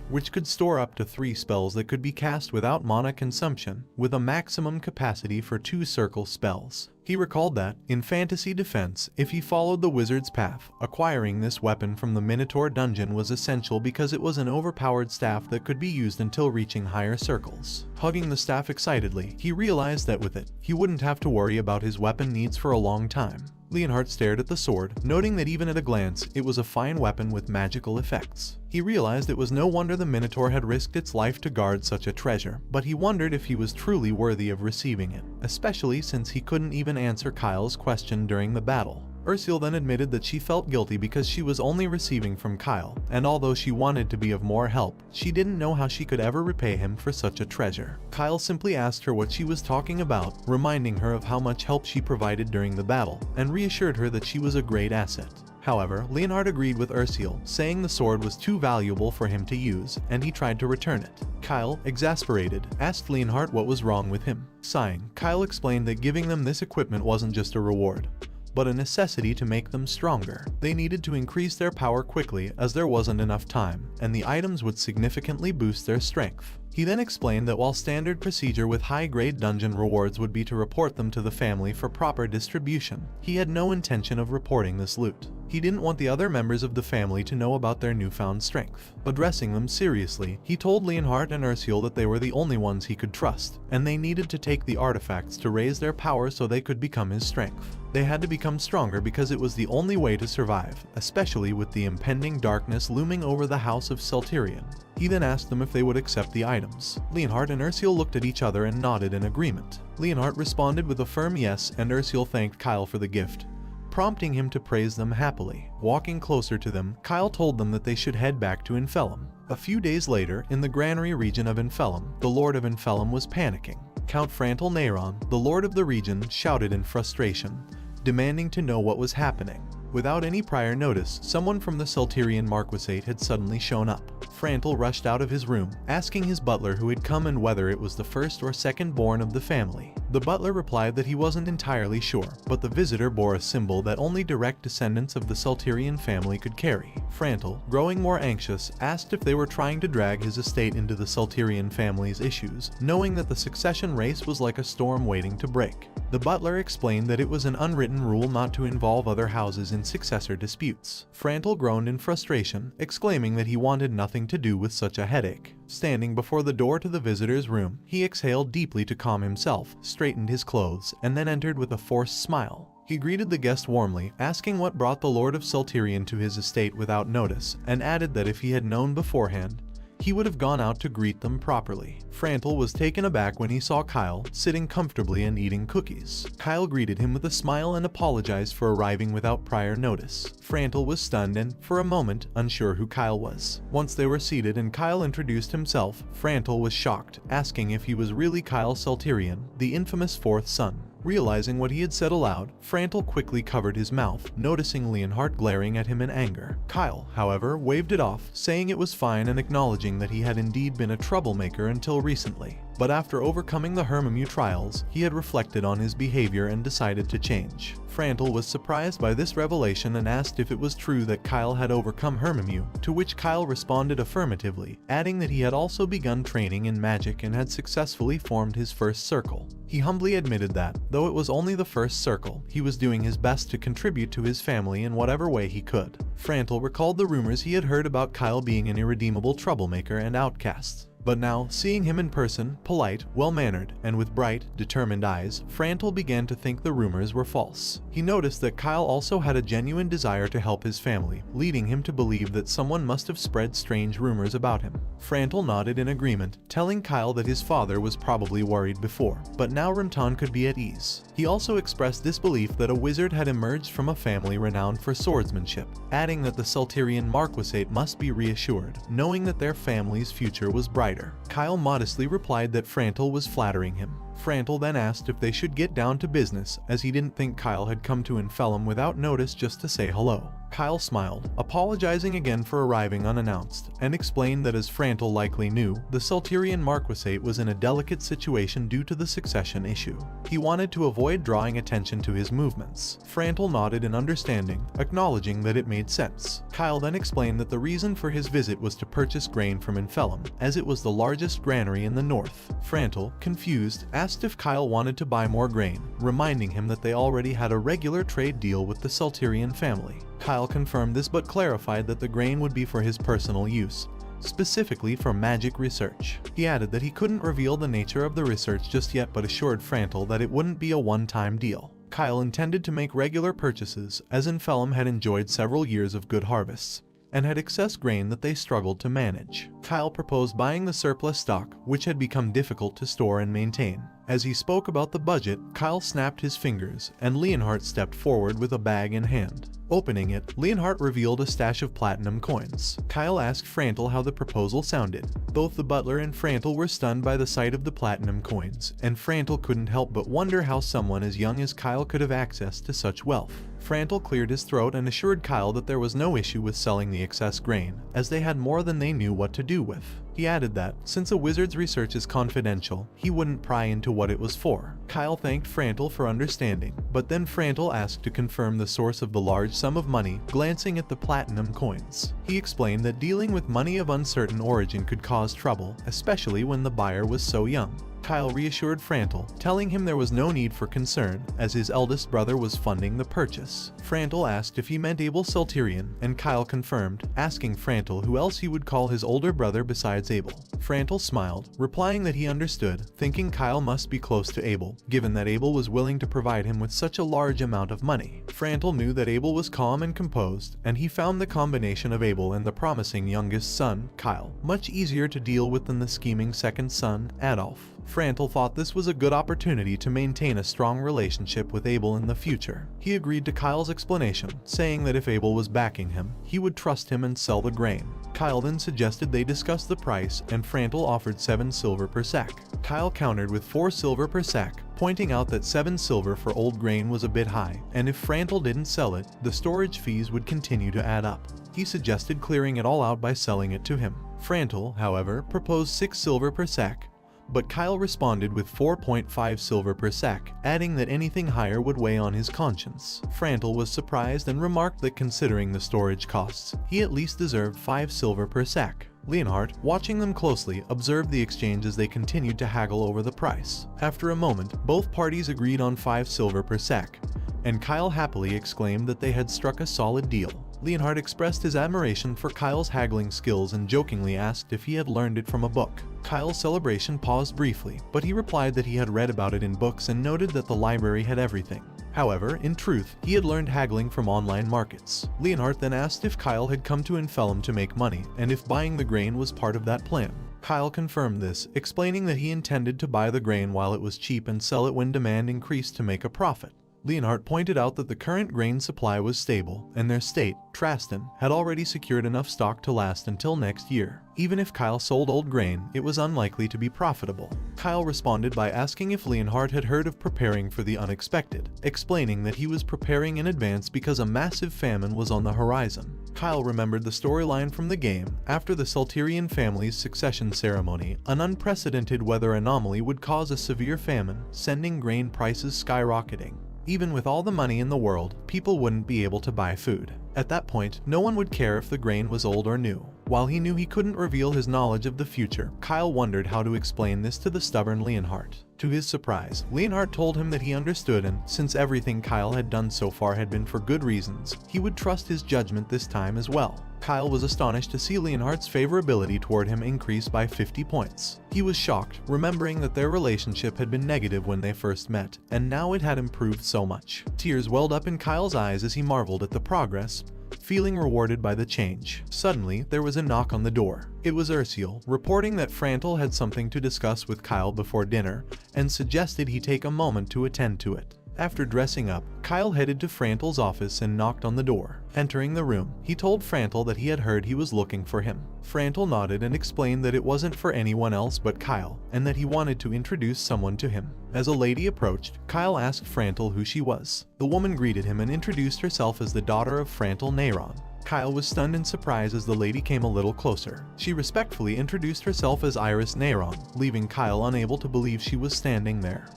which could store up to 3 spells that could be cast without mana consumption, with a maximum capacity for 2 circle spells. He recalled that, in fantasy defense, if he followed the wizard's path, acquiring this weapon from the Minotaur dungeon was essential because it was an overpowered staff that could be used until reaching higher circles. Hugging the staff excitedly, he realized that with it, he wouldn't have to worry about his weapon needs for a long time. Leonhardt stared at the sword, noting that even at a glance, it was a fine weapon with magical effects. He realized it was no wonder the Minotaur had risked its life to guard such a treasure, but he wondered if he was truly worthy of receiving it, especially since he couldn't even answer Kyle's question during the battle. Ursula then admitted that she felt guilty because she was only receiving from Kyle, and although she wanted to be of more help, she didn't know how she could ever repay him for such a treasure. Kyle simply asked her what she was talking about, reminding her of how much help she provided during the battle, and reassured her that she was a great asset. However, Leonhard agreed with Ursule, saying the sword was too valuable for him to use, and he tried to return it. Kyle, exasperated, asked Leonhard what was wrong with him. Sighing, Kyle explained that giving them this equipment wasn't just a reward, but a necessity to make them stronger. They needed to increase their power quickly as there wasn't enough time, and the items would significantly boost their strength. He then explained that while standard procedure with high-grade dungeon rewards would be to report them to the family for proper distribution, he had no intention of reporting this loot. He didn't want the other members of the family to know about their newfound strength. Addressing them seriously, he told Leonhard and Ursule that they were the only ones he could trust, and they needed to take the artifacts to raise their power so they could become his strength. They had to become stronger because it was the only way to survive, especially with the impending darkness looming over the house of Salterian. He then asked them if they would accept the items. Leonhard and Ursule looked at each other and nodded in agreement. Leonhard responded with a firm yes, and Ursule thanked Kyle for the gift, prompting him to praise them happily. Walking closer to them, Kyle told them that they should head back to Infellum. A few days later, in the granary region of Infellum, the Lord of Infellum was panicking. Count Frantel Neyron, the Lord of the region, shouted in frustration, demanding to know what was happening. Without any prior notice, someone from the Salterian Marquisate had suddenly shown up. Frantel rushed out of his room, asking his butler who had come and whether it was the first or second born of the family. The butler replied that he wasn't entirely sure, but the visitor bore a symbol that only direct descendants of the Salterian family could carry. Frantel, growing more anxious, asked if they were trying to drag his estate into the Salterian family's issues, knowing that the succession race was like a storm waiting to break. The butler explained that it was an unwritten rule not to involve other houses in successor disputes. Frantel groaned in frustration, exclaiming that he wanted nothing to do with such a headache. Standing before the door to the visitor's room, he exhaled deeply to calm himself, straightened his clothes, and then entered with a forced smile. He greeted the guest warmly, asking what brought the Lord of Salterian to his estate without notice, and added that if he had known beforehand, he would have gone out to greet them properly. Frantel was taken aback when he saw Kyle sitting comfortably and eating cookies. Kyle greeted him with a smile and apologized for arriving without prior notice. Frantel was stunned and, for a moment, unsure who Kyle was. Once they were seated and Kyle introduced himself, Frantel was shocked, asking if he was really Kyle Salterian, the infamous fourth son. Realizing what he had said aloud, Frantel quickly covered his mouth, noticing Leonhard glaring at him in anger. Kyle, however, waved it off, saying it was fine and acknowledging that he had indeed been a troublemaker until recently. But after overcoming the Hermimu trials, he had reflected on his behavior and decided to change. Frantel was surprised by this revelation and asked if it was true that Kyle had overcome Hermimu, to which Kyle responded affirmatively, adding that he had also begun training in magic and had successfully formed his first circle. He humbly admitted that, though it was only the first circle, he was doing his best to contribute to his family in whatever way he could. Frantel recalled the rumors he had heard about Kyle being an irredeemable troublemaker and outcast. But now, seeing him in person, polite, well-mannered, and with bright, determined eyes, Frantel began to think the rumors were false. He noticed that Kyle also had a genuine desire to help his family, leading him to believe that someone must have spread strange rumors about him. Frantel nodded in agreement, telling Kyle that his father was probably worried before, but now Rimtan could be at ease. He also expressed this belief that a wizard had emerged from a family renowned for swordsmanship, adding that the Salterian Marquisate must be reassured, knowing that their family's future was brighter. Kyle modestly replied that Frantel was flattering him. Frantel then asked if they should get down to business, as he didn't think Kyle had come to Infellum without notice just to say hello. Kyle smiled, apologizing again for arriving unannounced, and explained that as Frantel likely knew, the Salterian Marquisate was in a delicate situation due to the succession issue. He wanted to avoid drawing attention to his movements. Frantel nodded in understanding, acknowledging that it made sense. Kyle then explained that the reason for his visit was to purchase grain from Infellum, as it was the largest granary in the north. Frantel, confused, asked if Kyle wanted to buy more grain, reminding him that they already had a regular trade deal with the Salterian family. Kyle confirmed this but clarified that the grain would be for his personal use, specifically for magic research. He added that he couldn't reveal the nature of the research just yet but assured Frantel that it wouldn't be a one-time deal. Kyle intended to make regular purchases, as Infellum had enjoyed several years of good harvests, and had excess grain that they struggled to manage. Kyle proposed buying the surplus stock, which had become difficult to store and maintain. As he spoke about the budget, Kyle snapped his fingers, and Leonhardt stepped forward with a bag in hand. Opening it, Leonhardt revealed a stash of platinum coins. Kyle asked Frantel how the proposal sounded. Both the butler and Frantel were stunned by the sight of the platinum coins, and Frantel couldn't help but wonder how someone as young as Kyle could have access to such wealth. Frantel cleared his throat and assured Kyle that there was no issue with selling the excess grain, as they had more than they knew what to do with. He added that, since a wizard's research is confidential, he wouldn't pry into what it was for. Kyle thanked Frantel for understanding, but then Frantel asked to confirm the source of the large sum of money, glancing at the platinum coins. He explained that dealing with money of uncertain origin could cause trouble, especially when the buyer was so young. Kyle reassured Frantel, telling him there was no need for concern, as his eldest brother was funding the purchase. Frantel asked if he meant Abel Salterian, and Kyle confirmed, asking Frantel who else he would call his older brother besides Abel. Frantel smiled, replying that he understood, thinking Kyle must be close to Abel, given that Abel was willing to provide him with such a large amount of money. Frantel knew that Abel was calm and composed, and he found the combination of Abel and the promising youngest son, Kyle, much easier to deal with than the scheming second son, Adolf. Frantel thought this was a good opportunity to maintain a strong relationship with Abel in the future. He agreed to Kyle's explanation, saying that if Abel was backing him, he would trust him and sell the grain. Kyle then suggested they discuss the price, and Frantel offered 7 silver per sack. Kyle countered with 4 silver per sack, pointing out that 7 silver for old grain was a bit high, and if Frantel didn't sell it, the storage fees would continue to add up. He suggested clearing it all out by selling it to him. Frantel, however, proposed 6 silver per sack, but Kyle responded with 4.5 silver per sack, adding that anything higher would weigh on his conscience. Frantel was surprised and remarked that considering the storage costs, he at least deserved 5 silver per sack. Leonhardt, watching them closely, observed the exchange as they continued to haggle over the price. After a moment, both parties agreed on 5 silver per sack, and Kyle happily exclaimed that they had struck a solid deal. Leonhardt expressed his admiration for Kyle's haggling skills and jokingly asked if he had learned it from a book. Kyle's celebration paused briefly, but he replied that he had read about it in books and noted that the library had everything. However, in truth, he had learned haggling from online markets. Leonhardt then asked if Kyle had come to Infellum to make money, and if buying the grain was part of that plan. Kyle confirmed this, explaining that he intended to buy the grain while it was cheap and sell it when demand increased to make a profit. Leonhardt pointed out that the current grain supply was stable, and their state, Traston, had already secured enough stock to last until next year. Even if Kyle sold old grain, it was unlikely to be profitable. Kyle responded by asking if Leonhardt had heard of preparing for the unexpected, explaining that he was preparing in advance because a massive famine was on the horizon. Kyle remembered the storyline from the game. After the Salterian family's succession ceremony, an unprecedented weather anomaly would cause a severe famine, sending grain prices skyrocketing. Even with all the money in the world, people wouldn't be able to buy food. At that point, no one would care if the grain was old or new. While he knew he couldn't reveal his knowledge of the future, Kyle wondered how to explain this to the stubborn Leonhardt. To his surprise, Leonhardt told him that he understood, and since everything Kyle had done so far had been for good reasons, he would trust his judgment this time as well. Kyle was astonished to see Leonhardt's favorability toward him increase by 50 points. He was shocked, remembering that their relationship had been negative when they first met, and now it had improved so much. Tears welled up in Kyle's eyes as he marveled at the progress, feeling rewarded by the change. Suddenly, there was a knock on the door. It was Ursule, reporting that Frantel had something to discuss with Kyle before dinner, and suggested he take a moment to attend to it. After dressing up, Kyle headed to Frantel's office and knocked on the door. Entering the room, he told Frantel that he had heard he was looking for him. Frantel nodded and explained that it wasn't for anyone else but Kyle, and that he wanted to introduce someone to him. As a lady approached, Kyle asked Frantel who she was. The woman greeted him and introduced herself as the daughter of Frantel Neyron. Kyle was stunned and surprised as the lady came a little closer. She respectfully introduced herself as Iris Neyron, leaving Kyle unable to believe she was standing there.